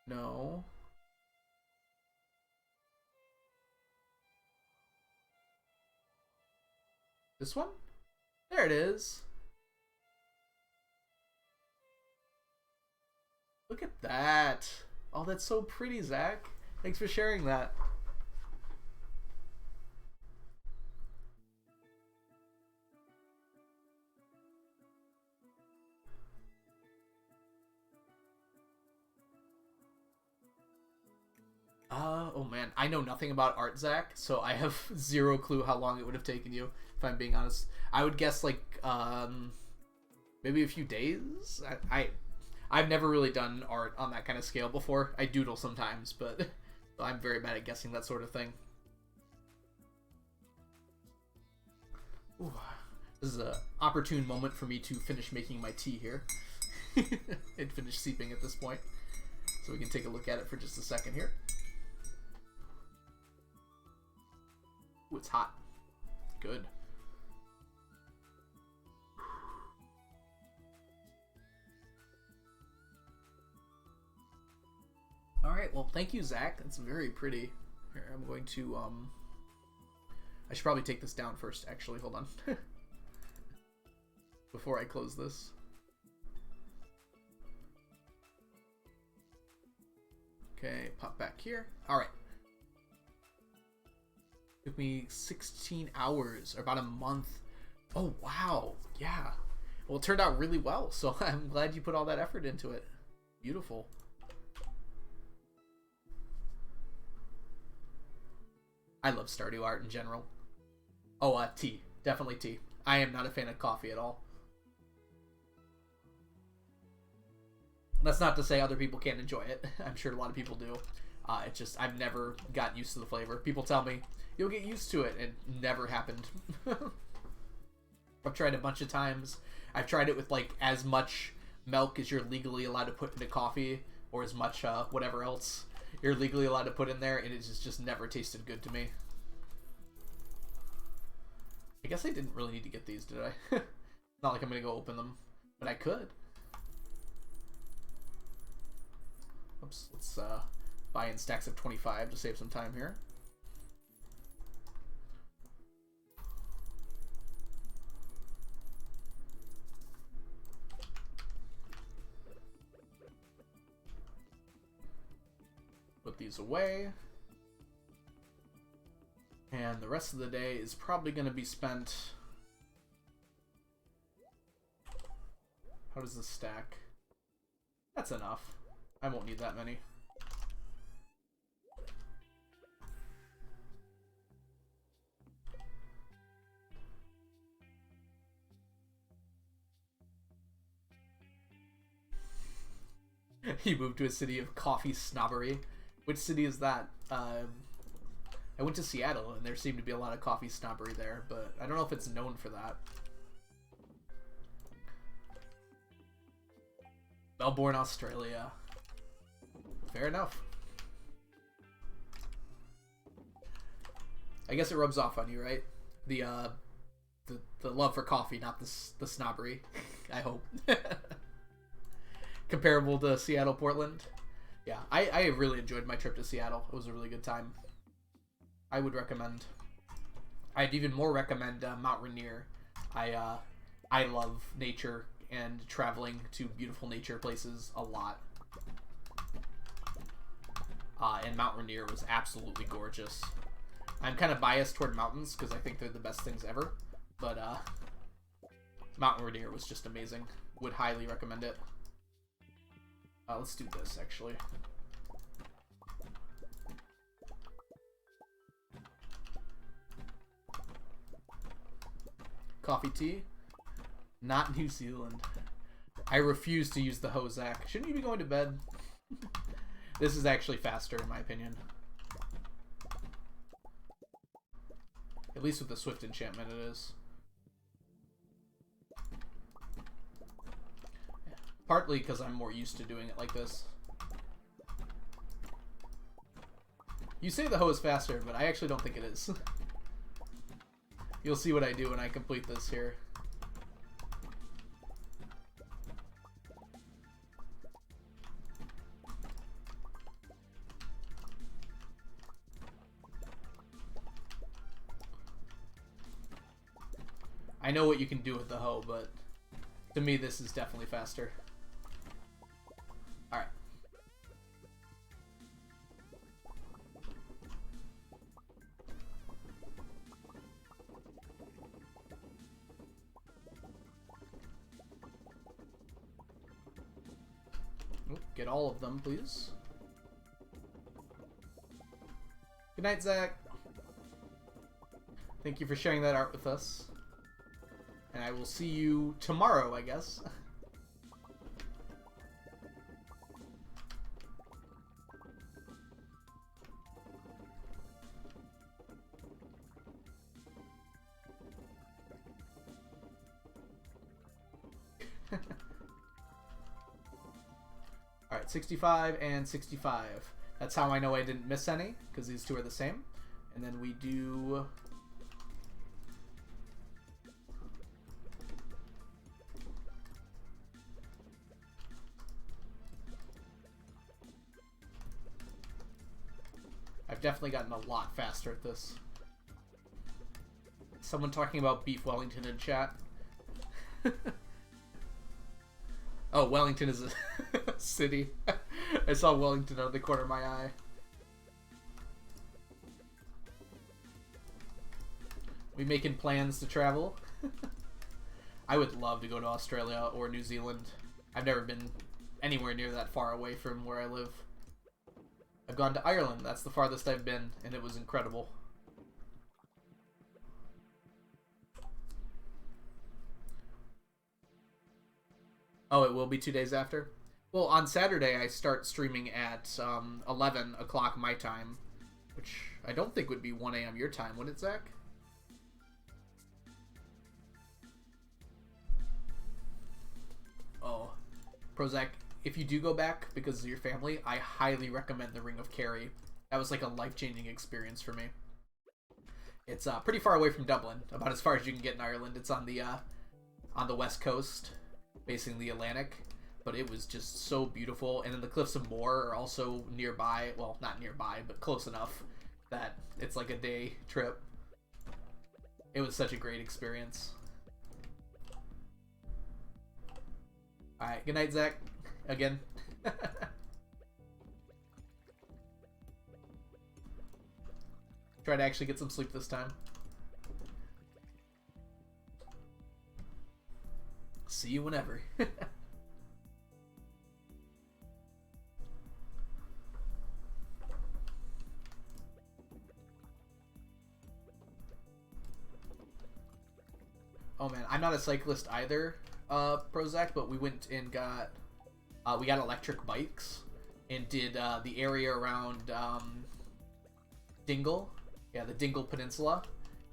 No. This one? There it is. Look at that. Oh, that's so pretty, Zach. Thanks for sharing that. Oh man, I know nothing about art, Zach, so I have zero clue how long it would have taken you, if I'm being honest. I would guess like, maybe a few days? I've never really done art on that kind of scale before. I doodle sometimes, but I'm very bad at guessing that sort of thing. Ooh, this is an opportune moment for me to finish making my tea here. And finish seeping at this point. So we can take a look at it for just a second here. Ooh, it's hot. Good. Alright, well, thank you, Zach. That's very pretty. Here, I'm going to, I should probably take this down first, actually. Hold on. Before I close this. Okay, pop back here. Alright. Took me 16 hours, or about a month. Oh, wow. Yeah. Well, it turned out really well, so I'm glad you put all that effort into it. Beautiful. I love Stardew art in general. Oh, tea. Definitely tea. I am not a fan of coffee at all. That's not to say other people can't enjoy it. I'm sure a lot of people do. It's just, I've never gotten used to the flavor. People tell me, you'll get used to it. It never happened. I've tried a bunch of times. I've tried it with, like, as much milk as you're legally allowed to put into coffee, or as much, whatever else you're legally allowed to put in there, and it just never tasted good to me. I guess I didn't really need to get these, did I? Not like I'm gonna go open them, but I could. Oops, let's buy in stacks of 25 to save some time here. Put these away. And the rest of the day is probably going to be spent... How does this stack? That's enough. I won't need that many. He moved to a city of coffee snobbery. Which city is that? I went to Seattle, and there seemed to be a lot of coffee snobbery there, but I don't know if it's known for that. Melbourne, Australia. Fair enough. I guess it rubs off on you, right? The love for coffee, not the snobbery. I hope. Comparable to Seattle, Portland. Yeah, I really enjoyed my trip to Seattle. It was a really good time. I would recommend. I'd even more recommend Mount Rainier. I love nature and traveling to beautiful nature places a lot. And Mount Rainier was absolutely gorgeous. I'm kind of biased toward mountains because I think they're the best things ever. But Mount Rainier was just amazing. Would highly recommend it. Let's do this, actually. Coffee tea? Not New Zealand. I refuse to use the Hozak. Shouldn't you be going to bed? This is actually faster, in my opinion. At least with the Swift enchantment it is. Partly because I'm more used to doing it like this. You say the hoe is faster, but I actually don't think it is. You'll see what I do when I complete this here. I know what you can do with the hoe, but to me this is definitely faster. Alright. Get all of them, please. Good night, Zach. Thank you for sharing that art with us. And I will see you tomorrow, I guess. Alright, 65 and 65. That's how I know I didn't miss any, because these two are the same. And then we do... I've definitely gotten a lot faster at this. Someone talking about Beef Wellington in chat. Oh, Wellington is a city. I saw Wellington out of the corner of my eye. We making plans to travel? I would love to go to Australia or New Zealand. I've never been anywhere near that far away from where I live. I've gone to Ireland. That's the farthest I've been, and it was incredible. Oh, it will be 2 days after? Well, on Saturday, I start streaming at 11 o'clock my time, which I don't think would be 1 a.m. your time, would it, Zach? Oh. Prozac, if you do go back because of your family, I highly recommend the Ring of Quarry. That was like a life-changing experience for me. It's pretty far away from Dublin, about as far as you can get in Ireland. It's on the west coast, facing the Atlantic, but it was just so beautiful. And then the Cliffs of Moher are also nearby. Well, not nearby, but close enough that it's like a day trip. It was such a great experience. Alright, good night, Zach. Again. Try to actually get some sleep this time. See you whenever. Oh man, I'm not a cyclist either, Prozac, but we went and got we got electric bikes and did the area around Dingle, Yeah, the Dingle Peninsula.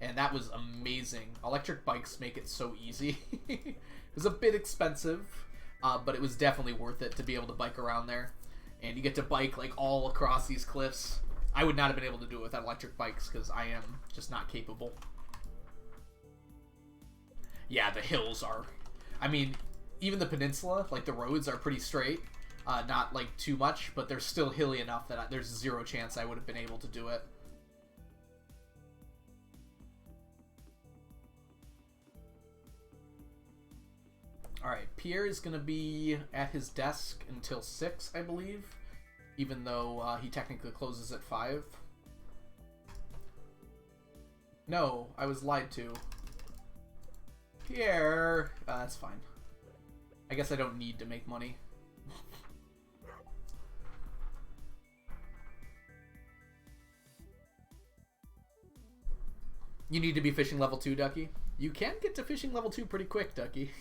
And that was amazing. Electric bikes make it so easy. It was a bit expensive, but it was definitely worth it to be able to bike around there. And you get to bike like all across these cliffs. I would not have been able to do it without electric bikes because I am just not capable. Yeah, the hills are... I mean, even the peninsula, like the roads are pretty straight. Not like too much, but they're still hilly enough that there's zero chance I would have been able to do it. Alright, Pierre is going to be at his desk until 6, I believe. Even though he technically closes at 5. No, I was lied to. Pierre! That's fine. I guess I don't need to make money. You need to be fishing level 2, Ducky. You can get to fishing level 2 pretty quick, Ducky.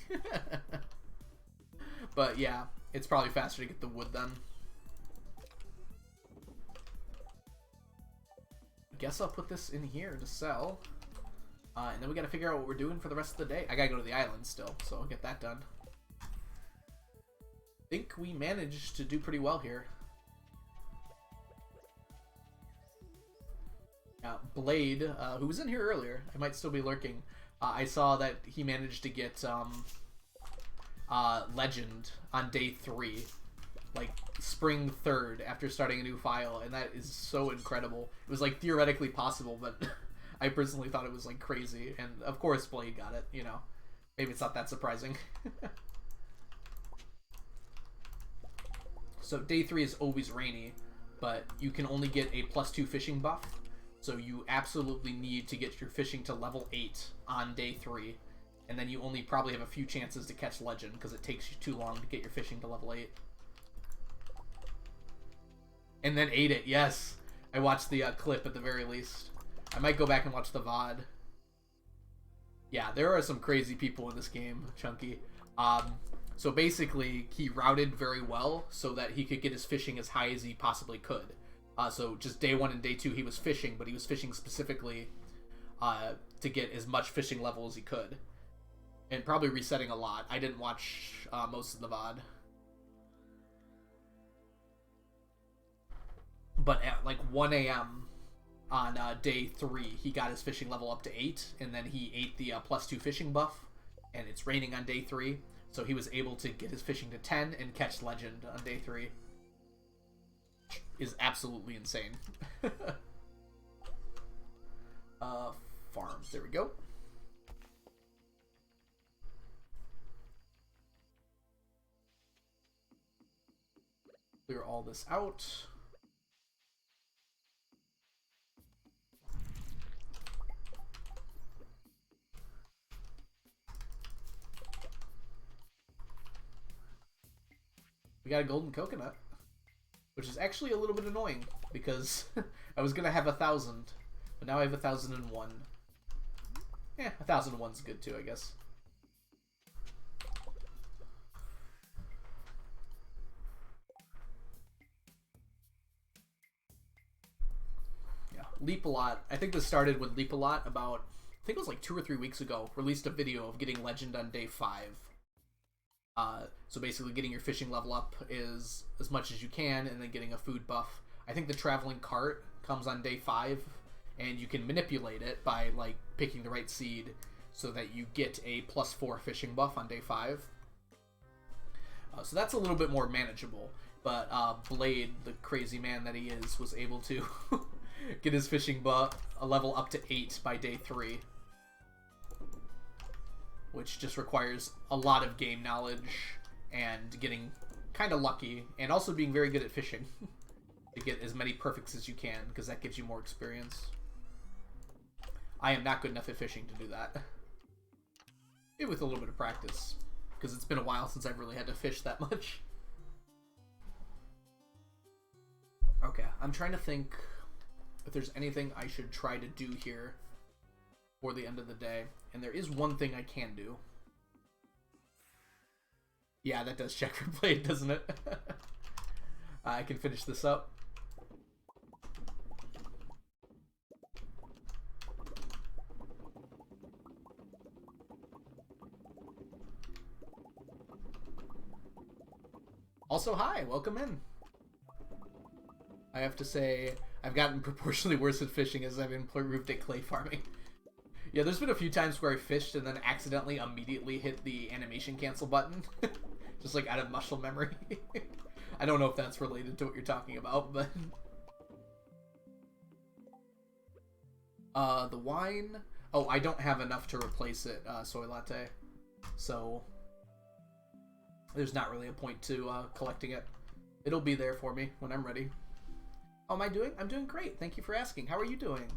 But yeah, it's probably faster to get the wood then. Guess I'll put this in here to sell. And then we gotta figure out what we're doing for the rest of the day. I gotta go to the island still, so I'll get that done. I think we managed to do pretty well here. Blade, who was in here earlier, I might still be lurking. I saw that he managed to get Legend on day 3, like spring 3rd after starting a new file, and that is so incredible. It was like theoretically possible, but I personally thought it was like crazy, and of course Blade got it, you know. Maybe it's not that surprising. So day 3 is always rainy, but you can only get a +2 fishing buff. So you absolutely need to get your fishing to level 8 on day 3. And then you only probably have a few chances to catch Legend because it takes you too long to get your fishing to level 8. And then ate it, yes. I watched the clip at the very least. I might go back and watch the VOD. Yeah, there are some crazy people in this game, Chunky. So basically, he routed very well so that he could get his fishing as high as he possibly could. So just day 1 and day 2 he was fishing, but he was fishing specifically to get as much fishing level as he could. And probably resetting a lot. I didn't watch most of the VOD. But at like 1 a.m. on day 3, he got his fishing level up to 8, and then he ate the +2 fishing buff, and it's raining on day 3, so he was able to get his fishing to 10 and catch Legend on day 3. Is absolutely insane. Farms. There we go. Clear all this out. We got a golden coconut. Which is actually a little bit annoying, because I was going to have 1,000, but now I have 1,001. Yeah, 1,001's good too, I guess. Yeah, Leap a Lot. I think this started with Leap a Lot about, I think it was like 2 or 3 weeks ago, released a video of getting Legend on day 5. So basically getting your fishing level up is as much as you can, and then getting a food buff. I think the traveling cart comes on day 5, and you can manipulate it by like picking the right seed so that you get a +4 fishing buff on day 5. So that's a little bit more manageable. But Blade, the crazy man that he is, was able to get his fishing buff a level up to 8 by day 3. Which just requires a lot of game knowledge and getting kind of lucky, and also being very good at fishing to get as many perfects as you can, because that gives you more experience. I am not good enough at fishing to do that. Maybe with a little bit of practice, because it's been a while since I've really had to fish that much. Okay, I'm trying to think if there's anything I should try to do here for the end of the day. And there is one thing I can do. Yeah, that does check for Blade, doesn't it? I can finish this up. Also, hi, welcome in. I have to say, I've gotten proportionally worse at fishing as I've improved at clay farming. Yeah, there's been a few times where I fished and then accidentally immediately hit the animation cancel button. Just like out of muscle memory. I don't know if that's related to what you're talking about, but... the wine... Oh, I don't have enough to replace it, soy latte. So... there's not really a point to collecting it. It'll be there for me when I'm ready. How am I doing? I'm doing great. Thank you for asking. How are you doing?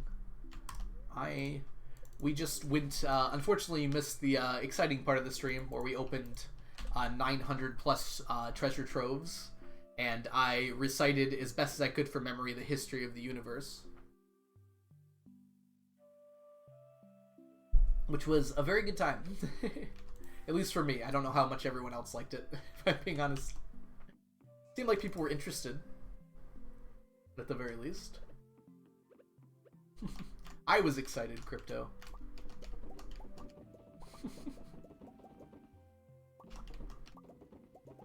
We just went... unfortunately, missed the exciting part of the stream where we opened 900 plus treasure troves. And I recited as best as I could from memory the history of the universe. Which was a very good time. At least for me. I don't know how much everyone else liked it, if I'm being honest. It seemed like people were interested. At the very least. I was excited, Crypto.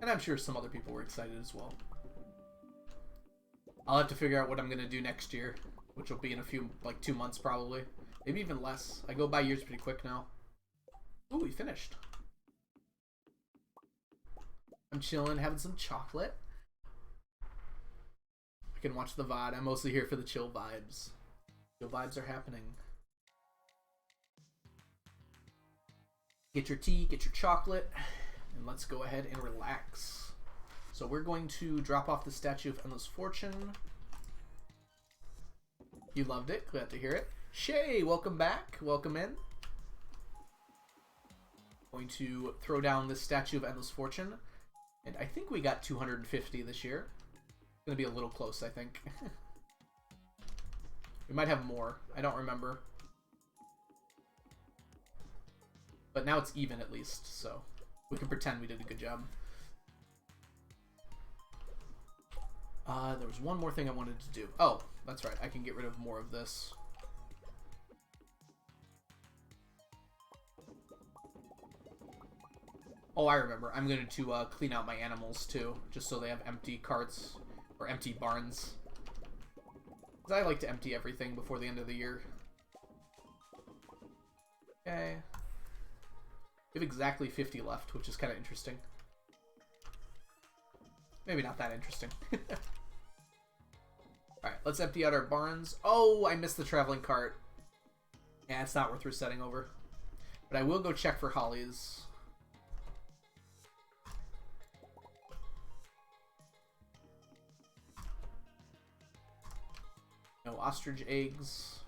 And I'm sure some other people were excited as well. I'll have to figure out what I'm going to do next year, which will be in a few, like 2 months probably. Maybe even less. I go by years pretty quick now. Ooh, we finished. I'm chilling, having some chocolate. I can watch the VOD. I'm mostly here for the chill vibes. Chill vibes are happening. Get your tea, get your chocolate, and let's go ahead and relax. So we're going to drop off the Statue of Endless Fortune. You loved it. Glad to hear it. Shay, welcome back. Welcome in. Going to throw down the Statue of Endless Fortune. And I think we got 250 this year. It's going to be a little close, I think. We might have more. I don't remember. But now it's even at least, so we can pretend we did a good job. There was one more thing I wanted to do. Oh, that's right. I can get rid of more of this. Oh, I remember. I'm going to clean out my animals, too, just so they have empty carts, or empty barns. Because I like to empty everything before the end of the year. Okay. We have exactly 50 left, which is kind of interesting. Maybe not that interesting. Alright, let's empty out our barns. Oh, I missed the traveling cart. Yeah, it's not worth resetting over. But I will go check for hollies. No ostrich eggs.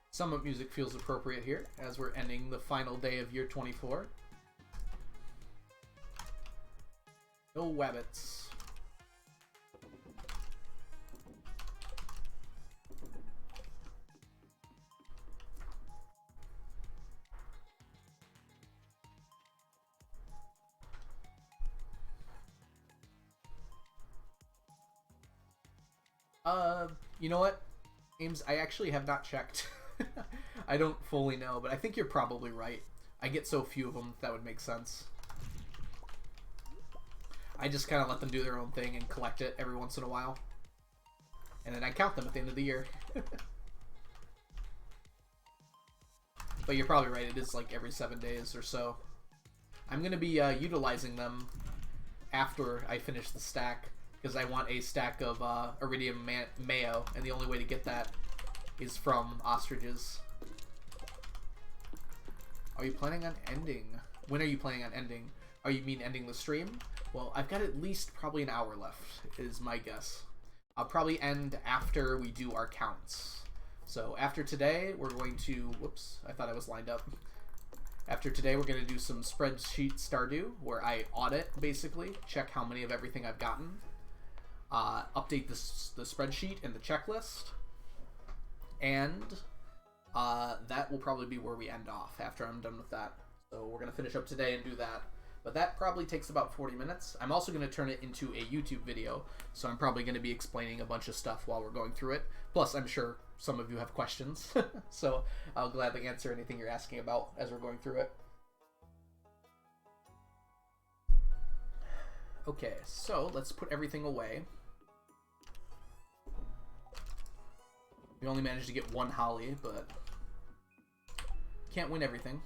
Summit music feels appropriate here as we're ending the final day of year 24. No wabbits. You know what, Ames? I actually have not checked. I don't fully know, but I think you're probably right. I get so few of them, that would make sense. I just kind of let them do their own thing and collect it every once in a while. And then I count them at the end of the year. But you're probably right, it is like every 7 days or so. I'm going to be utilizing them after I finish the stack, because I want a stack of iridium mayo, and the only way to get that is from ostriches. Are you planning on ending? When are you planning on ending? Are you mean ending the stream? Well, I've got at least probably an hour left, is my guess. I'll probably end after we do our counts. So after today, we're going to... Whoops, I thought I was lined up. After today, we're going to do some Spreadsheet Stardew, where I audit, basically. Check how many of everything I've gotten. Update the spreadsheet and the checklist. And that will probably be where we end off after I'm done with that. So we're going to finish up today and do that. But that probably takes about 40 minutes. I'm also going to turn it into a YouTube video, so I'm probably going to be explaining a bunch of stuff while we're going through it. Plus, I'm sure some of you have questions, so I'll gladly answer anything you're asking about as we're going through it. Okay, so let's put everything away. We only managed to get one holly, but can't win everything.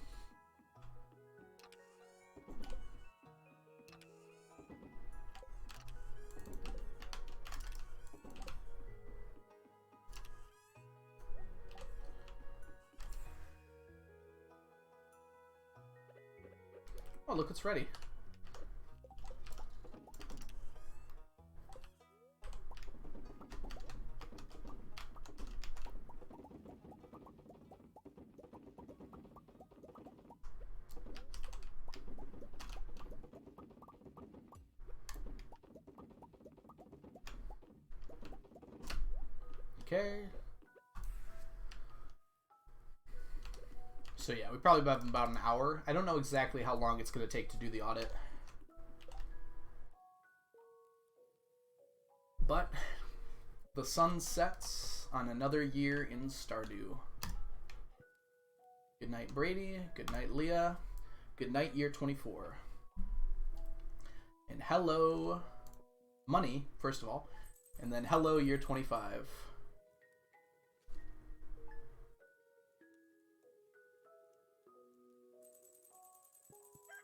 Oh, look, it's ready. Okay. So yeah, we probably have about an hour. I don't know exactly how long it's going to take to do the audit. But the sun sets on another year in Stardew. Good night, Brady. Good night, Leah. Good night, year 24. And hello, money, first of all. And then hello, year 25.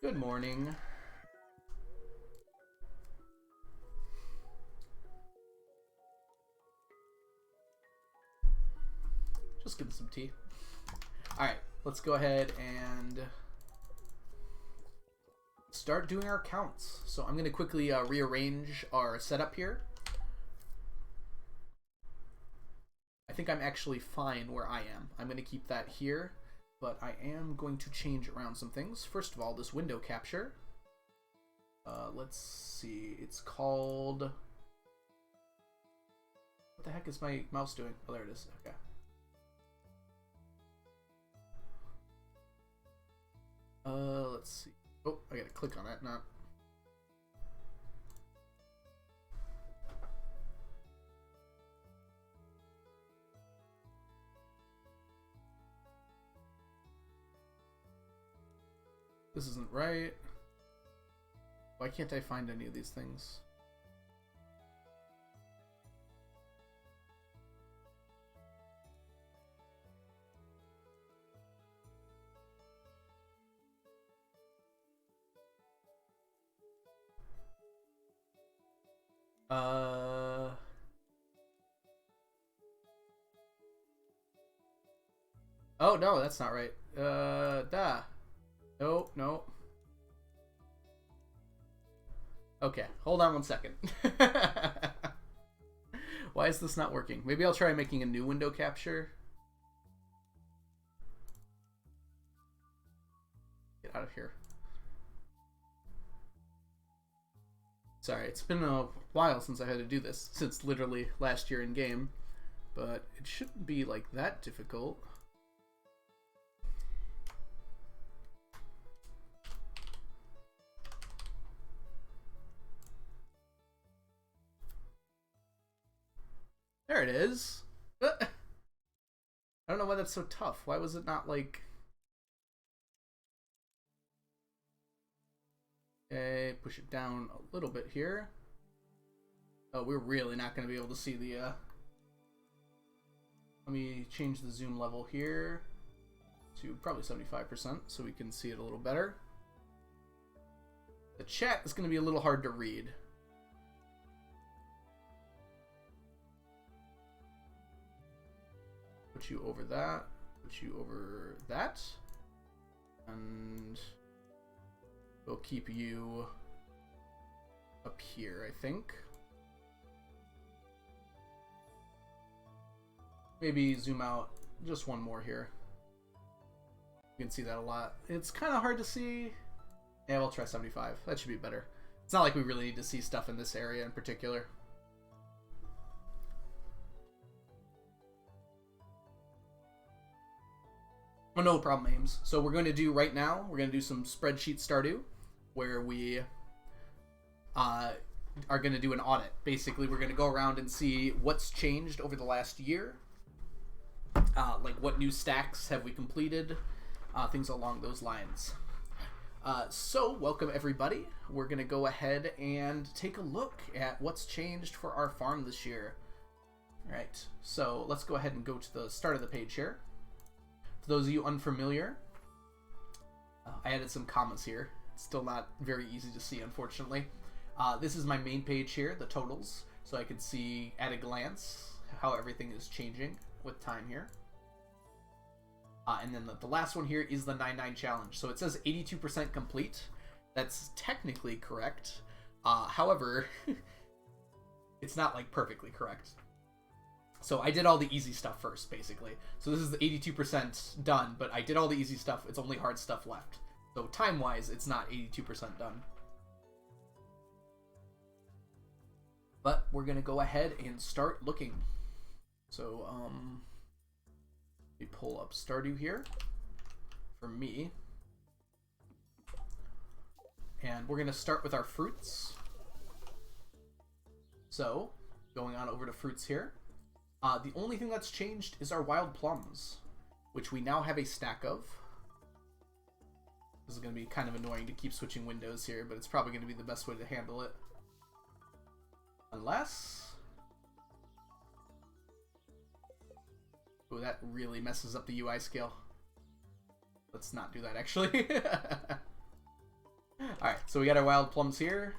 Good morning. Just getting some tea. Alright, let's go ahead and start doing our counts. So I'm going to quickly rearrange our setup here. I think I'm actually fine where I am. I'm going to keep that here. But I am going to change around some things. First of all, this window capture. Let's see. It's called... What the heck is my mouse doing? Oh, there it is. Okay. Let's see. Oh, I gotta click on it. Not... This isn't right. Why can't I find any of these things? Oh, no, that's not right. Nope, nope. Okay, hold on one second. Why is this not working? Maybe I'll try making a new window capture. Get out of here. Sorry, it's been a while since I had to do this, since literally last year in game. But it shouldn't be like that difficult. There it is. I don't know why that's so tough. Why was it not like... Okay, push it down a little bit here. Oh, we're really not going to be able to see the... Let me change the zoom level here to probably 75% so we can see it a little better. The chat is going to be a little hard to read. Put you over that, put you over that, and we'll keep you up here, I think. Maybe zoom out just one more here. You can see that a lot. It's kind of hard to see. Yeah, we'll try 75. That should be better. It's not like we really need to see stuff in this area in particular. Oh, no problem, Ames. So we're going to do right now, we're going to do some Spreadsheet Stardew. where we are going to do an audit. Basically, we're going to go around and see what's changed over the last year. Like what new stacks have we completed, things along those lines. So, welcome everybody. We're going to go ahead and take a look at what's changed for our farm this year. Alright, so let's go ahead and go to the start of the page here. For those of you unfamiliar, I added some commas here. It's still not very easy to see, unfortunately. This is my main page here, the totals, so I can see at a glance how everything is changing with time here. And then the last one here is the 9-9 challenge. So it says 82% complete. That's technically correct. However, it's not like perfectly correct. So I did all the easy stuff first, basically. So this is the 82% done, but I did all the easy stuff. It's only hard stuff left. So time-wise, it's not 82% done. But we're going to go ahead and start looking. So, we pull up Stardew here for me. And we're going to start with our fruits. So, going on over to fruits here. The only thing that's changed is our wild plums, which we now have a stack of. This is going to be kind of annoying to keep switching windows here, but it's probably going to be the best way to handle it. Unless... Ooh, that really messes up the UI scale. Let's not do that, actually. Alright, so we got our wild plums here.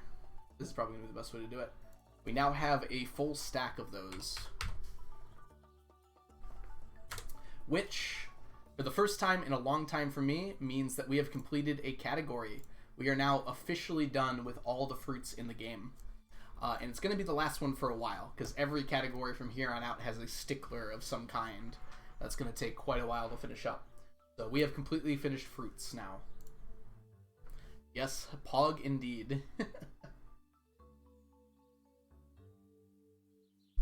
This is probably going to be the best way to do it. We now have a full stack of those. Which, for the first time in a long time for me, means that we have completed a category. We are now officially done with all the fruits in the game. And it's going to be the last one for a while, because every category from here on out has a stickler of some kind. That's going to take quite a while to finish up. So we have completely finished fruits now. Yes, Pog indeed.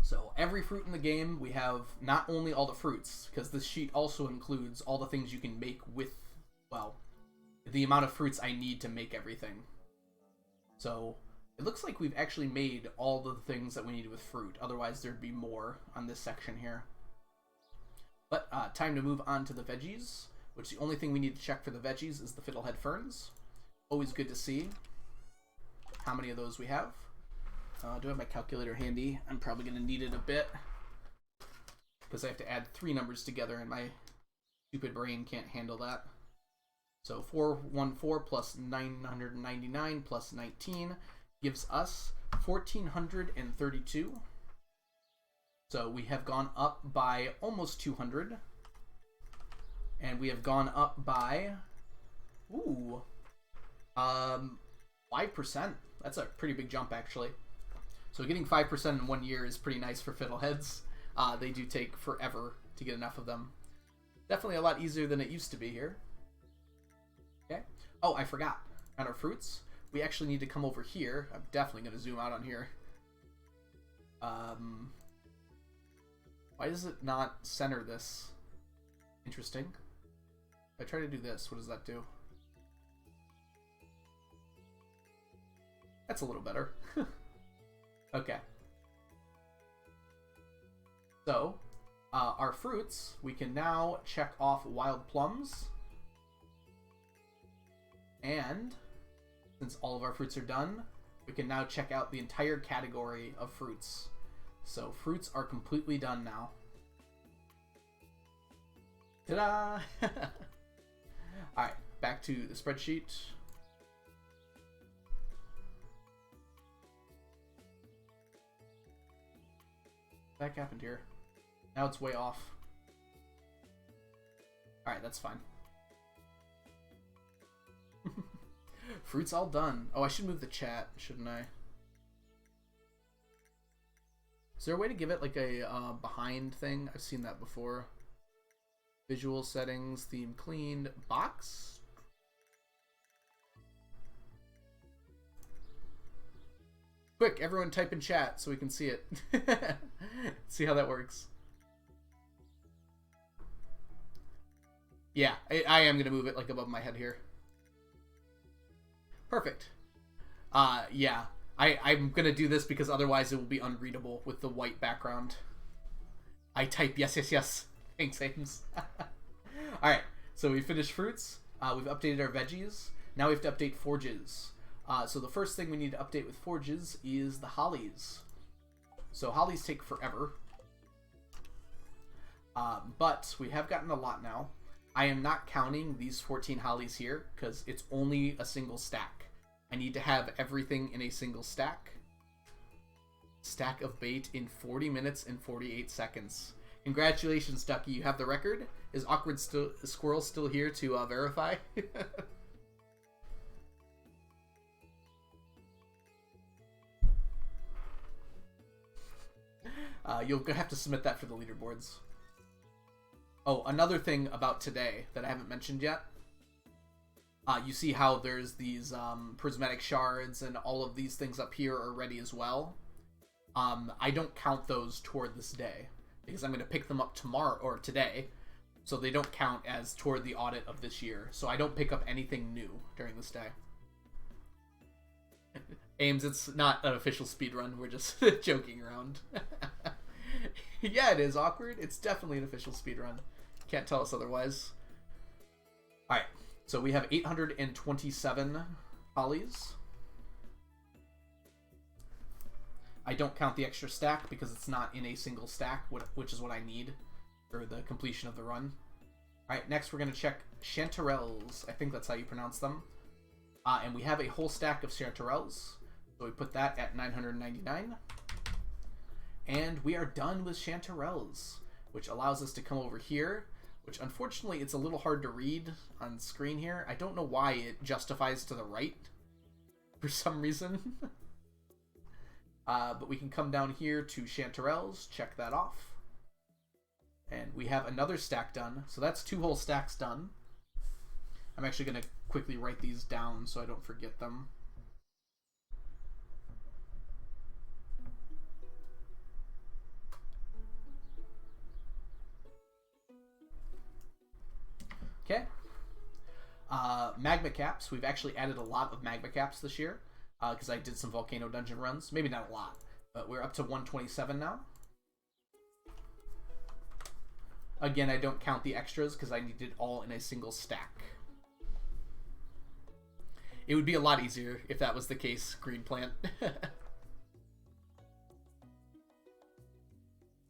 So every fruit in the game, we have not only all the fruits, because this sheet also includes all the things you can make with, well, the amount of fruits I need to make everything. So it looks like we've actually made all the things that we need with fruit. Otherwise, there'd be more on this section here. But time to move on to the veggies, which the only thing we need to check for the veggies is the fiddlehead ferns. Always good to see how many of those we have. Do I have my calculator handy? I'm probably going to need it a bit, because I have to add 3 numbers together, and my stupid brain can't handle that. So 414 plus 999 plus 19 gives us 1,432. So we have gone up by almost 200. And we have gone up by, 5%. That's a pretty big jump, actually. So getting 5% in 1 year is pretty nice for fiddleheads. They do take forever to get enough of them. Definitely a lot easier than it used to be here. Okay. Oh, I forgot. On our fruits, we actually need to come over here. I'm definitely going to zoom out on here. Why does it not center this? Interesting. If I try to do this, what does that do? That's a little better. Okay. So, our fruits, we can now check off wild plums. And, since all of our fruits are done, we can now check out the entire category of fruits. So, fruits are completely done now. Ta-da! Alright, back to the spreadsheet. What the heck happened here? Now it's way off. Alright, that's fine. Fruit's all done. Oh, I should move the chat, shouldn't I? Is there a way to give it like a behind thing? I've seen that before. Visual settings, theme cleaned, box? Quick, everyone type in chat so we can see it. See how that works. Yeah, I am going to move it like above my head here. Perfect. Yeah. I'm gonna do this because otherwise it will be unreadable with the white background. I type yes, yes, yes. Thanks, Ames. Alright, so we finished fruits. We've updated our veggies. Now we have to update forges. So the first thing we need to update with forges is the hollies. So hollies take forever. But we have gotten a lot now. I am not counting these 14 hollies here because it's only a single stack. I need to have everything in a single stack. Stack of bait in 40 minutes and 48 seconds. Congratulations, Ducky. You have the record. Is Awkward Squirrel still here to verify? You'll have to submit that for the leaderboards. Oh, another thing about today that I haven't mentioned yet. You see how there's these prismatic shards and all of these things up here are ready as well. I don't count those toward this day because I'm going to pick them up tomorrow or today, so they don't count as toward the audit of this year. So I don't pick up anything new during this day. Ames, it's not an official speedrun. We're just joking around. Yeah, it is Awkward. It's definitely an official speedrun. Can't tell us otherwise. Alright, so we have 827 hollies. I don't count the extra stack because it's not in a single stack, which is what I need for the completion of the run. Alright, next we're going to check chanterelles. I think that's how you pronounce them. And we have a whole stack of chanterelles. So we put that at 999. And we are done with chanterelles, which allows us to come over here, which unfortunately it's a little hard to read on screen here. I don't know why it justifies to the right for some reason. But we can come down here to chanterelles, check that off. And we have another stack done. So that's 2 whole stacks done. I'm actually going to quickly write these down so I don't forget them. Okay. Magma caps. We've actually added a lot of magma caps this year because I did some volcano dungeon runs. Maybe not a lot, but we're up to 127 now. Again, I don't count the extras because I need it all in a single stack. It would be a lot easier if that was the case, Green Plant.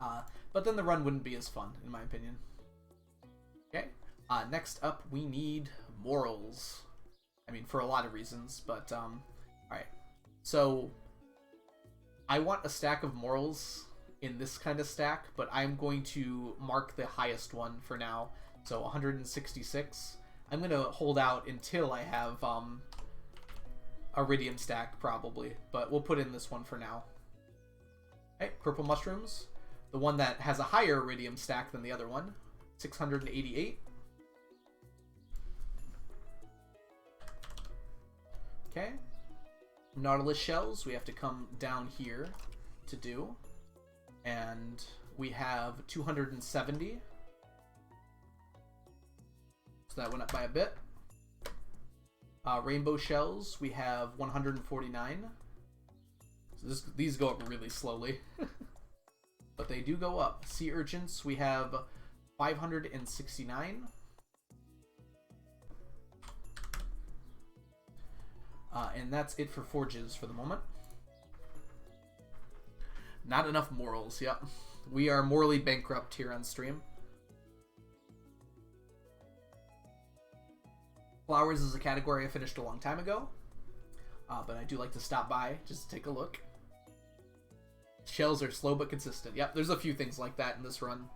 But then the run wouldn't be as fun, in my opinion. Okay. Next up, we need morals. I mean, for a lot of reasons, but, alright. So, I want a stack of morals in this kind of stack, but I'm going to mark the highest one for now. So, 166. I'm going to hold out until I have, iridium stack, probably, but we'll put in this one for now. Okay, purple mushrooms. The one that has a higher iridium stack than the other one. 688. Okay. Nautilus shells, we have to come down here to do. And we have 270. So that went up by a bit. Rainbow shells, we have 149. So these go up really slowly. But they do go up. Sea urchins, we have 569. And that's it for forges for the moment. Not enough morals, yep. We are morally bankrupt here on stream. Flowers is a category I finished a long time ago. But I do like to stop by just to take a look. Shells are slow but consistent. Yep, there's a few things like that in this run.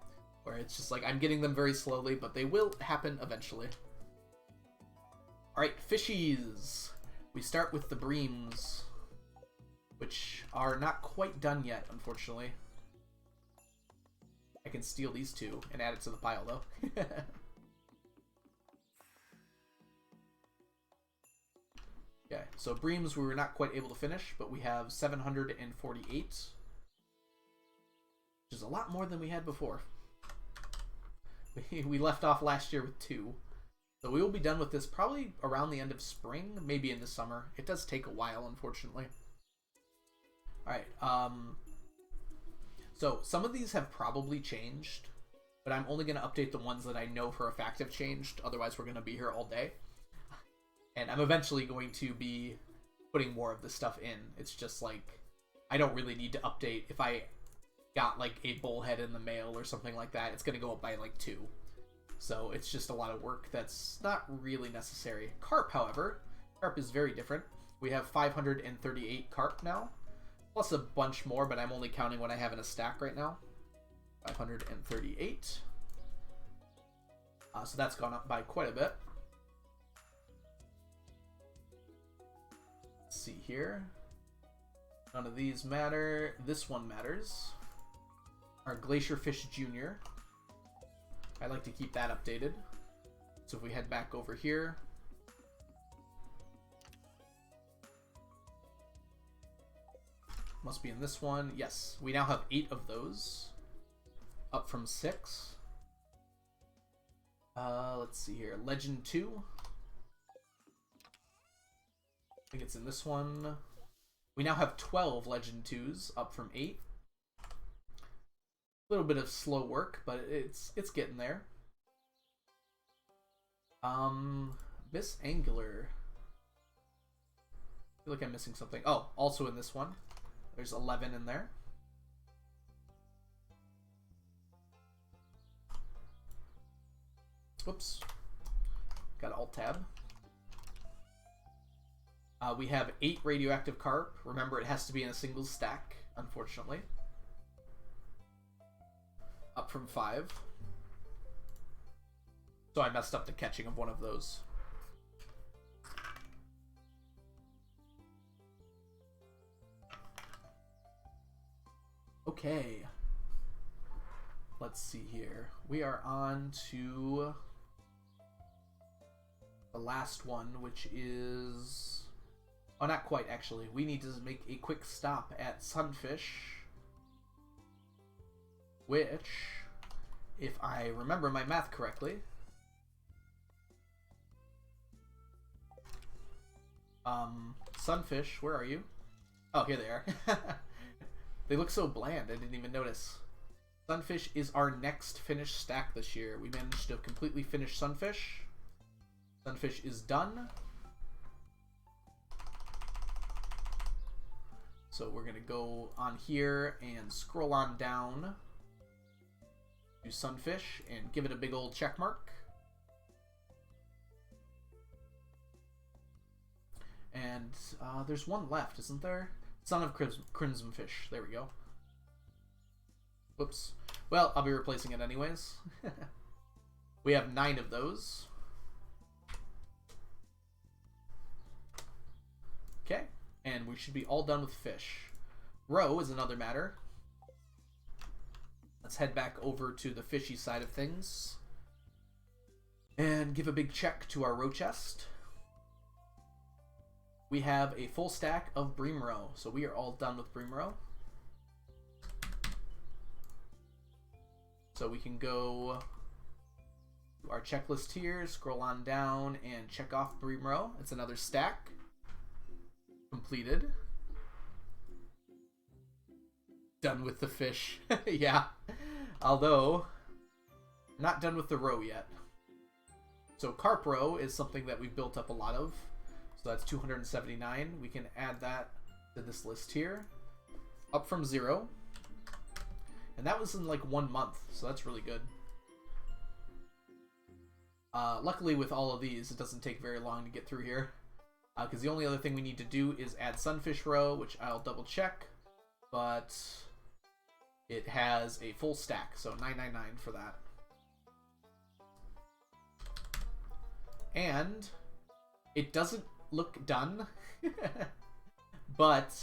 Where it's just like, I'm getting them very slowly, but they will happen eventually. Alright, fishies. We start with the breams, which are not quite done yet, unfortunately. I can steal these 2 and add it to the pile, though. Okay, so breams we were not quite able to finish, but we have 748, which is a lot more than we had before. We left off last year with 2. So we will be done with this probably around the end of spring, maybe in the summer. It does take a while, unfortunately. Alright, so some of these have probably changed, but I'm only going to update the ones that I know for a fact have changed. Otherwise, we're going to be here all day. And I'm eventually going to be putting more of this stuff in. It's just like, I don't really need to update. If I got like a bullhead in the mail or something like that, it's going to go up by like 2. So it's just a lot of work that's not really necessary. Carp, however, carp is very different. We have 538 carp now, plus a bunch more, but I'm only counting what I have in a stack right now. 538. So that's gone up by quite a bit. Let's see here. None of these matter. This one matters. Our Glacier Fish Jr. I like to keep that updated. So if we head back over here, must be in this one. Yes, we now have 8 of those, up from 6. Let's see here. Legend 2. I think it's in this one. We now have 12 Legend 2s, up from 8. A little bit of slow work, but it's getting there. Miss Angular. I feel like I'm missing something. Oh, also in this one. There's 11 in there. Whoops. Got Alt-Tab. We have 8 radioactive carp. Remember, it has to be in a single stack, unfortunately. Up from 5. So I messed up the catching of one of those. Okay. Let's see here. We are on to the last one, which is... Oh, not quite, actually. We need to make a quick stop at Sunfish, which, if I remember my math correctly, Sunfish, where are you? Oh, here they are. They look so bland, I didn't even notice. Sunfish is our next finished stack this year. We managed to completely finish Sunfish. Sunfish is done. So we're going to go on here and scroll on down to Sunfish and give it a big old check mark. And there's one left, isn't there? Son of Crimson Fish. There we go. Whoops. Well, I'll be replacing it anyways. We have 9 of those. Okay. And we should be all done with fish. Roe is another matter. Let's head back over to the fishy side of things and give a big check to our roe chest. We have a full stack of bream roe, so we are all done with bream roe. So we can go to our checklist here, scroll on down, and check off bream roe. It's another stack. Completed. Done with the fish. Yeah. Although, not done with the roe yet. So carp roe is something that we've built up a lot of. So that's 279. We can add that to this list here. Up from 0. And that was in like 1 month, so that's really good. Luckily with all of these, it doesn't take very long to get through here. Because the only other thing we need to do is add Sunfish roe, which I'll double check. But it has a full stack, so 999 for that. And it doesn't look done, but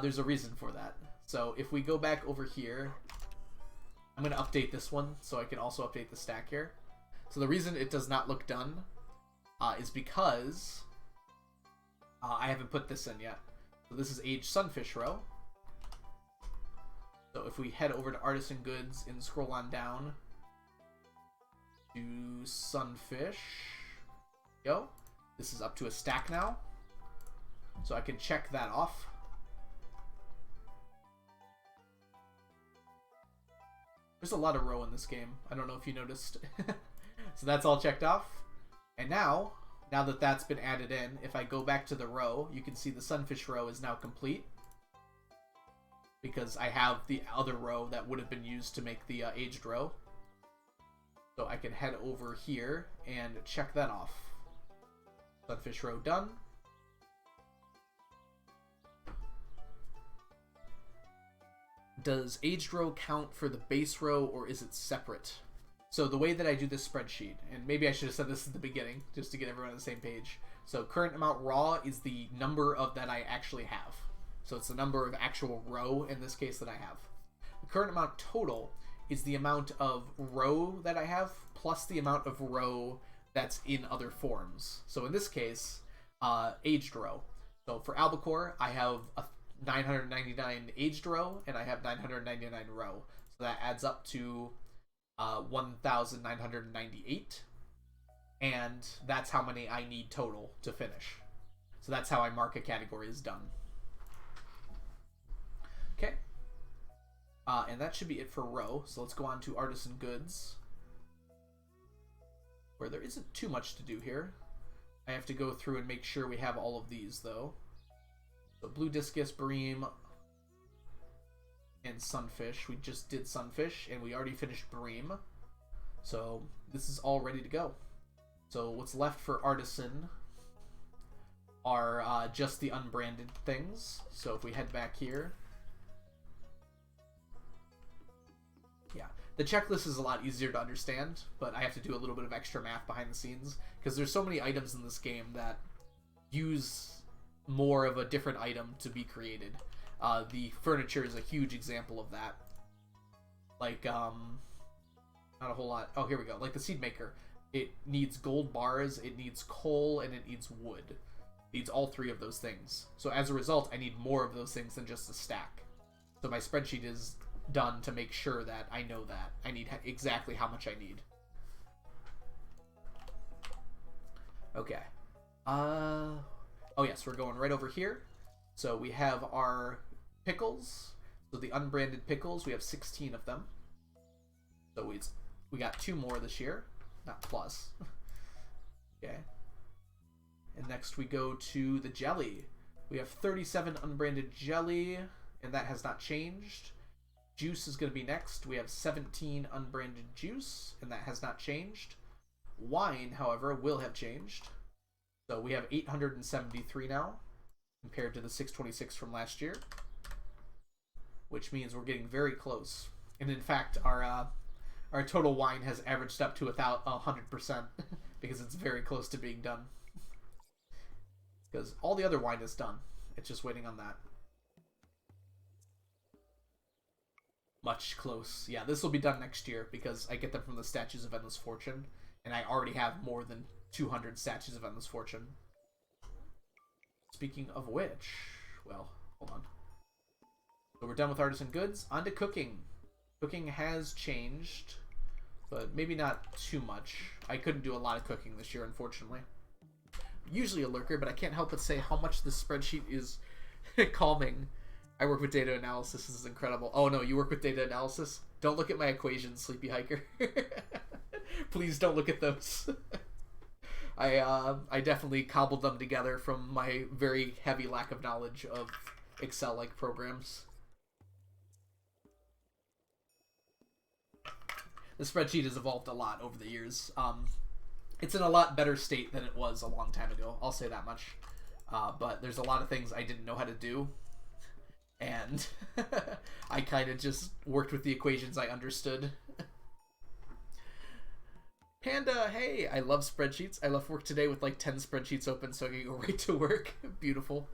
there's a reason for that. So if we go back over here, I'm going to update this one so I can also update the stack here. So the reason it does not look done is because I haven't put this in yet. So this is aged Sunfish roe. So if we head over to Artisan Goods and scroll on down, to sunfish. Go. This is up to a stack now, so I can check that off. There's a lot of row in this game. I don't know if you noticed. So that's all checked off. And now that that's been added in, if I go back to the row, you can see the sunfish row is now complete. Because I have the other row that would have been used to make the aged row. So I can head over here and check that off. Sunfish row done. Does aged row count for the base row, or is it separate? So the way that I do this spreadsheet, and maybe I should have said this at the beginning, just to get everyone on the same page. So current amount raw is the number of that I actually have. So it's the number of actual row, in this case, that I have. The current amount total is the amount of row that I have, plus the amount of row that's in other forms. So in this case, aged row. So for albacore, I have a 999 aged row, and I have 999 row. So that adds up to 1,998. And that's how many I need total to finish. So that's how I mark a category as done. Okay. And that should be it for row. So let's go on to artisan goods, where there isn't too much to do here. I have to go through and make sure we have all of these, though. So blue discus, bream, and sunfish. We just did sunfish, and we already finished bream. So this is all ready to go. So what's left for artisan are just the unbranded things. So if we head back here, yeah, the checklist is a lot easier to understand, but I have to do a little bit of extra math behind the scenes because there's so many items in this game that use more of a different item to be created. The furniture is a huge example of that. Like, not a whole lot. Oh, here we go. Like the seed maker. It needs gold bars, it needs coal, and it needs wood. It needs all three of those things. So as a result, I need more of those things than just a stack. So my spreadsheet is done to make sure that I know that. I need exactly how much I need. Okay. Oh yes, we're going right over here. So we have our pickles. So the unbranded pickles, we have 16 of them. So we got 2 more this year. Not plus. Okay. And next we go to the jelly. We have 37 unbranded jelly, and that has not changed. Juice is going to be next. We have 17 unbranded juice, and that has not changed. Wine, however, will have changed. So we have 873 now, compared to the 626 from last year, which means we're getting very close. And in fact, our total wine has averaged up to about 100% because it's very close to being done. Because all the other wine is done. It's just waiting on that. Much close. Yeah, this will be done next year because I get them from the Statues of Endless Fortune, and I already have more than 200 Statues of Endless Fortune. Speaking of which, well, hold on. So we're done with artisan goods. On to cooking. Cooking has changed, but maybe not too much. I couldn't do a lot of cooking this year, unfortunately. Usually a lurker, but I can't help but say how much this spreadsheet is calming. I work with data analysis. This is incredible. Oh no, you work with data analysis? Don't look at my equations, Sleepy Hiker. Please don't look at those. I definitely cobbled them together from my very heavy lack of knowledge of Excel-like programs. The spreadsheet has evolved a lot over the years. It's in a lot better state than it was a long time ago. I'll say that much. But there's a lot of things I didn't know how to do. And I kind of just worked with the equations I understood. Panda, hey! I love spreadsheets. I left work today with like 10 spreadsheets open so I can go right to work. Beautiful.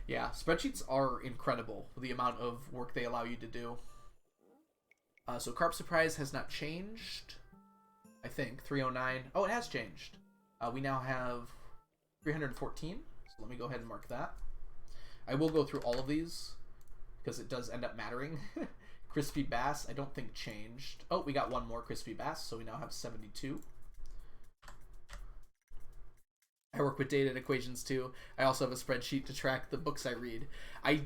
Yeah, spreadsheets are incredible, the amount of work they allow you to do. So Carp Surprise has not changed. I think 309. Oh, it has changed. We now have 314. So let me go ahead and mark that. I will go through all of these because it does end up mattering. Crispy bass, I don't think changed. Oh, we got one more crispy bass, so we now have 72. I work with data and equations too. I also have a spreadsheet to track the books I read. I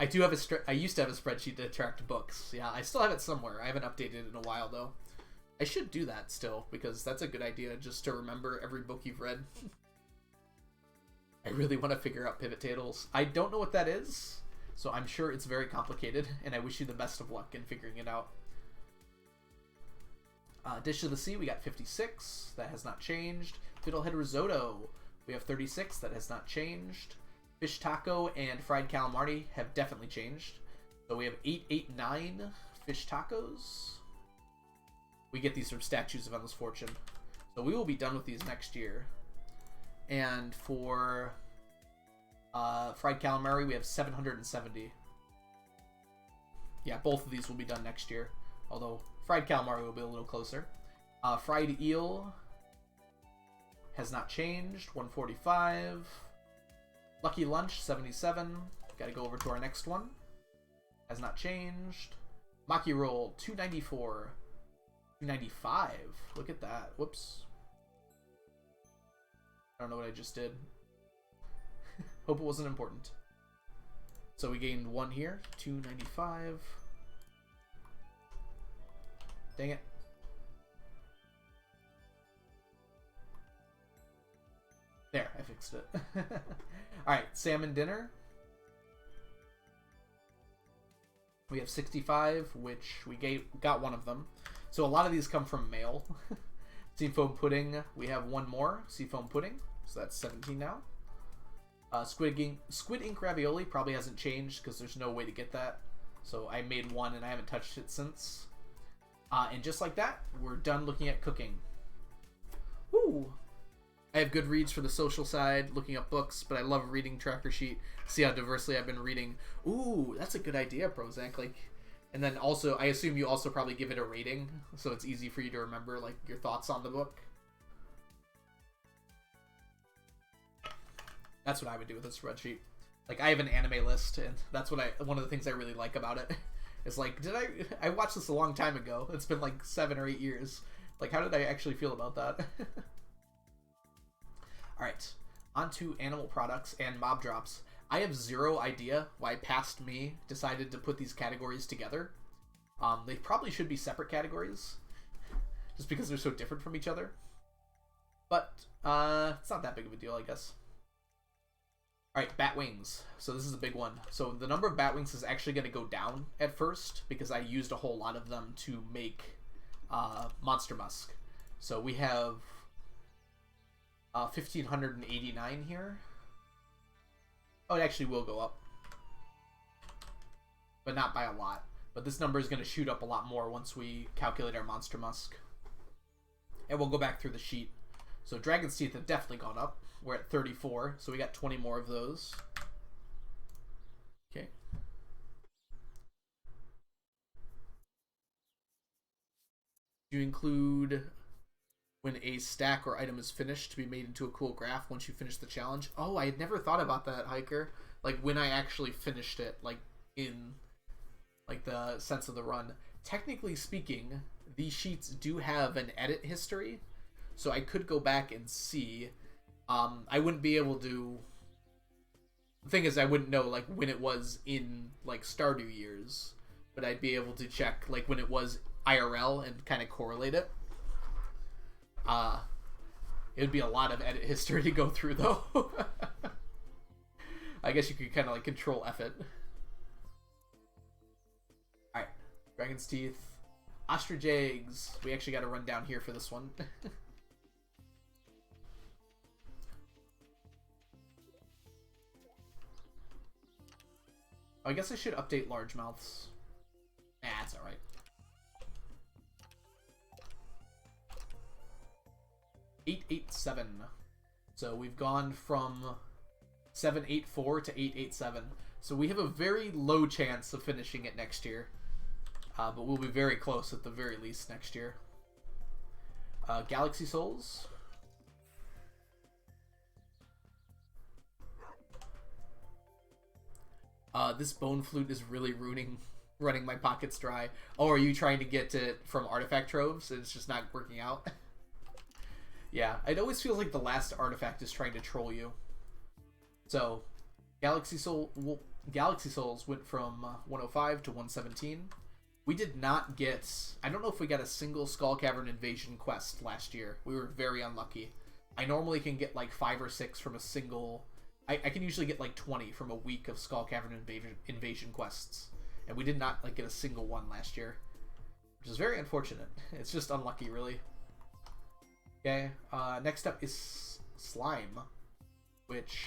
do have I used to have a spreadsheet to track books. Yeah, I still have it somewhere. I haven't updated it in a while though. I should do that still because that's a good idea just to remember every book you've read. I really want to figure out pivot tables. I don't know what that is, so I'm sure it's very complicated, and I wish you the best of luck in figuring it out. Dish of the Sea, we got 56. That has not changed. Fiddlehead Risotto, we have 36. That has not changed. Fish Taco and Fried Calamari have definitely changed. So we have 889 fish tacos. We get these from Statues of Endless Fortune. So we will be done with these next year. And for Fried Calamari, we have 770. Yeah, both of these will be done next year. Although Fried Calamari will be a little closer. Fried Eel has not changed. 145. Lucky Lunch, 77. Got to go over to our next one. Has not changed. Maki Roll, 294. 295. Look at that. Whoops. I don't know what I just did. Hope it wasn't important. So we gained one here. 295. Dang it. There, I fixed it. Alright, salmon dinner. We have 65, which we got one of them. So a lot of these come from mail. Seafoam pudding, we have one more. Seafoam pudding, so that's 17 now. Squid ink ravioli probably hasn't changed because there's no way to get that. So I made one and I haven't touched it since. And just like that, we're done looking at cooking. Woo! I have good reads for the social side, looking up books, but I love reading tracker sheet. See how diversely I've been reading. Ooh, that's a good idea, Prozac. Like, and then also, I assume you also probably give it a rating, so it's easy for you to remember like your thoughts on the book. That's what I would do with a spreadsheet. Like, I have an anime list, and that's what one of the things I really like about it. It's like, I watched this a long time ago. It's been like 7 or 8 years. Like, how did I actually feel about that? Alright, on to animal products and mob drops. I have zero idea why Past Me decided to put these categories together. They probably should be separate categories, just because they're so different from each other. But, it's not that big of a deal, I guess. Alright, bat wings. So this is a big one. So the number of bat wings is actually going to go down at first, because I used a whole lot of them to make Monster Musk. So we have 1,589 here. Oh, it actually will go up. But not by a lot. But this number is going to shoot up a lot more once we calculate our Monster Musk. And we'll go back through the sheet. So Dragon's Teeth have definitely gone up. We're at 34, so we got 20 more of those. Okay. Do you include when a stack or item is finished to be made into a cool graph once you finish the challenge? Oh, I had never thought about that, Hiker. Like, when I actually finished it, like, in, like, the sense of the run. Technically speaking, these sheets do have an edit history, so I could go back and see. I wouldn't be able to... The thing is, I wouldn't know, like, when it was in, like, Stardew years, but I'd be able to check, like, when it was IRL and kind of correlate it. It would be a lot of edit history to go through, though. I guess you could kind of like control F it. Alright, Dragon's Teeth. Ostrich Eggs. We actually got to run down here for this one. I guess I should update largemouths. Nah, that's alright. $887. So we've gone from 784 to 887. So we have a very low chance of finishing it next year. But we'll be very close at the very least next year. Galaxy Souls. This bone flute is really ruining running my pockets dry. Oh, are you trying to get it from artifact troves and it's just not working out? Yeah, it always feels like the last artifact is trying to troll you. So, Galaxy Souls went from 105 to 117. We did not get... I don't know if we got a single Skull Cavern Invasion quest last year. We were very unlucky. I normally can get like 5 or 6 from a single... I can usually get like 20 from a week of Skull Cavern Invasion quests. And we did not like get a single one last year. Which is very unfortunate. It's just unlucky, really. Okay, next up is Slime. Which...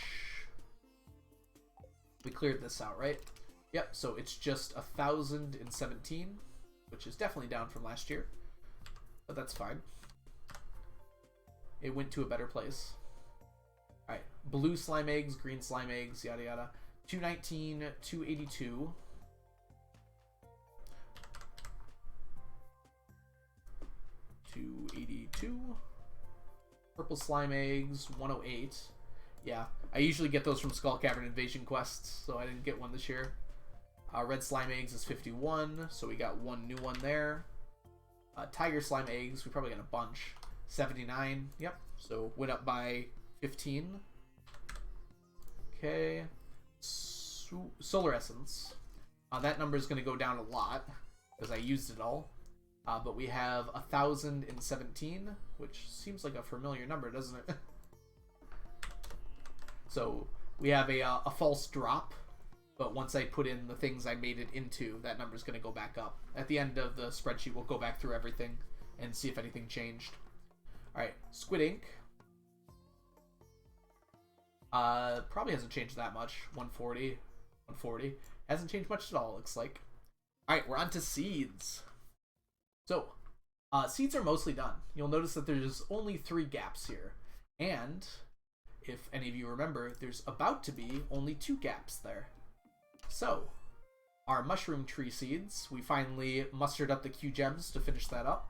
we cleared this out, right? Yep, so it's just 1,017, which is definitely down from last year. But that's fine. It went to a better place. Alright, blue slime eggs, green slime eggs, yada yada. 219, 282. Purple slime eggs, 108. Yeah, I usually get those from Skull Cavern Invasion quests, so I didn't get one this year. Red slime eggs is 51, so we got one new one there. Tiger slime eggs, we probably got a bunch. 79, yep, so went up by 15. Okay, solar essence. That number is going to go down a lot, because I used it all. But we have 1,017, which seems like a familiar number, doesn't it? So we have a false drop, but once I put in the things I made it into, that number's going to go back up. At the end of the spreadsheet, we'll go back through everything and see if anything changed. Alright, squid ink. Probably hasn't changed that much. 140, 140. Hasn't changed much at all, looks like. Alright, we're on to seeds. So, seeds are mostly done. You'll notice that there's only 3 gaps here. And... if any of you remember, there's about to be only 2 gaps there. So, our mushroom tree seeds, we finally mustered up the Q gems to finish that up.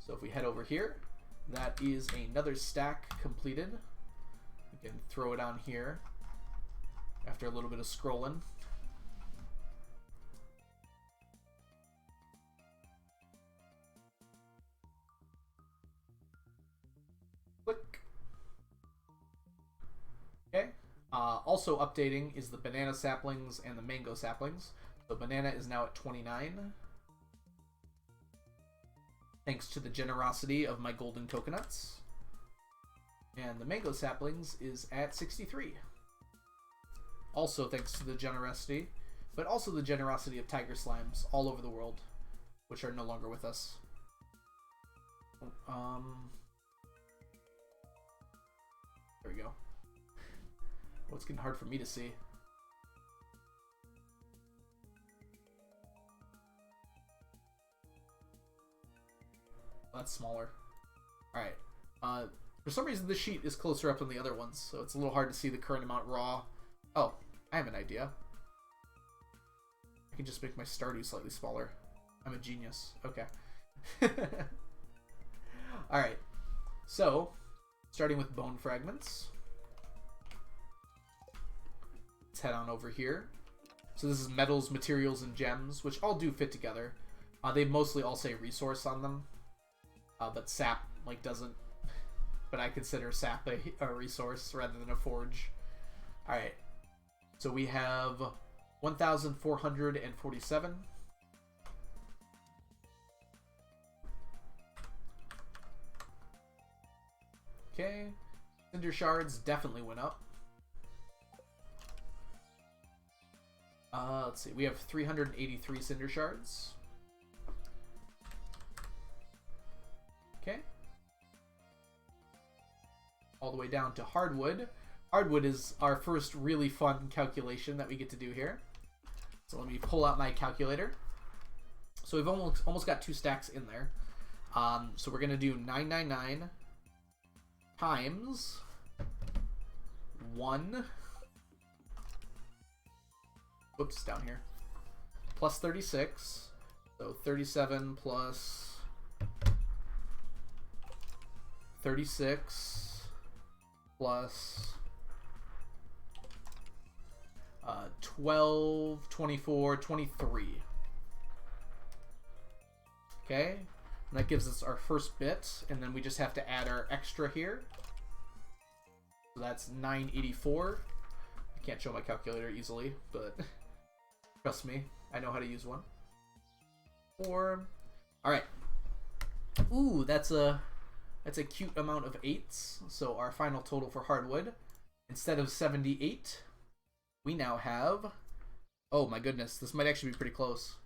So if we head over here, that is another stack completed. We can throw it on here after a little bit of scrolling. Click. Okay. Also updating is the banana saplings and the mango saplings. So banana is now at 29. Thanks to the generosity of my golden coconuts. And the mango saplings is at 63. Also thanks to the generosity, but also the generosity of tiger slimes all over the world, which are no longer with us. There we go. Oh, it's getting hard for me to see. That's smaller. Alright. For some reason this sheet is closer up than the other ones, so it's a little hard to see the current amount raw. Oh, I have an idea. I can just make my Stardew slightly smaller. I'm a genius. Okay. Alright. So, starting with bone fragments. Let's head on over here. So this is metals, materials, and gems, which all do fit together. They mostly all say resource on them. But sap, like, doesn't. But I consider sap a resource rather than a forge. Alright. So we have 1,447. Okay. Cinder shards definitely went up. Let's see. We have 383 cinder shards. Okay. All the way down to hardwood. Hardwood is our first really fun calculation that we get to do here. So let me pull out my calculator. So we've almost got 2 stacks in there. So we're going to do 999 times 1. Whoops, down here. Plus 36. So 37 plus 36 plus 12, 24, 23. Okay, and that gives us our first bit, and then we just have to add our extra here. So that's 984. I can't show my calculator easily, but trust me, I know how to use one. 4. All right. Ooh, that's a cute amount of 8s. So our final total for hardwood, instead of 78, we now have, oh my goodness, this might actually be pretty close.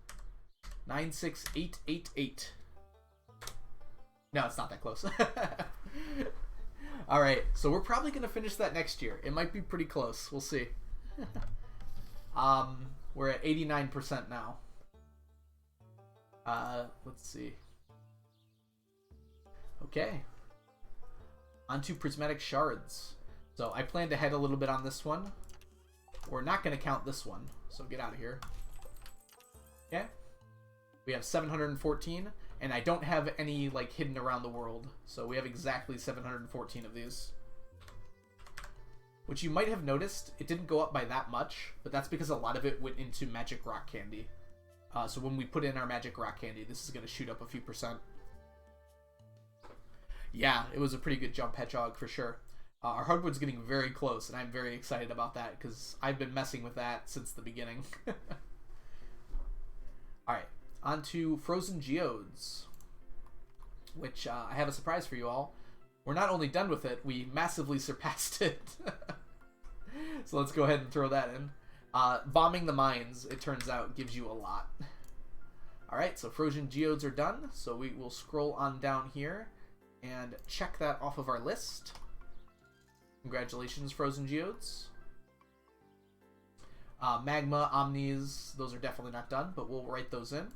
96888. No, it's not that close. All right, so we're probably gonna finish that next year. It might be pretty close. We'll see. We're at 89% now. Let's see. Okay. Onto prismatic shards. So I planned ahead a little bit on this one. We're not going to count this one, so get out of here. Okay. We have 714, and I don't have any like hidden around the world, so we have exactly 714 of these. Which you might have noticed, it didn't go up by that much, but that's because a lot of it went into magic rock candy. So when we put in our magic rock candy, this is going to shoot up a few percent. Yeah, it was a pretty good jump, Hedgehog, for sure. Our hardwood's getting very close, and I'm very excited about that, because I've been messing with that since the beginning. Alright, on to frozen geodes, which I have a surprise for you all. We're not only done with it, we massively surpassed it. So let's go ahead and throw that in. Bombing the mines, it turns out, gives you a lot. Alright, so frozen geodes are done, so we will scroll on down here and check that off of our list. Congratulations, frozen geodes. Magma, omnis, those are definitely not done, but we'll write those in.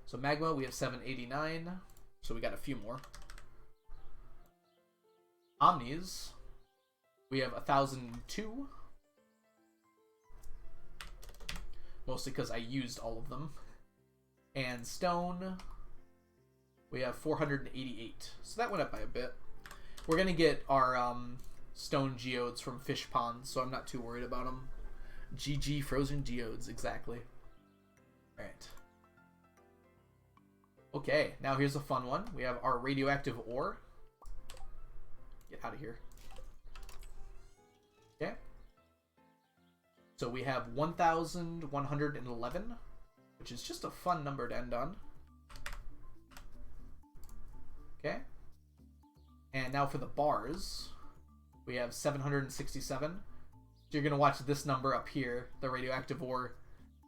So magma, we have 789, so we got a few more. Omnis, we have 1002. Mostly because I used all of them. And stone, we have 488. So that went up by a bit. We're going to get our stone geodes from fish ponds, so I'm not too worried about them. GG frozen geodes, exactly. Alright. Okay, now here's a fun one. We have our radioactive ore. Get out of here. Okay. So we have 1,111, which is just a fun number to end on. Okay. And now for the bars, we have 767. So you're going to watch this number up here, the radioactive ore.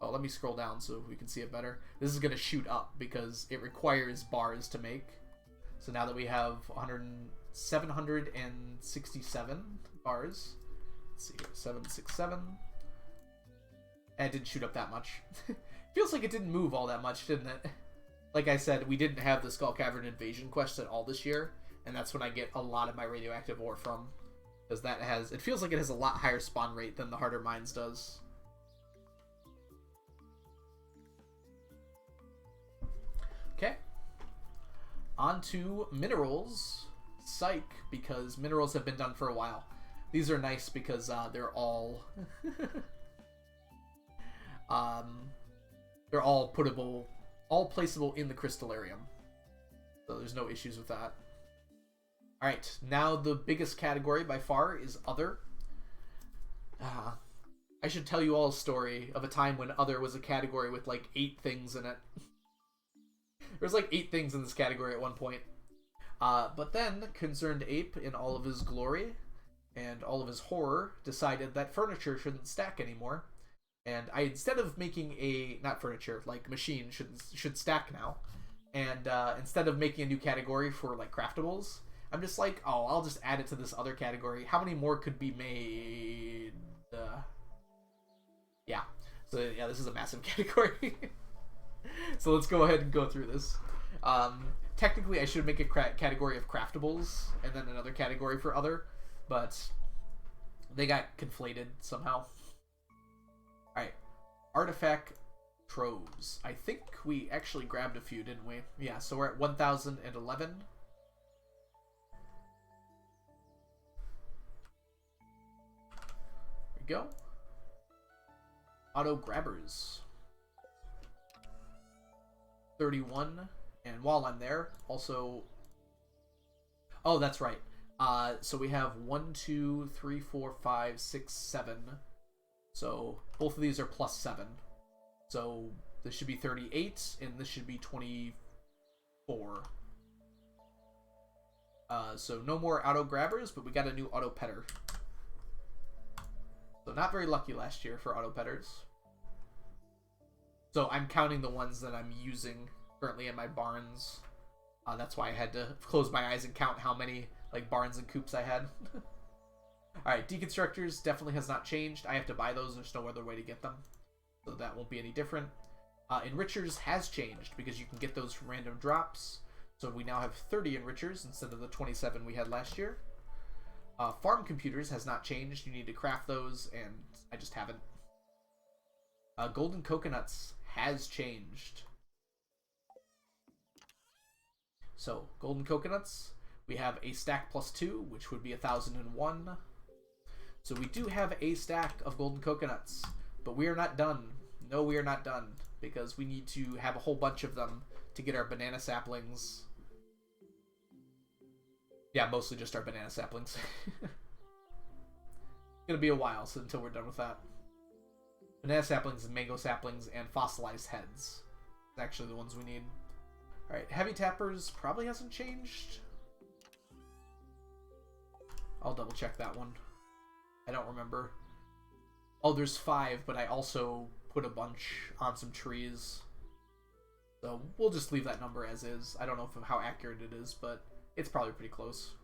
Oh, let me scroll down so we can see it better. This is going to shoot up because it requires bars to make. So now that we have 767 bars. Let's see here, 767. And it didn't shoot up that much. Feels like it didn't move all that much, didn't it? Like I said, we didn't have the Skull Cavern Invasion quest at all this year, and that's when I get a lot of my radioactive ore from. Because that has, it feels like it has a lot higher spawn rate than the Harder Mines does. Okay. On to minerals. Psych, because minerals have been done for a while. These are nice because they're all they're all puttable, all placeable in the crystallarium. So there's no issues with that. Alright, now the biggest category by far is Other. I should tell you all a story of a time when Other was a category with like 8 things in it. There's like 8 things in this category at one point. But then Concerned Ape, in all of his glory and all of his horror, decided that furniture shouldn't stack anymore. And I, instead of making a, not furniture, like machine should stack now. And instead of making a new category for like craftables, I'm just like, oh, I'll just add it to this other category. How many more could be made? Yeah. So yeah, this is a massive category. So let's go ahead and go through this. Technically, I should make a category of craftables and then another category for other, but they got conflated somehow. Alright. Artifact troves. I think we actually grabbed a few, didn't we? Yeah, so we're at 1,011. There we go. Auto grabbers. 31. And while I'm there, also... Oh, that's right. So we have 1, 2, 3, 4, 5, 6, 7. So both of these are plus 7. So this should be 38, and this should be 24. So no more auto grabbers, but we got a new auto petter. So not very lucky last year for auto petters. So I'm counting the ones that I'm using currently in my barns. That's why I had to close my eyes and count how many like barns and coops I had. Alright, deconstructors definitely has not changed. I have to buy those. There's no other way to get them. So that won't be any different. Enrichers has changed because you can get those random drops. So we now have 30 enrichers instead of the 27 we had last year. Farm computers has not changed. You need to craft those, and I just haven't. Golden coconuts has changed. So, golden coconuts, we have a stack plus 2, which would be 1,001. So we do have a stack of golden coconuts, but we are not done. No, we are not done, because we need to have a whole bunch of them to get our banana saplings. Yeah, mostly just our banana saplings. It's gonna be a while until we're done with that. Banana saplings, mango saplings, and fossilized heads. It's actually the ones we need. Alright, heavy tappers probably hasn't changed. I'll double check that one. I don't remember. Oh, there's 5, but I also put a bunch on some trees. So we'll just leave that number as is. I don't know how accurate it is, but it's probably pretty close.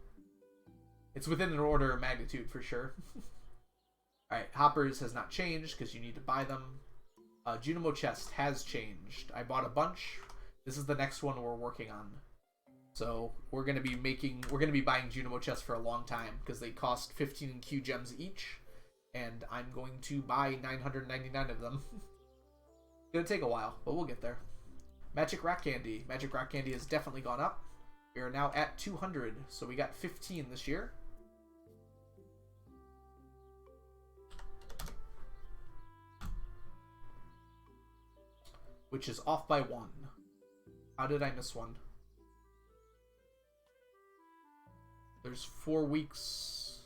It's within an order of magnitude for sure. Alright, hoppers has not changed because you need to buy them. Junimo chest has changed. I bought a bunch. This is the next one we're working on. So we're gonna be buying Junimo chests for a long time because they cost 15 Q gems each, and I'm going to buy 999 of them. It's gonna take a while, but we'll get there. Magic rock candy. Magic rock candy has definitely gone up. We are now at 200, so we got 15 this year. Which is off by 1. How did I miss one? There's 4 weeks.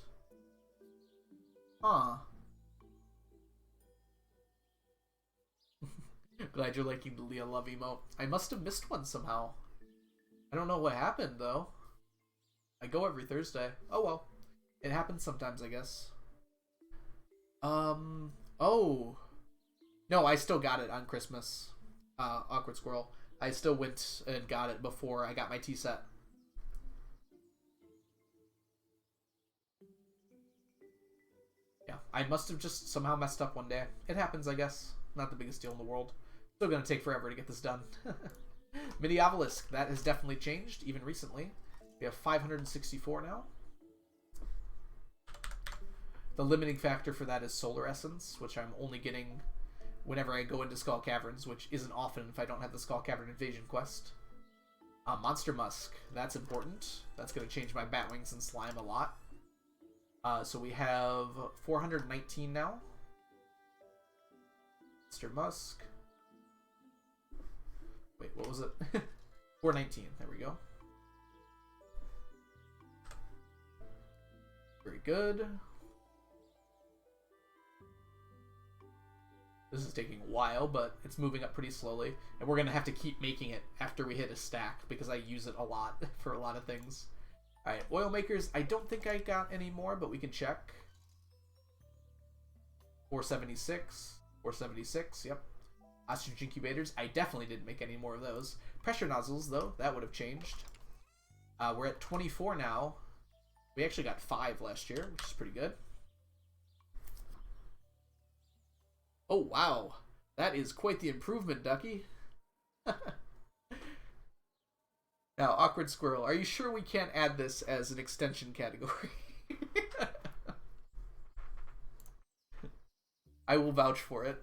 Huh. Glad you're liking the Leah Love emote. I must have missed one somehow. I don't know what happened, though. I go every Thursday. Oh, well. It happens sometimes, I guess. Oh. No, I still got it on Christmas. Awkward Squirrel. I still went and got it before I got my tea set. Yeah, I must have just somehow messed up one day. It happens, I guess. Not the biggest deal in the world. Still gonna take forever to get this done. Mini Obelisk, that has definitely changed, even recently. We have 564 now. The limiting factor for that is Solar Essence, which I'm only getting whenever I go into Skull Caverns, which isn't often if I don't have the Skull Cavern Invasion quest. Monster Musk, that's important. That's going to change my Batwings and Slime a lot. So we have 419 now. Monster Musk. Wait, what was it? 419, there we go. Very good. This is taking a while, but it's moving up pretty slowly. And we're going to have to keep making it after we hit a stack, because I use it a lot for a lot of things. Alright, oil makers, I don't think I got any more, but we can check. 476. 476, yep. Ostrich incubators, I definitely didn't make any more of those. Pressure nozzles, though, that would have changed. We're at 24 now. We actually got 5 last year, which is pretty good. Oh, wow. That is quite the improvement, Ducky. Now, Awkward Squirrel, are you sure we can't add this as an extension category? I will vouch for it.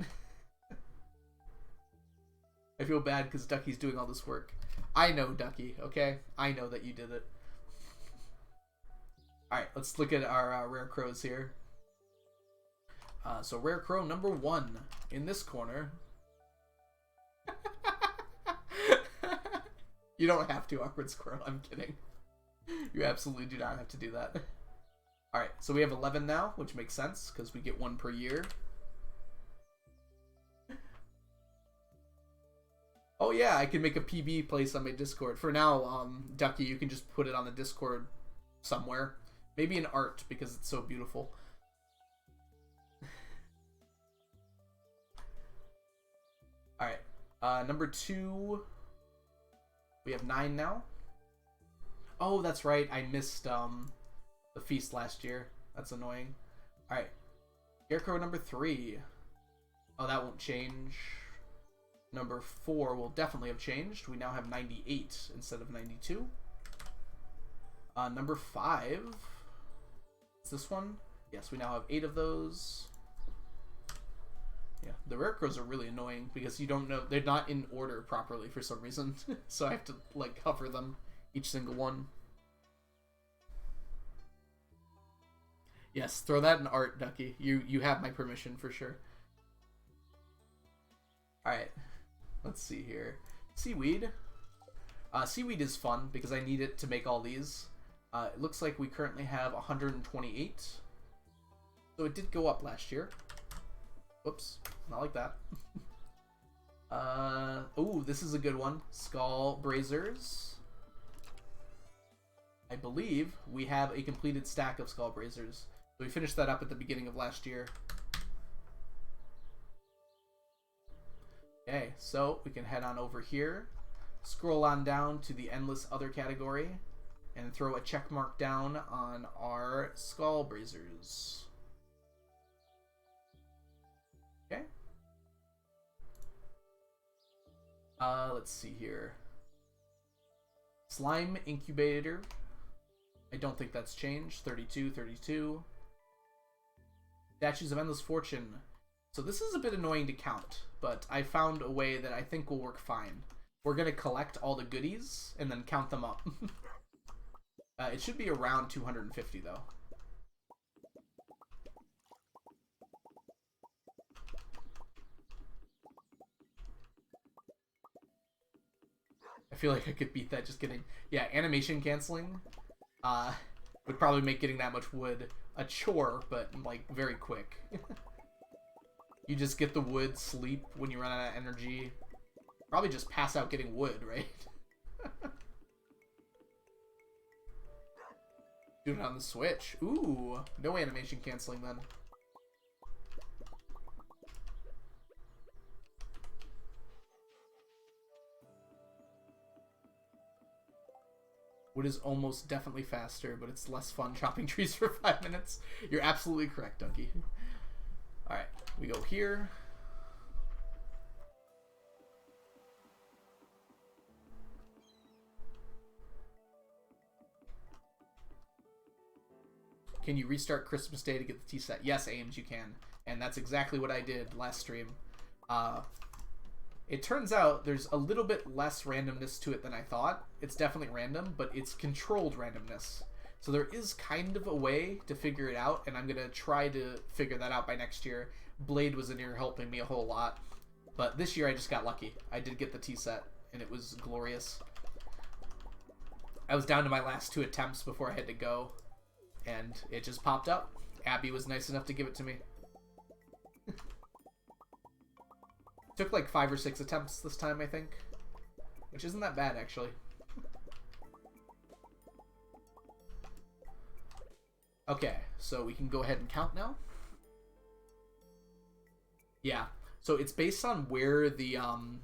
I feel bad because Ducky's doing all this work. I know, Ducky, okay? I know that you did it. Alright, let's look at our rare crows here. So rare crow number 1 in this corner. You don't have to, Awkward Squirrel. I'm kidding. You absolutely do not have to do that. Alright, so we have 11 now, which makes sense, because we get one per year. Oh yeah, I can make a PB place on my Discord. For now, Ducky, you can just put it on the Discord somewhere. Maybe in art, because it's so beautiful. Alright, number 2. We have 9 now. Oh, that's right, I missed, the feast last year. That's annoying. Alright, Scarecrow number 3. Oh, that won't change. Number 4 will definitely have changed. We now have 98 instead of 92. Number 5. Is this one? Yes, we now have 8 of those. Yeah, the rare crows are really annoying because you don't know. They're not in order properly for some reason. So I have to, like, hover them, each single one. Yes, throw that in art, Ducky. You have my permission for sure. Alright. Let's see here. Seaweed. Seaweed is fun because I need it to make all these. It looks like we currently have 128. So it did go up last year. Whoops. Not like that. Oh, this is a good one. Skull Brazers. I believe we have a completed stack of Skull Brazers. So we finished that up at the beginning of last year. Okay, so we can head on over here, scroll on down to the endless other category, and throw a check mark down on our Skull Brazers. Okay. Let's see here. Slime Incubator. I don't think that's changed. 32, 32. Statues of Endless Fortune. So this is a bit annoying to count, but I found a way that I think will work fine. We're going to collect all the goodies and then count them up. It should be around 250 though. I feel like I could beat that just kidding. Yeah, animation canceling would probably make getting that much wood a chore, but like very quick. You just get the wood, sleep when you run out of energy. Probably just pass out getting wood, right? Do it on the Switch. Ooh, no animation canceling then. Wood is almost definitely faster, but it's less fun chopping trees for 5 minutes. You're absolutely correct, Donkey. Alright, we go here. Can you restart Christmas Day to get the tea set? Yes, Ames, you can. And that's exactly what I did last stream. It turns out there's a little bit less randomness to it than I thought. It's definitely random, but it's controlled randomness. So there is kind of a way to figure it out, and I'm going to try to figure that out by next year. Blade was in here helping me a whole lot. But this year I just got lucky. I did get the tea set, and it was glorious. I was down to my last 2 attempts before I had to go, and it just popped up. Abby was nice enough to give it to me. Took like 5 or 6 attempts this time, I think. Which isn't that bad, actually. Okay, so we can go ahead and count now. Yeah, so it's based on where the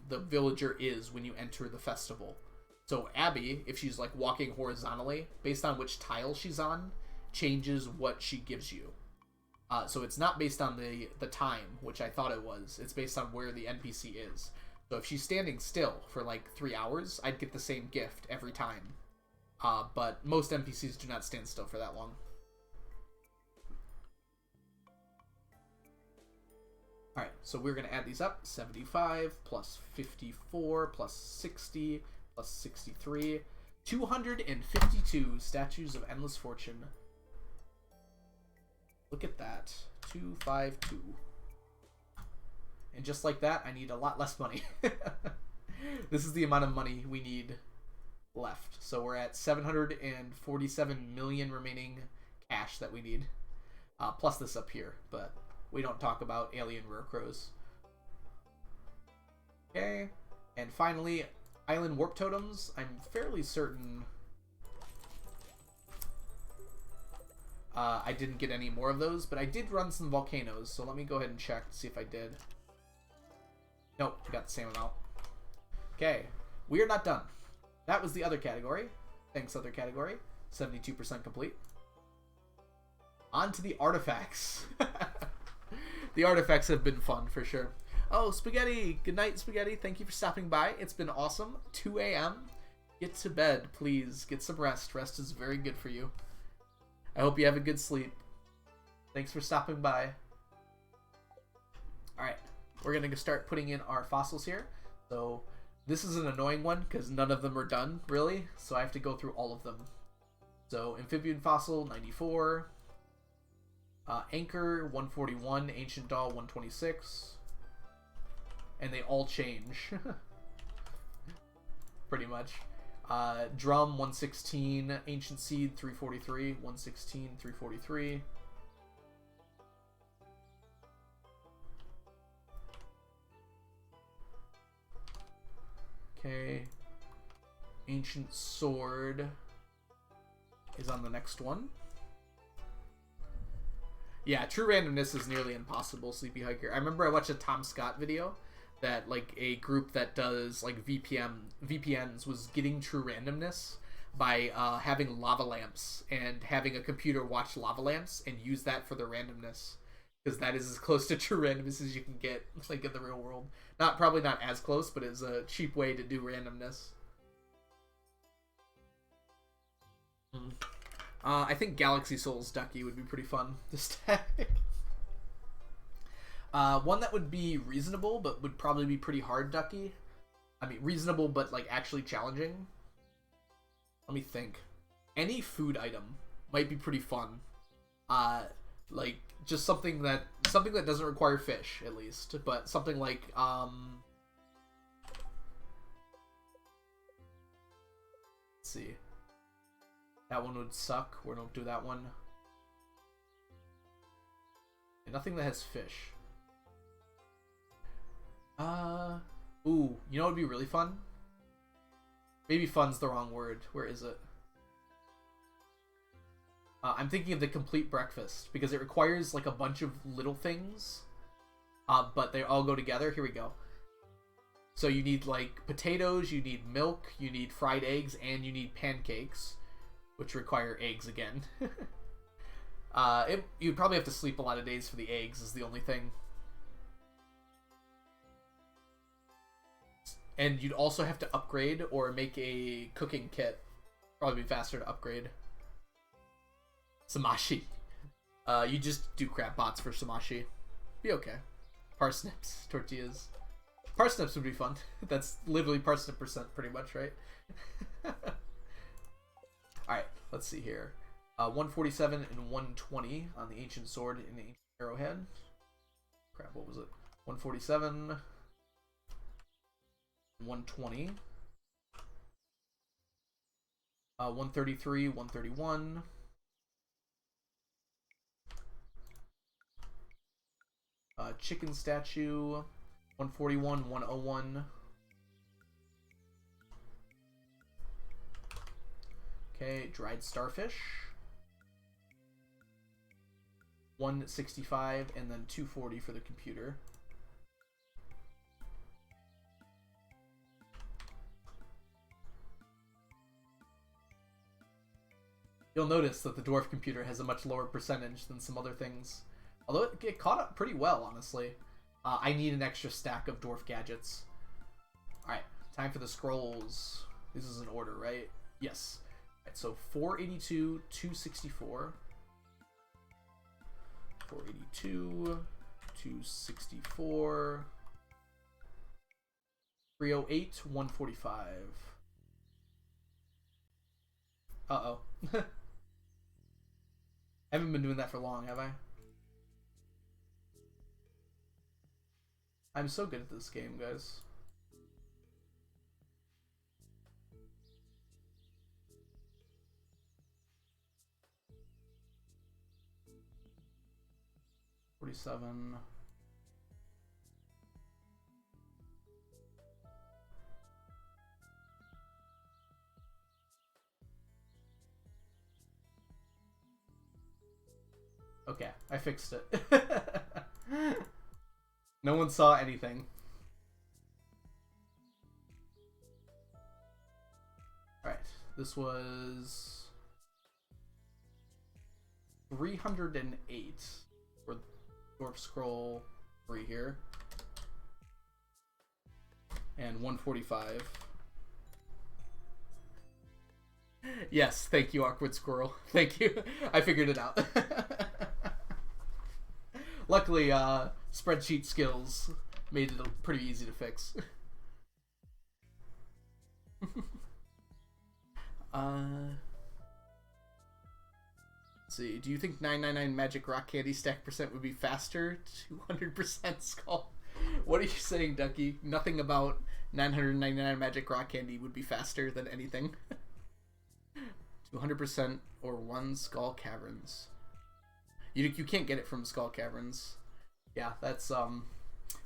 villager is when you enter the festival. So Abby, if she's like walking horizontally, based on which tile she's on, changes what she gives you. So it's not based on the time, which I thought it was. It's based on where the NPC is. So if she's standing still for like 3 hours, I'd get the same gift every time. But most NPCs do not stand still for that long. Alright, so we're going to add these up. 75 plus 54 plus 60 plus 63. 252 Statues of Endless Fortune. Look at that. 252. And just like that, I need a lot less money. This is the amount of money we need left. So we're at 747 million remaining cash that we need. Plus this up here, but we don't talk about alien rare crows. Okay, and finally, island warp totems. I'm fairly certain I didn't get any more of those, but I did run some volcanoes, so let me go ahead and check to see if I did. Nope, we got the same amount. Okay, we are not done. That was the other category. Thanks, other category. 72% complete. On to the artifacts. The artifacts have been fun, for sure. Oh, Spaghetti! Good night, Spaghetti. Thank you for stopping by. It's been awesome. 2 a.m. Get to bed, please. Get some rest. Rest is very good for you. I hope you have a good sleep. Thanks for stopping by. Alright, we're going to start putting in our fossils here. So, this is an annoying one, because none of them are done, really. So I have to go through all of them. So, Amphibian Fossil, 94. Anchor, 141. Ancient Doll, 126. And they all change. Pretty much. Drum, 116. Ancient Seed, 343. 116, 343. Okay. Ancient Sword is on the next one. Yeah, true randomness is nearly impossible, Sleepy Hiker. I remember I watched a Tom Scott video that, like, a group that does, like, VPNs was getting true randomness by having lava lamps and having a computer watch lava lamps and use that for the randomness. Because that is as close to true randomness as you can get, like, in the real world. Probably not as close, but it's a cheap way to do randomness. I think Galaxy Souls Ducky would be pretty fun to stack. One that would be reasonable, but would probably be pretty hard Ducky. I mean, reasonable, but, like, actually challenging. Let me think. Any food item might be pretty fun. Like, just something that doesn't require fish, at least. But something like, let's see. That one would suck. We don't do that one. And nothing that has fish. Ooh, you know what would be really fun? Maybe fun's the wrong word. Where is it? I'm thinking of the complete breakfast, because it requires, like, a bunch of little things. But they all go together. Here we go. So you need, like, potatoes, you need milk, you need fried eggs, and you need pancakes. Which require eggs again. You'd probably have to sleep a lot of days for the eggs, is the only thing. And you'd also have to upgrade or make a cooking kit. Probably be faster to upgrade. Samashi. You just do crab bots for Samashi. Be okay. Parsnips, tortillas. Parsnips would be fun. That's literally parsnip percent pretty much, right? Alright, let's see here. 147 and 120 on the Ancient Sword and the Ancient Arrowhead. Crap, what was it? 147... 120. 133, 131. Chicken statue. 141, 101. Okay, dried starfish. 165 and then 240 for the computer. You'll notice that the dwarf computer has a much lower percentage than some other things. Although it caught up pretty well, honestly. I need an extra stack of dwarf gadgets. Alright, time for the scrolls. This is in order, right? Yes. Alright, so 482, 264. 482, 264. 308, 145. Uh-oh. I haven't been doing that for long, have I? I'm so good at this game, guys. 147. Okay, I fixed it. No one saw anything. Alright, this was 308 for Dwarf Scroll 3 here. And 145. Yes, thank you, Awkward Squirrel. Thank you. I figured it out. Luckily, spreadsheet skills made it pretty easy to fix. Let's see. Do you think 999 magic rock candy stack percent would be faster? 200% skull. What are you saying, Ducky? Nothing about 999 magic rock candy would be faster than anything. 200% or 1 skull caverns. You can't get it from skull caverns. Yeah, that's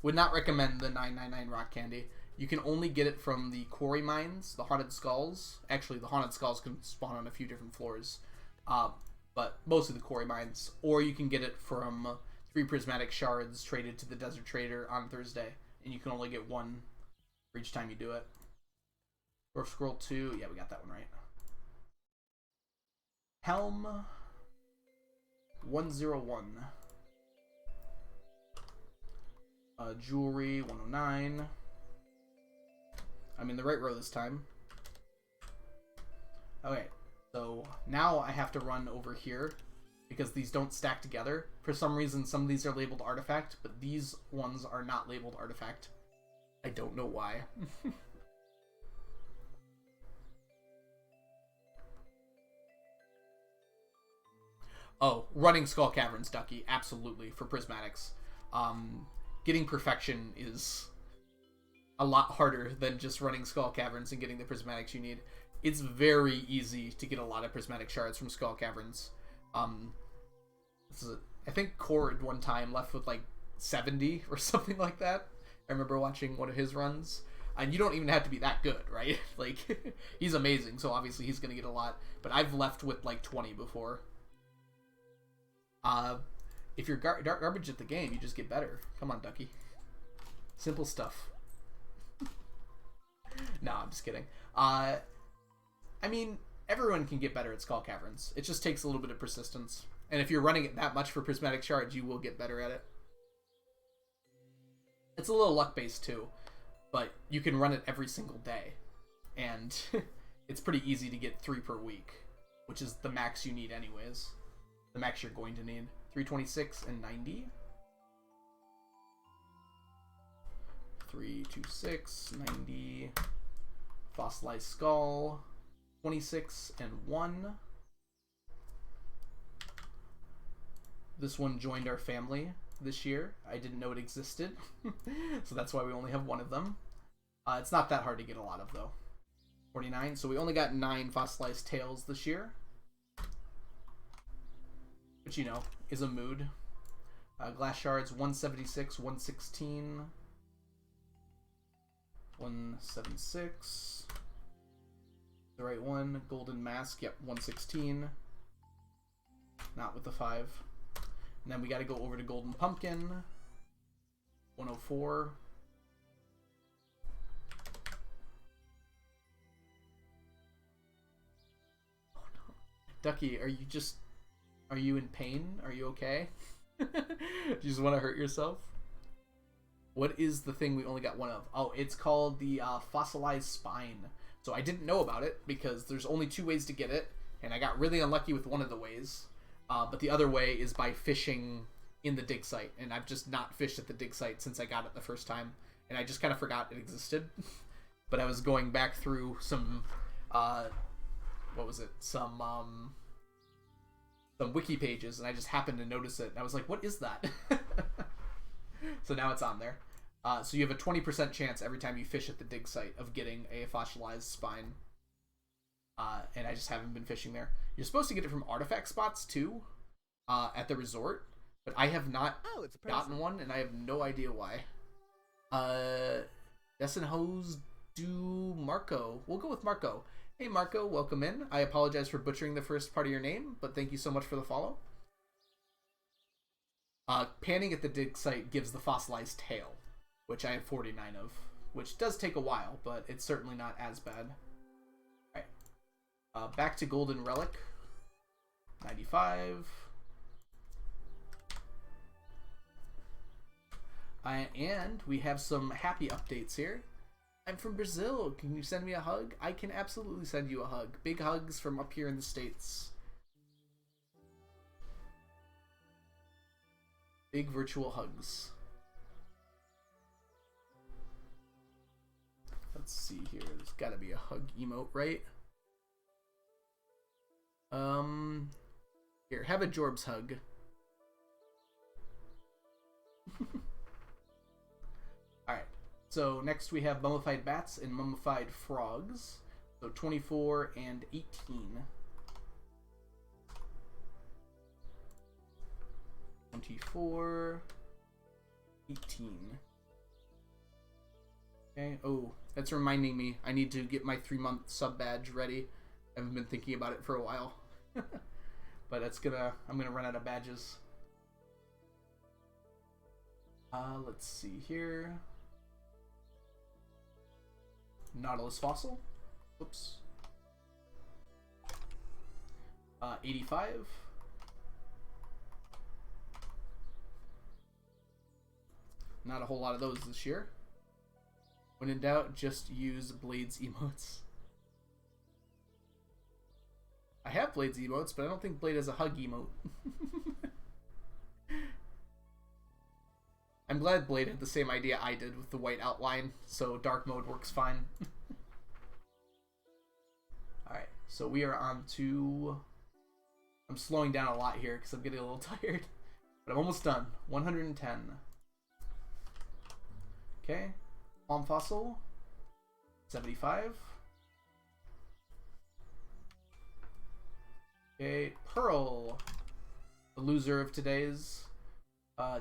would not recommend the 999 rock candy. You can only get it from the quarry mines, the haunted skulls. Actually, the haunted skulls can spawn on a few different floors, but mostly the quarry mines. Or you can get it from 3 prismatic shards traded to the desert trader on Thursday, and you can only get 1 for each time you do it. Or scroll 2, yeah, we got that one right. Helm 101. Jewelry 109. I'm in the right row this time. Okay, so now I have to run over here because these don't stack together. For some reason, some of these are labeled artifact, but these ones are not labeled artifact. I don't know why. Oh, running Skull Caverns, Ducky, absolutely, for prismatics. Getting perfection is a lot harder than just running Skull Caverns and getting the prismatics you need. It's very easy to get a lot of prismatic shards from Skull Caverns. I think Cord one time left with like 70 or something like that. I remember watching one of his runs. And you don't even have to be that good, right? Like, he's amazing, so obviously he's going to get a lot. But I've left with like 20 before. If you're garbage at the game, you just get better. Come on, Ducky. Simple stuff. No, I'm just kidding. I mean, everyone can get better at Skull Caverns. It just takes a little bit of persistence. And if you're running it that much for prismatic shards, you will get better at it. It's a little luck-based too, but you can run it every single day. And it's pretty easy to get 3 per week, which is the max you need anyways. The max you're going to need. 326 and 90. 326, 90. Fossilized Skull. 26 and 1. This one joined our family this year. I didn't know it existed. So that's why we only have 1 of them. It's not that hard to get a lot of, though. 49. So we only got 9 fossilized tails this year. Which, you know, is a mood. Glass shards, 176, 116. 176. The right one. Golden mask, yep, 116. Not with the 5. And then we got to go over to golden pumpkin. 104. Oh no. Ducky, are you in pain? Are you okay? Do you just want to hurt yourself? What is the thing we only got 1 of? Oh, it's called the fossilized spine. So I didn't know about it because there's only 2 ways to get it, and I got really unlucky with one of the ways. But the other way is by fishing in the dig site, and I've just not fished at the dig site since I got it the first time, and I just kind of forgot it existed. But I was going back through some, what was it? Some wiki pages, and I just happened to notice it. And I was like, what is that? So now it's on there. So you have a 20% chance every time you fish at the dig site of getting a fossilized spine. And I just haven't been fishing there. You're supposed to get it from artifact spots too, at the resort, but I have not Oh, it's a gotten one, and I have no idea why. Desenhose do Marco. We'll go with Marco. Hey Marco, welcome in. I apologize for butchering the first part of your name, but thank you so much for the follow. Panning at the dig site gives the fossilized tail, which I have 49 of, which does take a while, but it's certainly not as bad. Alright. Back to Golden Relic. 95. And we have some happy updates here. I'm from Brazil. Can you send me a hug? I can absolutely send you a hug. Big hugs from up here in the States. Big virtual hugs. Let's see here. There's got to be a hug emote, right? Here, have a Jorbs hug. Alright, so next we have mummified bats and mummified frogs. So 24 and 18. 24, 18. Okay, oh, that's reminding me. I need to get my 3-month sub badge ready. I haven't been thinking about it for a while. But I'm gonna run out of badges. Let's see here. Nautilus fossil. Oops. 85. Not a whole lot of those this year. When in doubt, just use Blades emotes. I have Blades emotes, but I don't think Blade has a hug emote. I'm glad Blade had the same idea I did with the white outline, so dark mode works fine. Alright, so we are on to... I'm slowing down a lot here because I'm getting a little tired. But I'm almost done. 110. Okay. Palm fossil. 75. Okay. Pearl. The loser of today's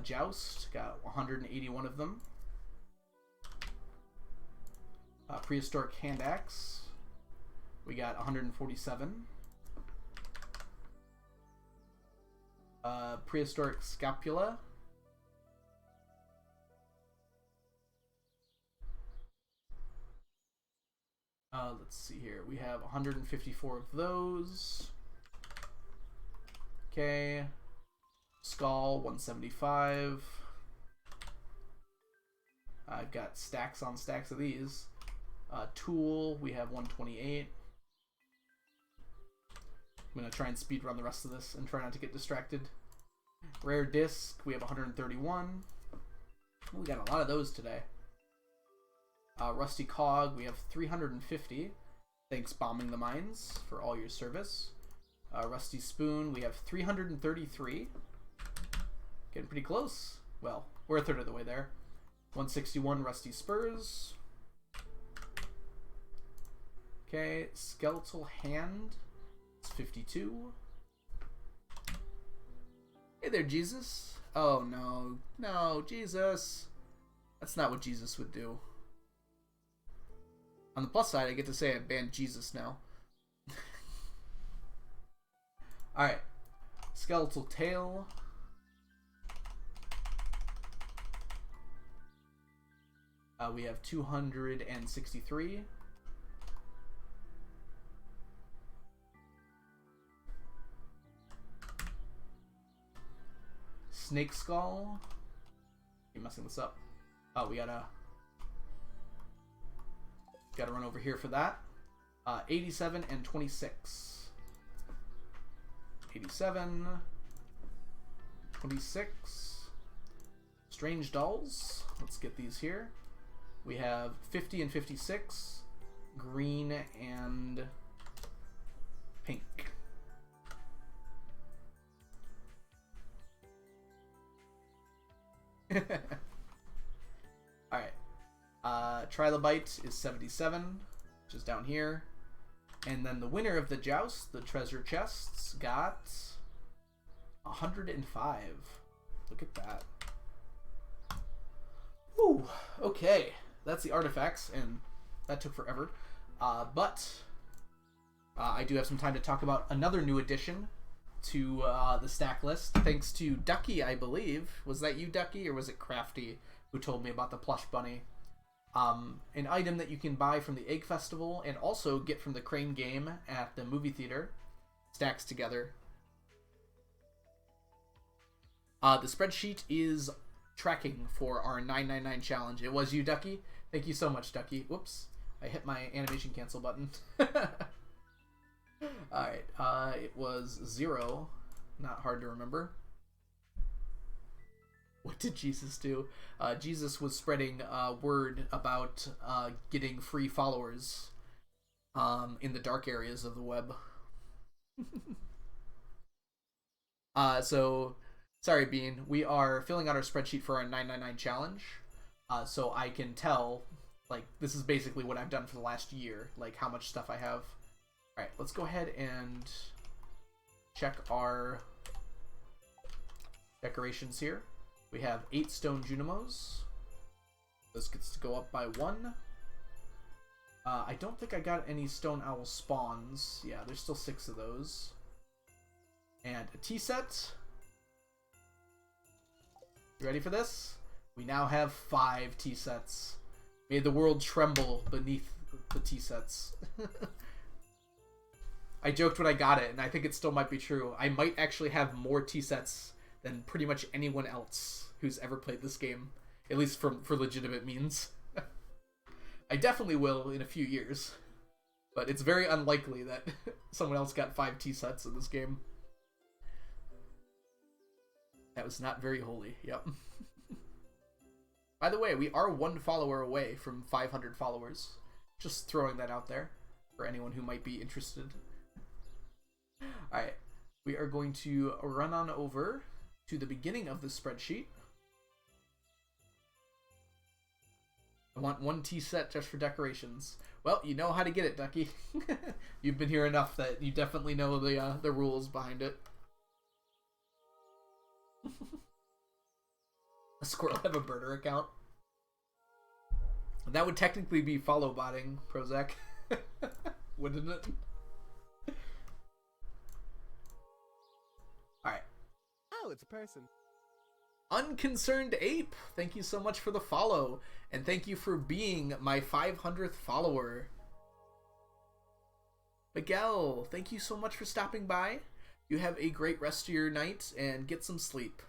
joust. Got 181 of them. Prehistoric hand axe. We got 147. Prehistoric scapula. Let's see here. We have 154 of those. Okay. Skull, 175. I've got stacks on stacks of these. Tool, we have 128. I'm going to try and speed run the rest of this and try not to get distracted. Rare disc, we have 131. We got a lot of those today. Rusty cog, we have 350. Thanks Bombing the Mines for all your service. Rusty spoon, we have 333. Getting pretty close. Well, we're a third of the way there. 161 rusty spurs. Okay, skeletal hand. It's 52. Hey there, Jesus. Oh no, no, Jesus. That's not what Jesus would do. On the plus side, I get to say I banned Jesus now. Alright. Skeletal tail. We have 263. Snake skull. You're messing this up. Oh, we gotta run over here for that. 87 and 26. 87. 26. Strange dolls. Let's get these here. We have 50 and 56. Green and pink. Alright. Trilobite is 77, which is down here. And then the winner of the joust, the treasure chests, got 105. Look at that. Whew. Okay, that's the artifacts, and that took forever. But I do have some time to talk about another new addition to the stack list, thanks to Ducky, I believe. Was that you, Ducky, or was it Crafty who told me about the plush bunny? An item that you can buy from the Egg Festival and also get from the Crane game at the movie theater. Stacks together. The spreadsheet is tracking for our 999 challenge. It was you, Ducky. Thank you so much, Ducky. Whoops. I hit my animation cancel button. Alright, it was 0. Not hard to remember. What did Jesus do? Jesus was spreading word about getting free followers in the dark areas of the web. So, sorry, Bean. We are filling out our spreadsheet for our 999 challenge. So I can tell, like, this is basically what I've done for the last year, like how much stuff I have. Alright, let's go ahead and check our decorations here. We have 8 stone Junimos. This gets to go up by 1. I don't think I got any stone owl spawns. Yeah, there's still 6 of those. And a tea set. You ready for this? We now have 5 tea sets. Made the world tremble beneath the tea sets. I joked when I got it, and I think it still might be true. I might actually have more tea sets than pretty much anyone else who's ever played this game. At least for legitimate means. I definitely will in a few years. But it's very unlikely that someone else got 5 tea sets in this game. That was not very holy. Yep. By the way, we are 1 follower away from 500 followers. Just throwing that out there for anyone who might be interested. Alright, we are going to run on over to the beginning of the spreadsheet. I want 1 tea set just for decorations. Well, you know how to get it, Ducky. You've been here enough that you definitely know the rules behind it. A squirrel have a birder account? That would technically be follow botting, Prozac. Wouldn't it? Alright. Oh, it's a person. Unconcerned Ape, thank you so much for the follow. And thank you for being my 500th follower. Miguel, thank you so much for stopping by. You have a great rest of your night and get some sleep.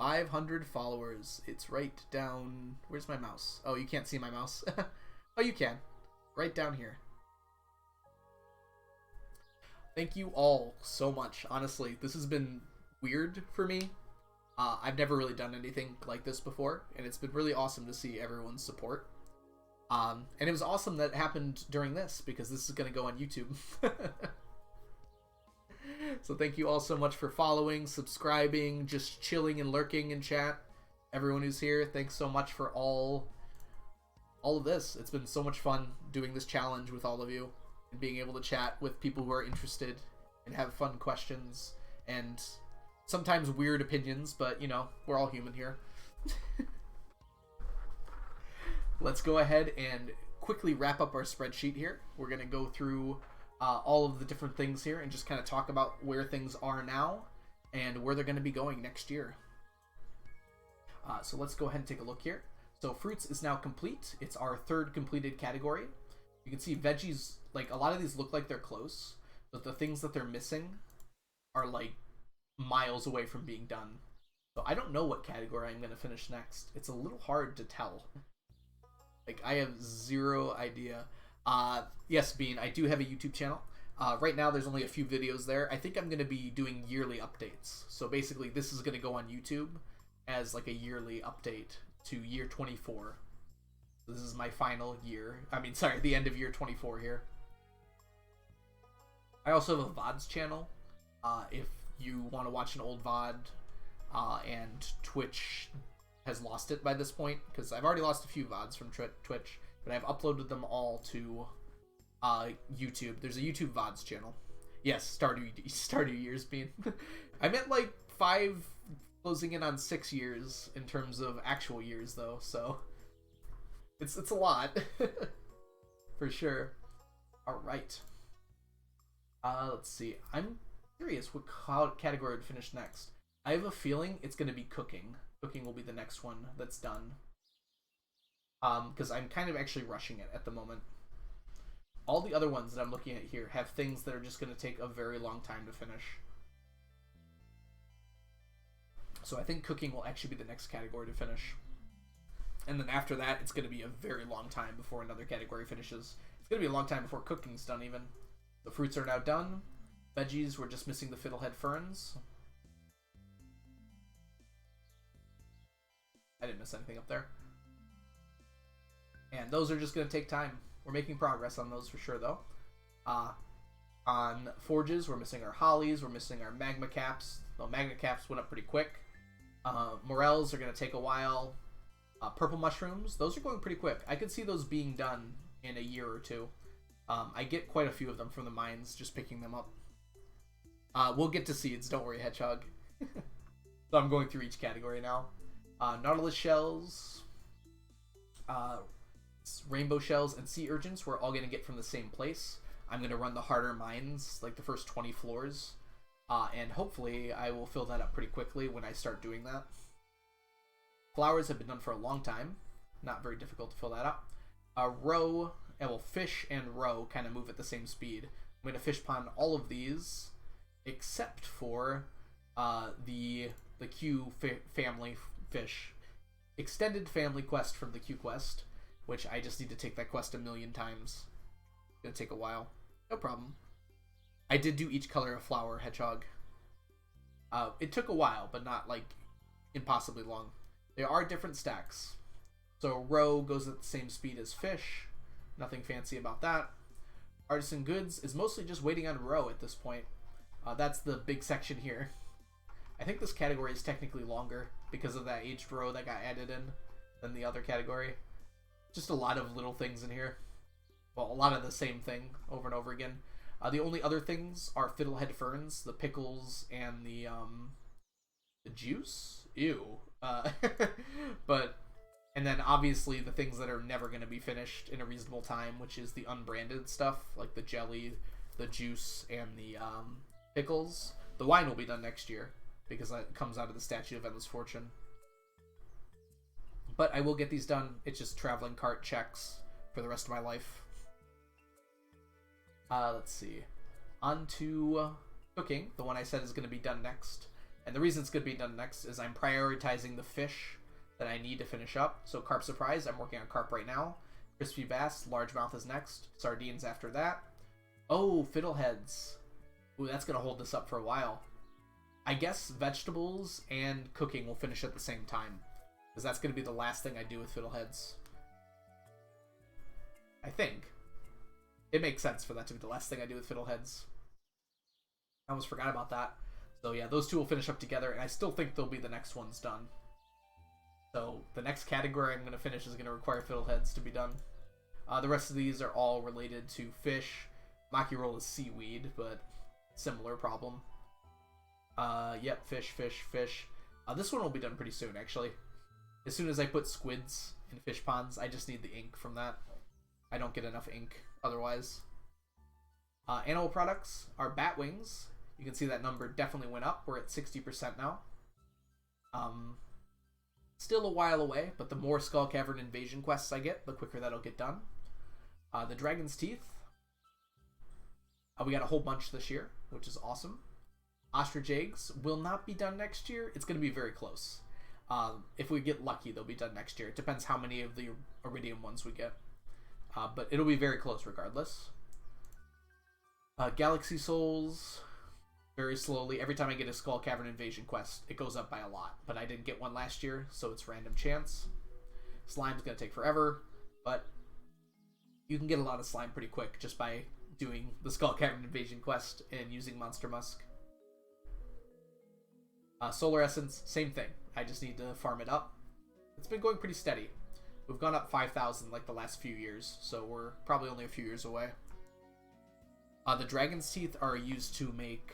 $500 followers. It's right down... Where's my mouse? Oh, you can't see my mouse. Oh, you can. Right down here. Thank you all so much. Honestly, this has been weird for me. I've never really done anything like this before, and it's been really awesome to see everyone's support. And it was awesome that it happened during this, because this is going to go on YouTube. So thank you all so much for following, subscribing, just chilling and lurking in chat. Everyone who's here, thanks so much for all of this. It's been so much fun doing this challenge with all of you and being able to chat with people who are interested and have fun questions and sometimes weird opinions, but you know, we're all human here. Let's go ahead and quickly wrap up our spreadsheet here. We're going to go through all of the different things here and just kind of talk about where things are now and where they're going to be going next year. So let's go ahead and take a look here. So fruits is now complete. It's our 3rd completed category. You can see veggies, like a lot of these look like they're close, but the things that they're missing are like miles away from being done. So I don't know what category I'm going to finish next. It's a little hard to tell. Like I have 0 idea. Yes, Bean, I do have a YouTube channel. Right now there's only a few videos there. I think I'm going to be doing yearly updates. So basically this is going to go on YouTube as like a yearly update to year 24. This is my final year. I mean, sorry, the end of year 24 here. I also have a VODs channel. If you want to watch an old VOD, and Twitch has lost it by this point, because I've already lost a few VODs from Twitch, but I've uploaded them all to YouTube. There's a YouTube VODs channel. Yes, Stardew years being. I meant like 5 closing in on 6 years in terms of actual years though, so it's a lot. For sure. Alright. Let's see. I'm curious what category would finish next. I have a feeling it's going to be cooking. Cooking will be the next one that's done. Because I'm kind of actually rushing it at the moment. All the other ones that I'm looking at here have things that are just going to take a very long time to finish. So I think cooking will actually be the next category to finish. And then after that, it's going to be a very long time before another category finishes. It's going to be a long time before cooking's done even. The fruits are now done. Veggies, we're just missing the fiddlehead ferns. I didn't miss anything up there. And those are just going to take time. We're making progress on those for sure, though. On forges, we're missing our hollies. We're missing our magma caps. The magma caps went up pretty quick. Morels are going to take a while. Purple mushrooms, those are going pretty quick. I could see those being done in a year or two. I get quite a few of them from the mines, just picking them up. We'll get to seeds, don't worry, Hedgehog. So I'm going through each category now. Nautilus shells, rainbow shells, and sea urchins we're all going to get from the same place. I'm going to run the harder mines, like the first 20 floors. And hopefully I will fill that up pretty quickly when I start doing that. Flowers have been done for a long time. Not very difficult to fill that up. Fish and roe kind of move at the same speed. I'm going to fish pond all of these, except for the Q family fish. Extended family quest from the Q quest, which I just need to take that quest 1,000,000 times. It's going to take a while. No problem. I did do each color of flower, Hedgehog. It took a while, but not like impossibly long. There are different stacks. So roe goes at the same speed as fish. Nothing fancy about that. Artisan goods is mostly just waiting on roe at this point. That's the big section here. I think this category is technically longer because of that aged roe that got added in than the other category. Just a lot of little things in here. Well, a lot of the same thing over and over again. The only other things are fiddlehead ferns, the pickles, and the juice. Ew. And then obviously the things that are never going to be finished in a reasonable time, which is the unbranded stuff, like the jelly, the juice, and the pickles. The wine will be done next year, because that comes out of the Statue of Endless Fortune. But I will get these done. It's just traveling cart checks for the rest of my life. Let's see. On to cooking, the one I said is going to be done next. And the reason it's going to be done next is I'm prioritizing the fish that I need to finish up. So carp surprise, I'm working on carp right now. Crispy bass, largemouth is next. Sardines after that. Oh, fiddleheads. Ooh, that's going to hold this up for a while. I guess vegetables and cooking will finish at the same time, because that's going to be the last thing I do with fiddleheads. I think. It makes sense for that to be the last thing I do with fiddleheads. I almost forgot about that. So yeah, those two will finish up together, and I still think they'll be the next ones done. So the next category I'm going to finish is going to require fiddleheads to be done. The rest of these are all related to fish. Maki roll is seaweed, but similar problem. Yep, fish. This one will be done pretty soon, actually. As soon as I put squids in fish ponds, I just need the ink from that. I don't get enough ink otherwise. Animal products are bat wings. You can see that number definitely went up. We're at 60% now. Still a while away, but the more Skull Cavern invasion quests I get, the quicker that'll get done. The Dragon's Teeth. We got a whole bunch this year, which is awesome. Ostrich eggs will not be done next year. It's going to be very close. If we get lucky, they'll be done next year. It depends how many of the iridium ones we get. But it'll be very close regardless. Galaxy Souls, very slowly. Every time I get a Skull Cavern invasion quest, it goes up by a lot. But I didn't get one last year, so it's random chance. Slime's going to take forever, but you can get a lot of slime pretty quick just by doing the Skull Cavern invasion quest and using Monster Musk. Solar Essence, same thing. I just need to farm it up. It's been going pretty steady. We've gone up 5,000 like the last few years, so we're probably only a few years away. The dragon's teeth are used to make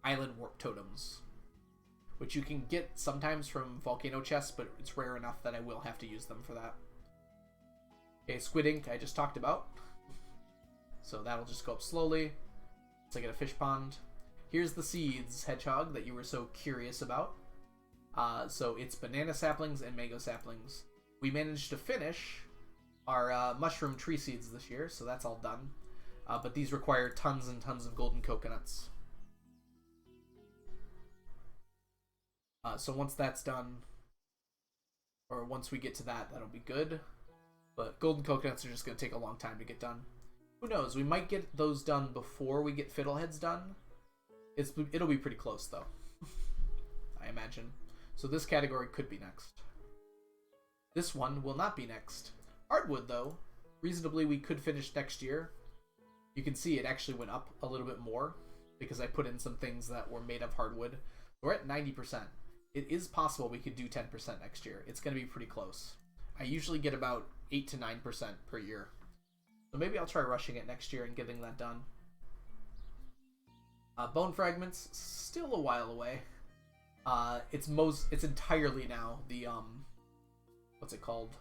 island warp totems, which you can get sometimes from volcano chests, but it's rare enough that I will have to use them for that. Okay, squid ink I just talked about. So that'll just go up slowly. Once I get a fish pond. Here's the seeds, hedgehog, that you were so curious about. So it's banana saplings and mango saplings. We managed to finish our mushroom tree seeds this year, so that's all done. But these require tons and tons of golden coconuts. So once that's done, or once we get to that, that'll be good. But golden coconuts are just going to take a long time to get done. Who knows? We might get those done before we get fiddleheads done. It'll be pretty close, though. I imagine. So this category could be next. This one will not be next. Hardwood, though, reasonably we could finish next year. You can see it actually went up a little bit more because I put in some things that were made of hardwood. We're at 90%. It is possible we could do 10% next year. It's going to be pretty close. I usually get about 8 to 9% per year. So maybe I'll try rushing it next year and getting that done. Bone fragments, still a while away. It's entirely now the what's it called?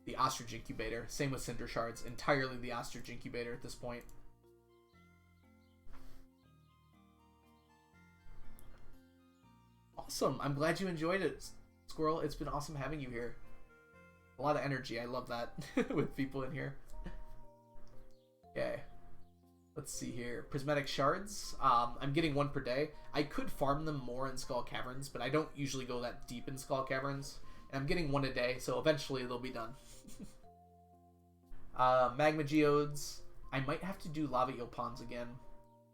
The ostrich incubator. Same with cinder shards. Entirely the ostrich incubator at this point. Awesome. I'm glad you enjoyed it, Squirrel. It's been awesome having you here. A lot of energy. I love that with people in here. Okay. Let's see here. Prismatic shards. I'm getting 1 per day. I could farm them more in Skull Caverns, but I don't usually go that deep in Skull Caverns. And I'm getting 1 a day, so eventually they'll be done. Magma geodes. I might have to do lava eel ponds again.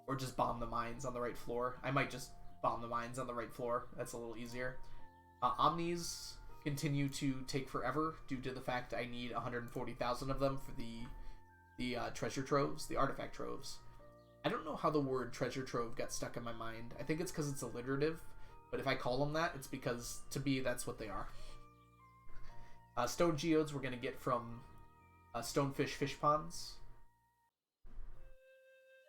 Or just bomb the mines on the right floor. I might just bomb the mines on the right floor. That's a little easier. Omnis continue to take forever due to the fact I need 140,000 of them for the treasure troves, the artifact troves. I don't know how the word treasure trove got stuck in my mind. I think it's because it's alliterative, but if I call them that, it's because, to me, that's what they are. Stone geodes we're going to get from stonefish fish ponds.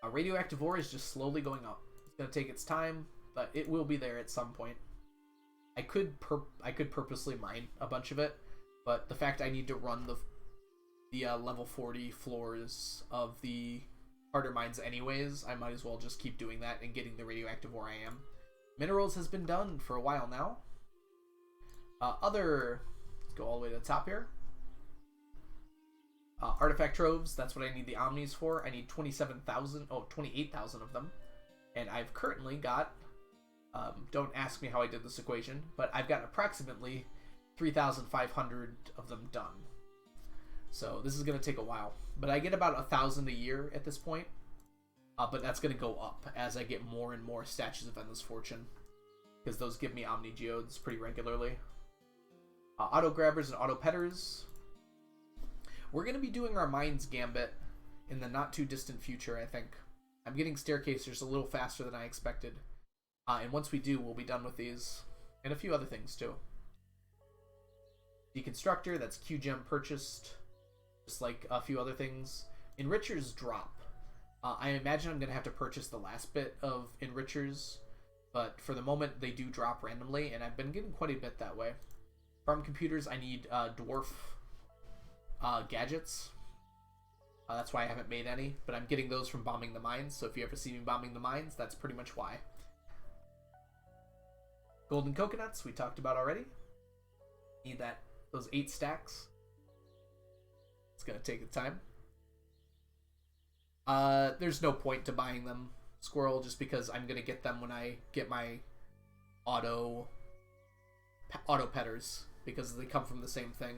Radioactive ore is just slowly going up. It's going to take its time, but it will be there at some point. I could purposely mine a bunch of it, but the fact I need to run the level 40 floors of the harder mines anyways, I might as well just keep doing that and getting the radioactive ore I am. Minerals has been done for a while now. Let's go all the way to the top here. Artifact troves, that's what I need the omnis for. I need 28,000 of them. And I've currently got, don't ask me how I did this equation, but I've got approximately 3,500 of them done. So this is going to take a while. But I get about 1,000 a year at this point. But that's going to go up as I get more and more statues of Endless Fortune. Because those give me Omni Geodes pretty regularly. Auto Grabbers and Auto Petters. We're going to be doing our Mines Gambit in the not too distant future, I think. I'm getting Staircasers a little faster than I expected. And once we do, we'll be done with these. And a few other things too. Deconstructor, that's Q-Gem purchased. Just like a few other things. Enrichers drop. I imagine I'm going to have to purchase the last bit of Enrichers. But for the moment, they do drop randomly. And I've been getting quite a bit that way. Farm computers, I need dwarf gadgets. That's why I haven't made any. But I'm getting those from bombing the mines. So if you ever see me bombing the mines, that's pretty much why. Golden coconuts, we talked about already. Need those 8 stacks. It's going to take its time. There's no point to buying them, Squirrel, just because I'm going to get them when I get my auto petters, because they come from the same thing.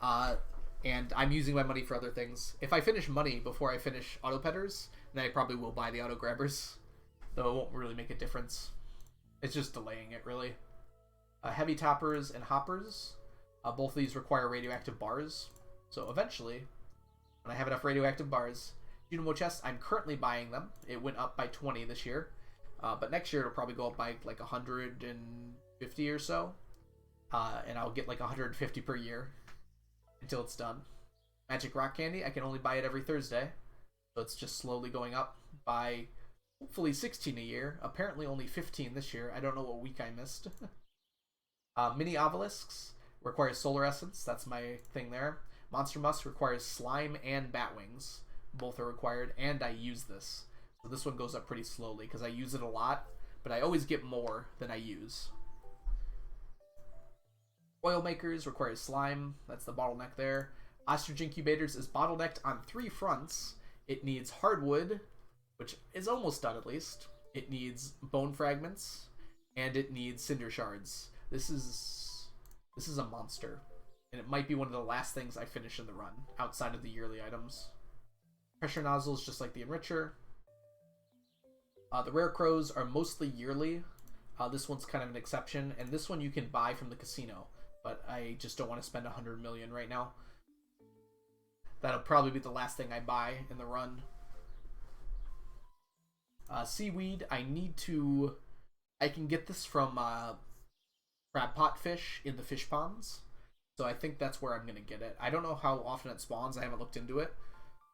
And I'm using my money for other things. If I finish money before I finish auto petters, then I probably will buy the auto grabbers, though it won't really make a difference. It's just delaying it, really. Heavy toppers and hoppers. Both of these require radioactive bars. So eventually, when I have enough radioactive bars, Junimo chests, I'm currently buying them. It went up by 20 this year. But next year, it'll probably go up by like 150 or so. And I'll get like 150 per year until it's done. Magic rock candy, I can only buy it every Thursday. So it's just slowly going up by hopefully 16 a year. Apparently only 15 this year. I don't know what week I missed. Mini obelisks requires solar essence. That's my thing there. Monster musk requires slime and bat wings. Both are required, and I use this. So this one goes up pretty slowly because I use it a lot, but I always get more than I use. Oil makers requires slime. That's the bottleneck there. Ostrich incubators is bottlenecked on 3 fronts. It needs hardwood, which is almost done at least. It needs bone fragments, and it needs cinder shards. This is a monster, and it might be one of the last things I finish in the run outside of the yearly items. Pressure nozzles, just like the enricher. The rare crows are mostly yearly. This one's kind of an exception, and this one you can buy from the casino, but I just don't want to spend 100 million right now. That'll probably be the last thing I buy in the run. Seaweed, I can get this from crab pot fish in the fish ponds, so I think that's where I'm going to get it. I don't know how often it spawns, I haven't looked into it,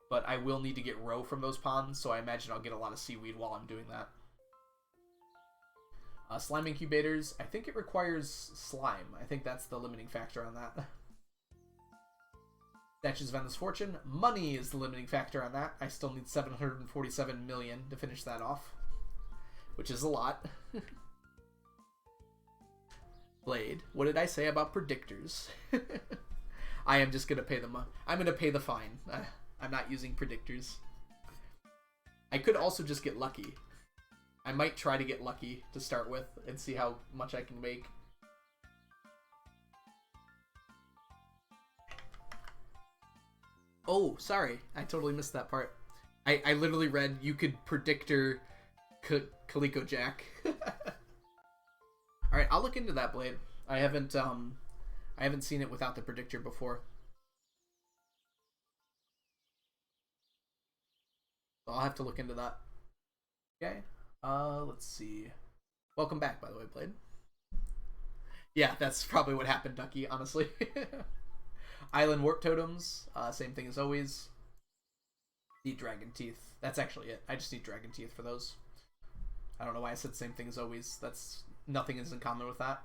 but I will need to get roe from those ponds, so I imagine I'll get a lot of seaweed while I'm doing that. Slime incubators, I think it requires slime. I think that's the limiting factor on that. Statues of Endless Fortune, money is the limiting factor on that. I still need 747 million to finish that off, which is a lot. Blade, what did I say about predictors? I am just gonna pay them. I'm gonna pay the fine. I'm not using predictors. I could also just get lucky. I might try to get lucky to start with and see how much I can make. Oh, sorry. I totally missed that part. I literally read you could predictor Calico Jack. Alright, I'll look into that, Blade. I haven't seen it without the predictor before. So I'll have to look into that. Okay. Let's see. Welcome back, by the way, Blade. Yeah, that's probably what happened, Ducky, honestly. Island warp totems, same thing as always. Need dragon teeth. That's actually it. I just need dragon teeth for those. I don't know why I said same thing as always. That's nothing is in common with that.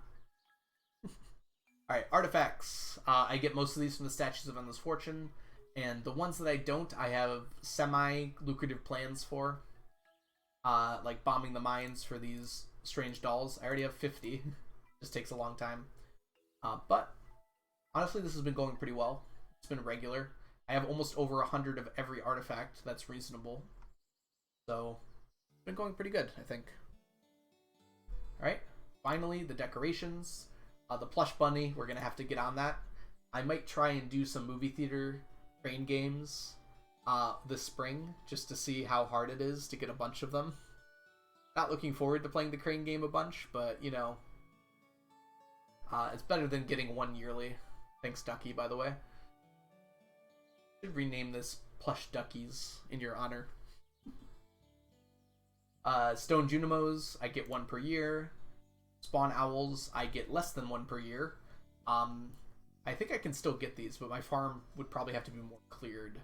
Alright, artifacts. I get most of these from the Statues of Endless Fortune, and the ones that I don't, I have semi-lucrative plans for. Like bombing the mines for these strange dolls. I already have 50. Just takes a long time. But honestly, this has been going pretty well. It's been regular. I have almost over 100 of every artifact that's reasonable. So, it's been going pretty good, I think. Alright, finally, the decorations. The plush bunny, we're going to have to get on that. I might try and do some movie theater train games this spring, just to see how hard it is to get a bunch of them. Not looking forward to playing the crane game a bunch, but, you know, it's better than getting one yearly. Thanks, Ducky, by the way. Should rename this Plush Duckies in your honor. Stone Junimos, I get 1 per year. Spawn Owls, I get less than 1 per year. I think I can still get these, but my farm would probably have to be more cleared.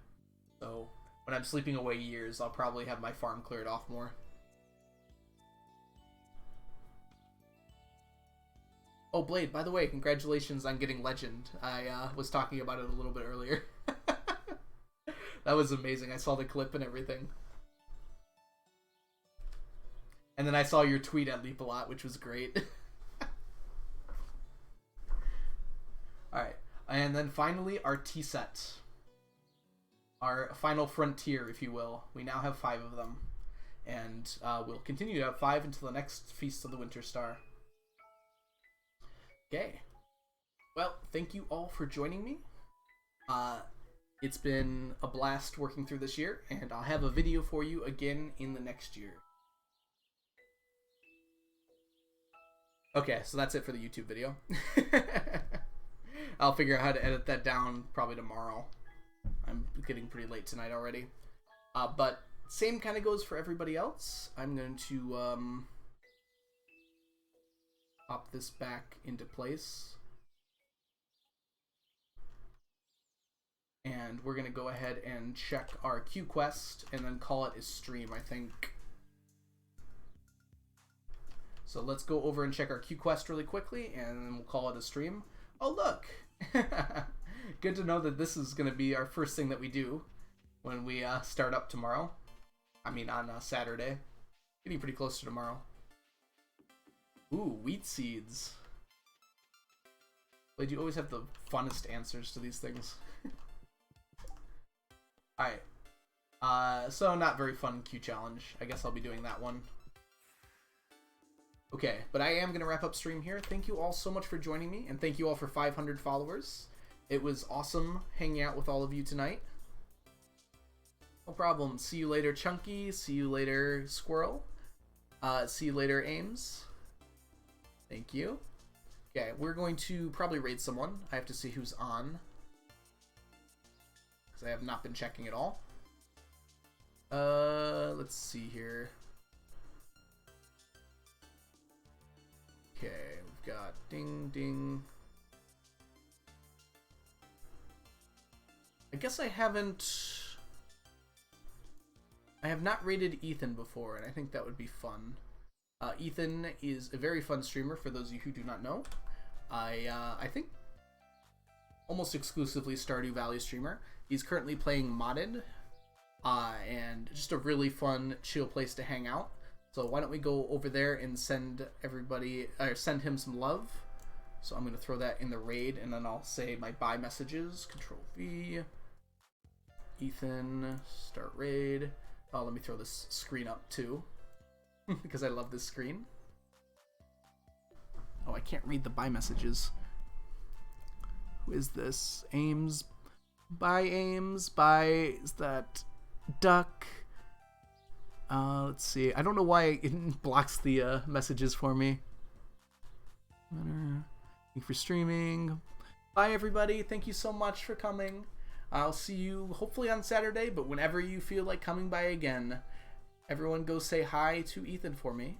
So, when I'm sleeping away years, I'll probably have my farm cleared off more. Oh, Blade, by the way, congratulations on getting Legend. I was talking about it a little bit earlier. That was amazing. I saw the clip and everything. And then I saw your tweet at Leap a Lot, which was great. Alright, and then finally our tea set. Our final frontier, if you will. We now have 5 of them. And we'll continue to have 5 until the next Feast of the Winter Star. Okay. Well, thank you all for joining me. It's been a blast working through this year, and I'll have a video for you again in the next year. Okay, so that's it for the YouTube video. I'll figure out how to edit that down probably tomorrow. I'm getting pretty late tonight already. But same kind of goes for everybody else. I'm going to pop this back into place. And we're going to go ahead and check our Q quest and then call it a stream, I think. So let's go over and check our Q quest really quickly, and then we'll call it a stream. Oh, look! Good to know that this is going to be our first thing that we do when we start up tomorrow. I mean, on Saturday. Getting pretty close to tomorrow. Ooh, wheat seeds. Like, you always have the funnest answers to these things. Alright. So not very fun Q challenge. I guess I'll be doing that one. Okay, but I am going to wrap up stream here. Thank you all so much for joining me, and thank you all for 500 followers. It was awesome hanging out with all of you tonight. No problem. See you later, Chunky. See you later, Squirrel. See you later, Ames. Thank you. Okay, we're going to probably raid someone. I have to see who's on, because I have not been checking at all. Let's see here. Okay, we've got ding ding. I guess I have not rated Ethan before, and I think that would be fun. Ethan is a very fun streamer, for those of you who do not know. I think almost exclusively Stardew Valley streamer. He's currently playing modded, and just a really fun, chill place to hang out. So why don't we go over there and send him some love. So I'm going to throw that in the raid, and then I'll say my bye messages. Control V. Ethan, start raid. Oh, let me throw this screen up too, because I love this screen. Oh, I can't read the bye messages. Who is this? Ames. Bye, Ames. Bye. Is that Duck? Let's see. I don't know why it blocks the messages for me. Thank you for streaming. Bye, everybody. Thank you so much for coming. I'll see you hopefully on Saturday, but whenever you feel like coming by again, everyone go say hi to Ethan for me.